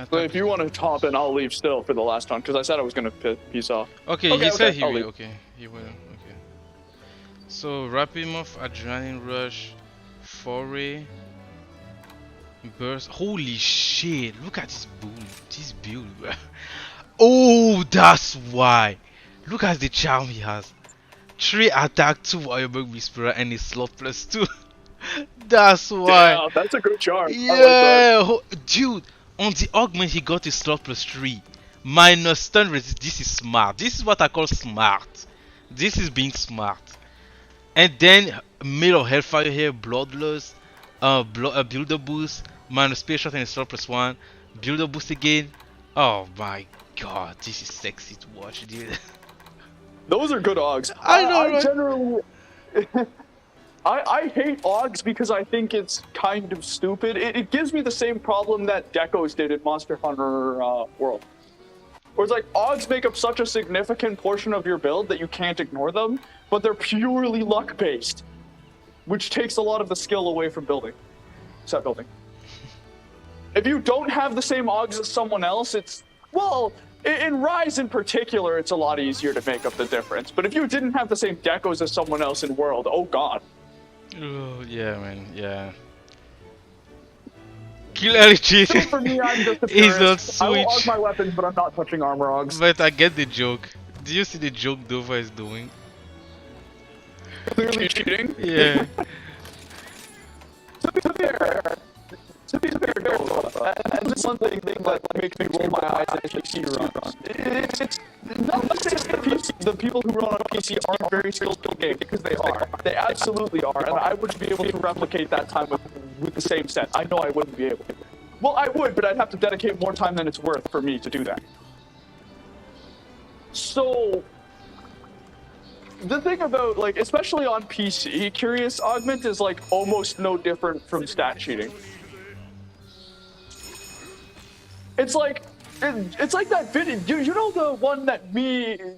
But if you want to hop in, I'll leave still for the last one because I said I was gonna peace off. Okay, Okay, he said okay, he I'll will. leave. Okay, he will. Okay. So Rapid Muff, Adrenaline Rush, Foray, Burst. Holy shit! Look at this build. This build, bro. Oh, that's why. Look at the charm he has. 3 attack, 2 Firebug Whisperer, and a slot plus 2. That's why. Yeah, that's a good charm. I like that. Yeah, dude. On the augment, he got a slot plus 3. Minus stun resist. This is smart. This is what I call smart. This is being smart. And then middle Hellfire here, Bloodlust, Builder Boost, minus Space Shot and a slot plus 1. Builder Boost again. Oh my god, this is sexy to watch, dude. Those are good Augs. I know, I right? generally. I hate Augs because I think it's kind of stupid. It gives me the same problem that Decos did in Monster Hunter World. Where it's like, Augs make up such a significant portion of your build that you can't ignore them, but they're purely luck-based. Which takes a lot of the skill away from building. Set building. If you don't have the same Augs as someone else, it's... Well, in Rise in particular, it's a lot easier to make up the difference. But if you didn't have the same Decos as someone else in World, oh god. Oh, yeah, man, yeah. Kill Ellie cheating. For me, I'm just a He's purist. on I will Aug Switch. my weapons, but I'm not touching armor Augs. But I get the joke. Do you see the joke Dova is doing? Clearly cheating. Yeah. To be fair, and this one thing that makes me roll my eyes at PC runs. It's not to say that the people who run on PC aren't very skilled in the game, because they are. They absolutely are, and I wouldn't be able to replicate that time with the same set. I know I wouldn't be able to. Well, I would, but I'd have to dedicate more time than it's worth for me to do that. So, the thing about, like, especially on PC, Curious Augment is, like, almost no different from stat cheating. It's like that video. You know the one that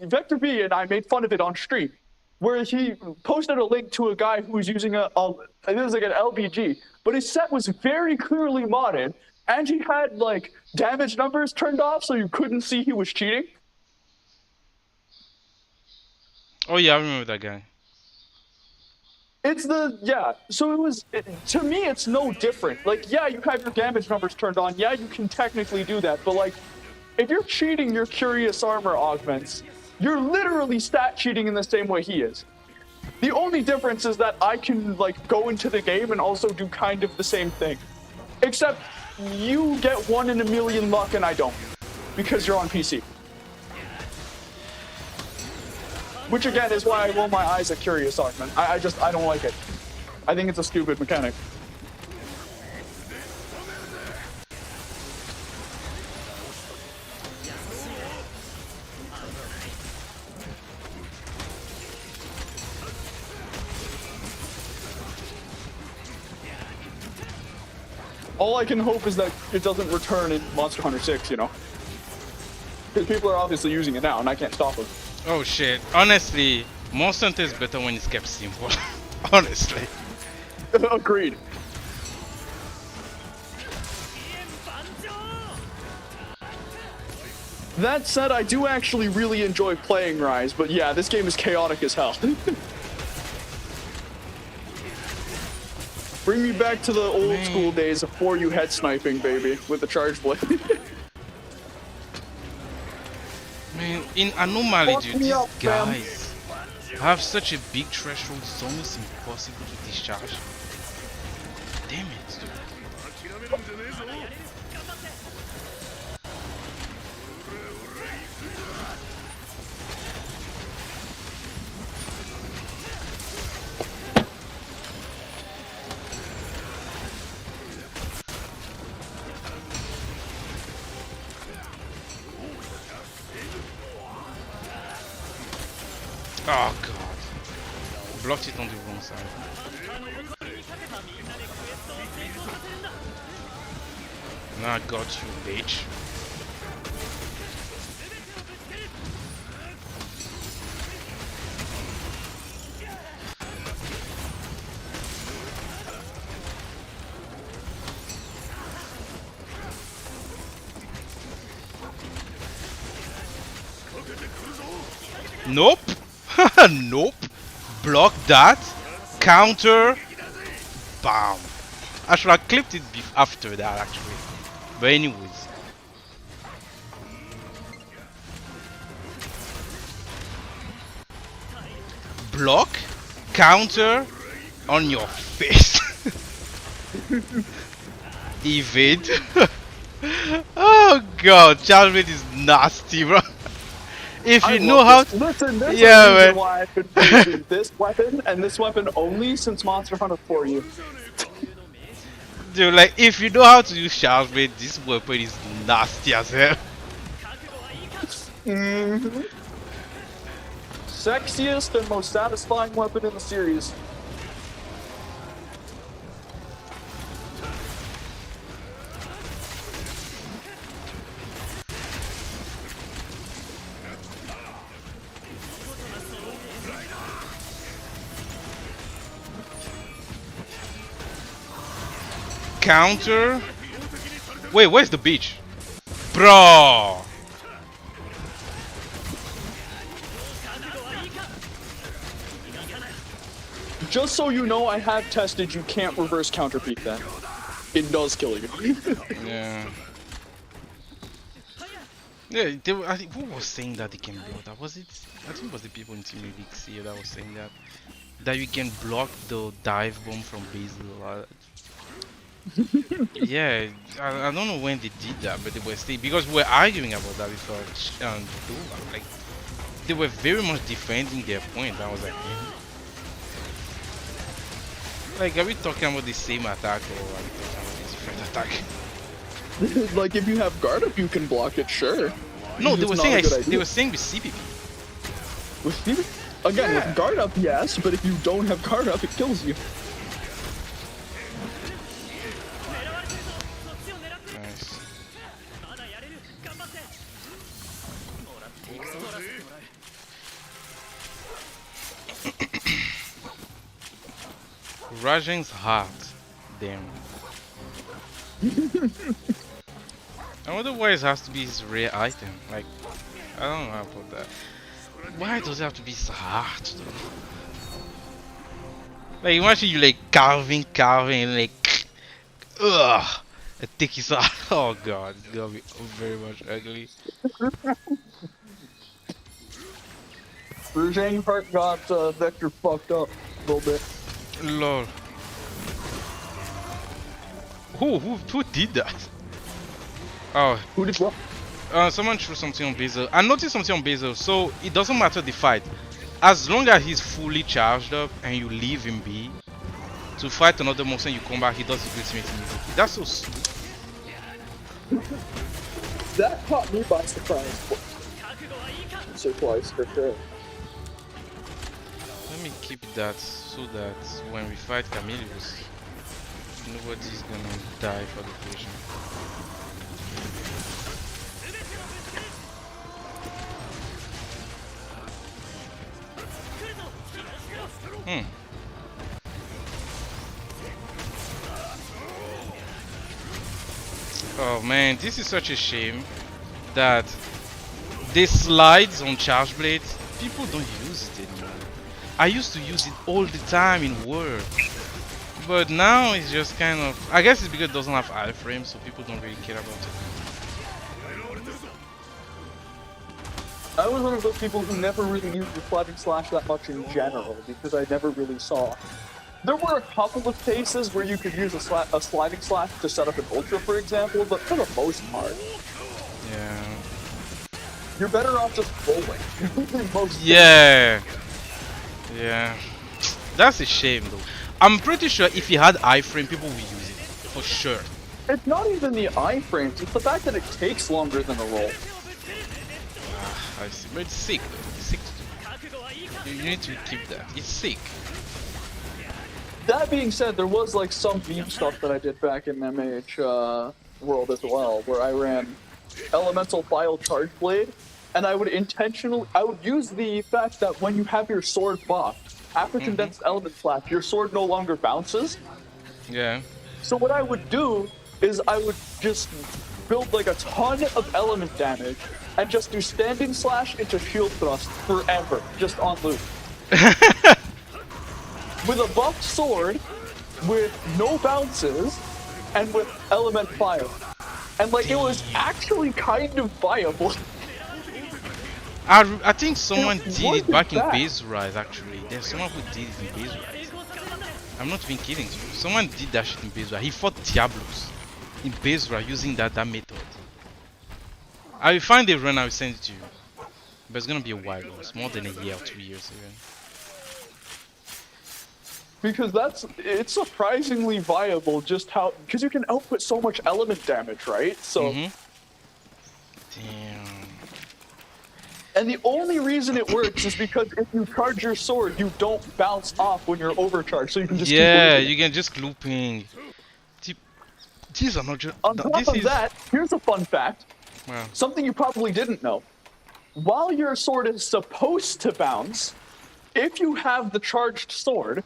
Vector B, and I made fun of it on stream, where he posted a link to a guy who was using it was like an LBG, but his set was very clearly modded, and he had like damage numbers turned off, so you couldn't see he was cheating. Oh yeah, I remember that guy. So to me, it's no different. Like, yeah, you have your damage numbers turned on. Yeah, you can technically do that. But, like, if you're cheating your Curious Armor augments, you're literally stat cheating in the same way he is. The only difference is that I can, like, go into the game and also do kind of the same thing. Except you get 1 in a million luck and I don't. Because you're on PC. Which again is why I roll my eyes at Curious Augment. I don't like it. I think it's a stupid mechanic. All I can hope is that it doesn't return in Monster Hunter 6, you know? Because people are obviously using it now, and I can't stop them. Oh shit. Honestly, Monster Hunter is better when it's kept simple. Honestly. Agreed. That said, I do actually really enjoy playing Rise, but yeah, this game is chaotic as hell. Bring me back to the old school days of 4U head sniping, baby, with the charge blade. Man, in Anomaly, Fuck dude, me these up, fam. guys have such a big threshold, it's almost impossible to discharge. Damn it, dude. Oh god. Blocked it on the wrong side. Now I got you, bitch. Nope. Nope. Block that. Counter. Bam. I should have clipped it after that actually. But anyways. Block. Counter. On your face. Evade. Oh god. Charge rate is nasty, bro. If you know how to... Listen, there's Yeah, a reason man. why I've been using this weapon and this weapon only since Monster Hunter 4U. Dude, like, if you know how to use charge rate, this weapon is nasty as hell. Sexiest and most satisfying weapon in the series. Counter. Wait, where's the beach? Bro. Just so you know, I have tested you can't reverse counter peek that. It does kill you. Yeah. Yeah, they were, I think, who was saying that they can block that? Was it? I think it was the people in Team Elite here that was saying that. That you can block the dive bomb from Basil. Yeah, I don't know when they did that, but they were saying, because we were arguing about that before. Like, they were very much defending their point. I was like, like, are we talking about the same attack or are we talking about a different attack? Like, if you have guard up, you can block it, sure. No, they It's were not saying a good idea. they were saying with CPP. Again, Yeah. with guard up, yes, but if you don't have guard up, it kills you. Nice. Rajang's heart. Damn. I wonder why it has to be his rare item. Like, I don't know about that. Why does it have to be his heart though? Like, imagine you like carving, like, ugh, and take his heart. Oh god, it's gonna be very much ugly. Rujang part got Vector fucked up a little bit. Lol. Who did that? Oh, Who did what? someone threw something on Basil. I noticed something on Basil, so it doesn't matter the fight. As long as he's fully charged up and you leave him be, to fight another monster and you come back, he does the ultimate immediately. That's so stupid. That caught me by surprise. Once or twice, for sure. Let me keep that so that when we fight Camillus, Nobody's gonna die for the vision. Hmm. Oh man, this is such a shame that the slides on charge blades, people don't use it anymore. I used to use it all the time in work, but now it's just kind of, I guess it's because it doesn't have iframe, so people don't really care about it. I was one of those people who never really used the sliding slash that much in general because I never really saw. There were a couple of cases where you could use a sliding slash to set up an ultra, for example, but for the most part, Yeah. you're better off just rolling. Most Yeah. Yeah. That's a shame though. I'm pretty sure if he had iframe, people would use it. For sure. It's not even the iframes, it's the fact that it takes longer than a roll. I see. But it's sick though. It's sick to do. You need to keep that. It's sick. That being said, there was like some meme stuff that I did back in MH world as well, where I ran elemental file charge blade, and I would use the fact that when you have your sword buffed, after condensed element slash, your sword no longer bounces. Yeah. So what I would do is I would just build like a ton of element damage and just do standing slash into shield thrust forever, just on loop. With a buffed sword, with no bounces, and with element fire. And like, it was actually kind of viable. I think someone It did it wasn't back in bad. MHRise actually. There's someone who did it in MHRise. I'm not even kidding you. Someone did that shit in MHRise. He fought Diablos in MHRise using that method. I will find a run, I will send it to you. But it's gonna be a while though. It's more than a year or 2 years even. Because it's surprisingly viable just how, because you can output so much element damage, right? So, Damn. and the only reason it works is because if you charge your sword, you don't bounce off when you're overcharged, so you can just keep Yeah, looping. you can just looping. These are not just. On top of that, here's a fun fact. Wow. Something you probably didn't know. While your sword is supposed to bounce, if you have the charged sword,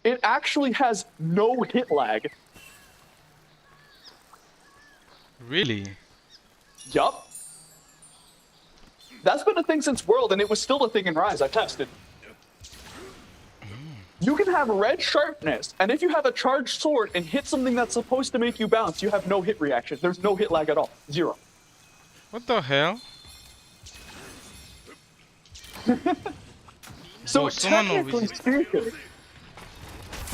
it actually has no hit lag. Really? Yup. That's been a thing since World, and it was still a thing in Rise. I tested. You can have red sharpness, and if you have a charged sword and hit something that's supposed to make you bounce, you have no hit reaction. There's no hit lag at all. Zero. What the hell? So Oh, someone technically always- speaking,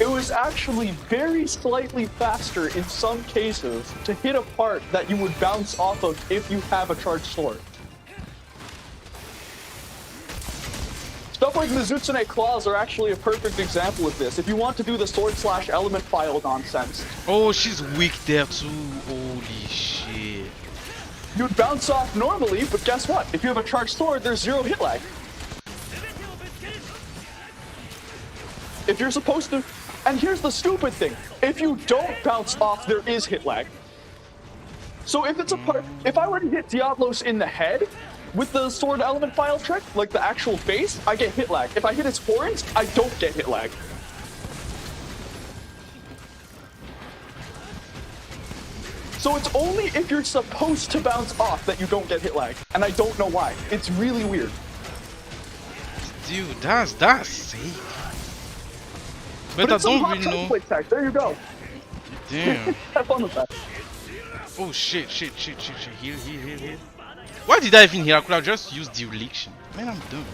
it was actually very slightly faster in some cases to hit a part that you would bounce off of if you have a charged sword. Stuff like Mizutsune Claws are actually a perfect example of this. If you want to do the sword slash element file nonsense, Oh, she's weak there too. Holy shit. you'd bounce off normally, but guess what? If you have a charged sword, there's zero hit lag. If you're supposed to, and here's the stupid thing, if you don't bounce off, there is hit lag. So if it's a part, if I were to hit Diablos in the head with the sword element file trick, like the actual face, I get hit lag. If I hit his horns, I don't get hit lag. So it's only if you're supposed to bounce off that you don't get hit lag, and I don't know why. It's really weird. Dude, that's sick. But I it's some don't hot really know. conflict tech. There you go. Damn. Have fun with that. Oh shit. Heal. Why did I even heal? I could have just used dereliction. Man, I'm dumb.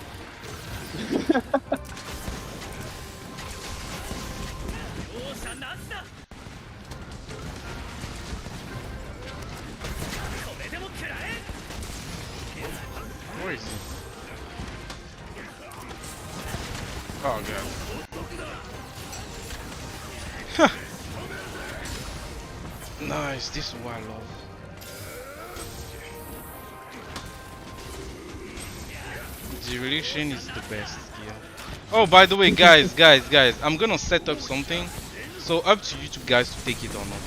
Where is he? Oh god. Nice, this is what I love. Dereliction is the best skill. Oh, by the way, guys, I'm gonna set up something So up to you two guys to take it or not.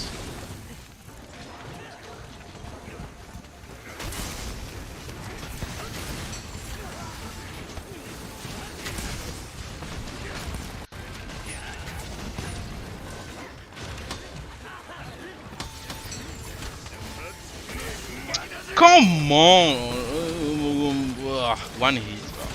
Come on! One hit, bro.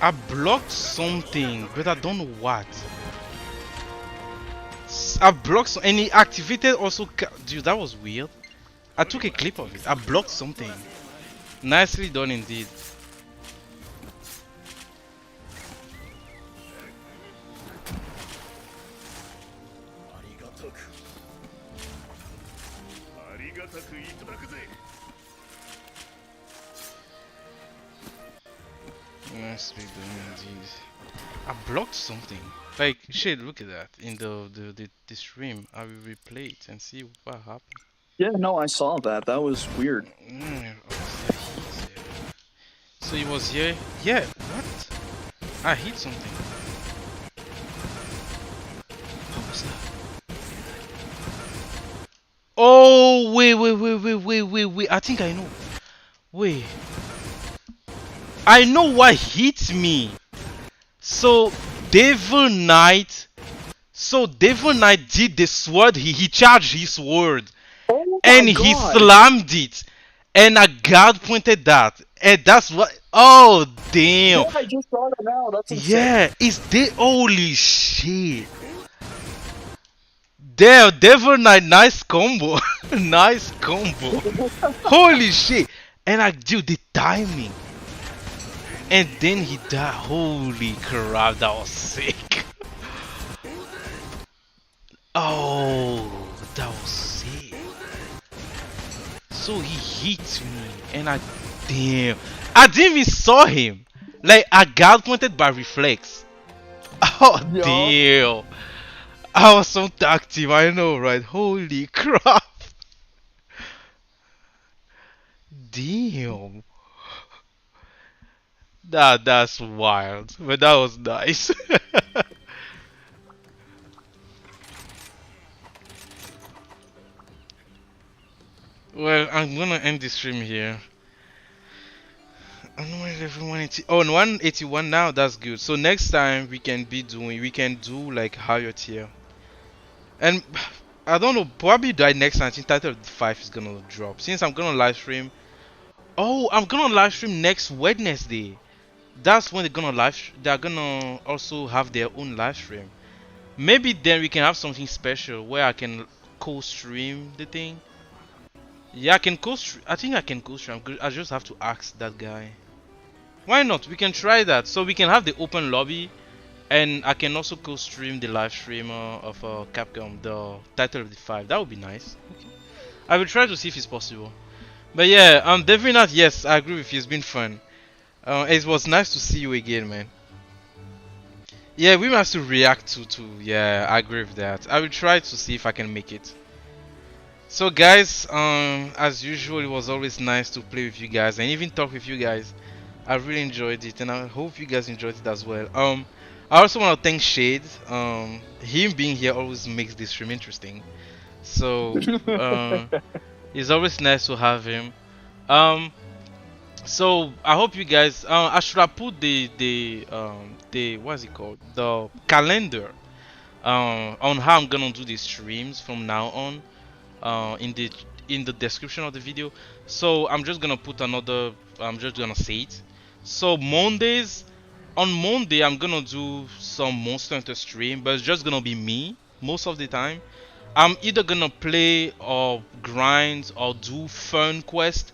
I blocked something, but I don't know what. I blocked and he activated also. Dude, that was weird. I took a clip of it. I blocked something. Nicely done indeed. Nicely done indeed. I blocked something. Like shit, look at that. In the stream. I will replay it and see what happened. Yeah, no, I saw that. That was weird. What's that hit there? So it was here. Yeah, what? I hit something. What was that? Oh wait. I think I know. Wait. I know what hit me. So Devil Knight. So Devil Knight did the sword. He charged his sword. Oh And my he god! slammed it. And a guard pointed that. And that's what. Oh Yeah, damn. I just saw that now. That's insane. Yeah, it's the holy shit. Damn, Devil Knight, nice combo. Nice combo. Holy shit. And I do the timing. And then he died. Holy crap, that was sick. Oh, that was sick. So he hit me and damn. I didn't even saw him. Like I got pointed by reflex. Oh Yeah. damn. I was so active, I know, right? Holy crap. Damn. That's wild. But that was nice. Well, I'm gonna end the stream here. I'm not level 180. Oh, 181 now. That's good. So next time we can do like higher tier. And I don't know. Probably by next time, I think title 5 is gonna drop. Since I'm gonna live stream. Oh, I'm gonna live stream next Wednesday. That's when they're gonna also have their own live stream. Maybe then we can have something special where I can co-stream the thing. Yeah, I can co-stream. I think I can co-stream. I just have to ask that guy. Why not? We can try that. So we can have the open lobby, and I can also co-stream the live streamer of Capcom, the title of the 5. That would be nice. Okay. I will try to see if it's possible. But yeah, definitely not. Yes, I agree with you. It's been fun. It was nice to see you again, man. Yeah, we must to react to. Yeah, I agree with that. I will try to see if I can make it. So guys, as usual, it was always nice to play with you guys and even talk with you guys. I really enjoyed it, and I hope you guys enjoyed it as well. I also want to thank Shade. Him being here always makes this stream interesting. So, it's always nice to have him. Um, So I hope you guys. I should have put the what's it called, the calendar on how I'm gonna do these streams from now on in the description of the video. So I'm just gonna put another. I'm just gonna say it. So Mondays, on Monday I'm gonna do some Monster Hunter stream, but it's just gonna be me most of the time. I'm either gonna play or grind or do fun quest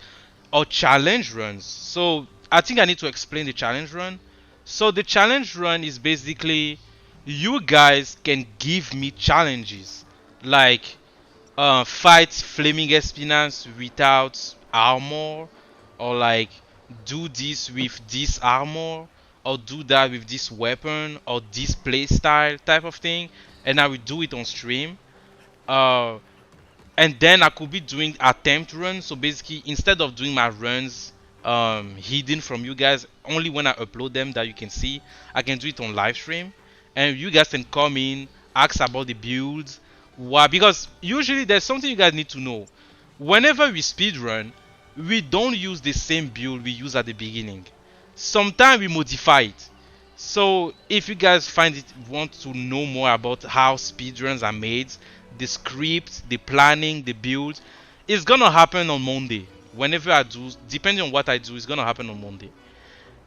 or challenge runs. So I think I need to explain the challenge run. So the challenge run is basically you guys can give me challenges like fight flaming espinals without armor, or like do this with this armor, or do that with this weapon, or this playstyle type of thing, and I will do it on stream. Uh, and then I could be doing attempt runs. So basically, instead of doing my runs hidden from you guys, only when I upload them that you can see, I can do it on live stream, and you guys can come in, ask about the builds. Why? Because usually there's something you guys need to know. Whenever we speed run, we don't use the same build we use at the beginning. Sometimes we modify it. So if you guys find it want to know more about how speedruns are made, the script, the planning, the build, it's gonna happen on Monday. Whenever I do, depending on what I do, it's gonna happen on Monday.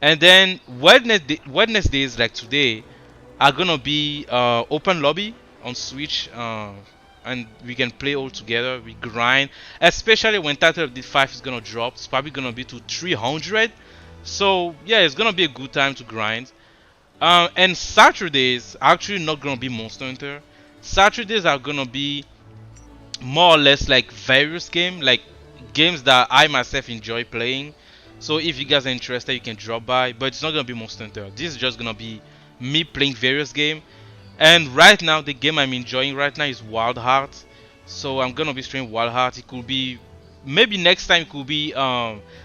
And then Wednesdays like today are gonna be open lobby on Switch, and we can play all together. We grind, especially when Title of the 5 is gonna drop. It's probably gonna be to 300. So yeah, it's gonna be a good time to grind. And Saturdays are actually not gonna be Monster Hunter. Saturdays are gonna be more or less like various like games that I myself enjoy playing. So if you guys are interested, you can drop by. But it's not gonna be Monster Hunter. This is just gonna be me playing various game. And right now, the game I'm enjoying right now is Wild Heart. So I'm gonna be streaming Wild Heart. It could be maybe next time it could be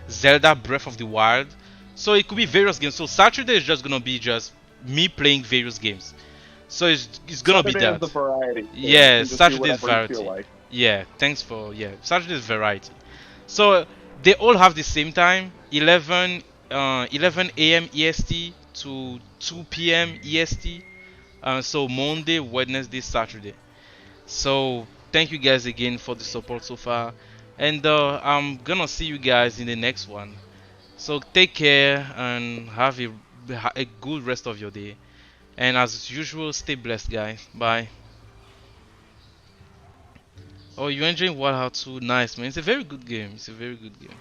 Zelda Breath of the Wild. So it could be various games. So Saturday is just gonna be just me playing various games. So it's gonna be Saturday is the that. variety. So you Yeah, can just do Saturday is whatever you feel variety. like. Yeah, thanks for Saturday is variety. So they all have the same time, 11 a.m. EST to 2 p.m. EST. So Monday, Wednesday, Saturday. So thank you guys again for the support so far, and I'm gonna see you guys in the next one. So take care and have a good rest of your day. And as usual, stay blessed, guys. Bye. Oh, you enjoying Wild Heart 2? Nice, man. It's a very good game. It's a very good game.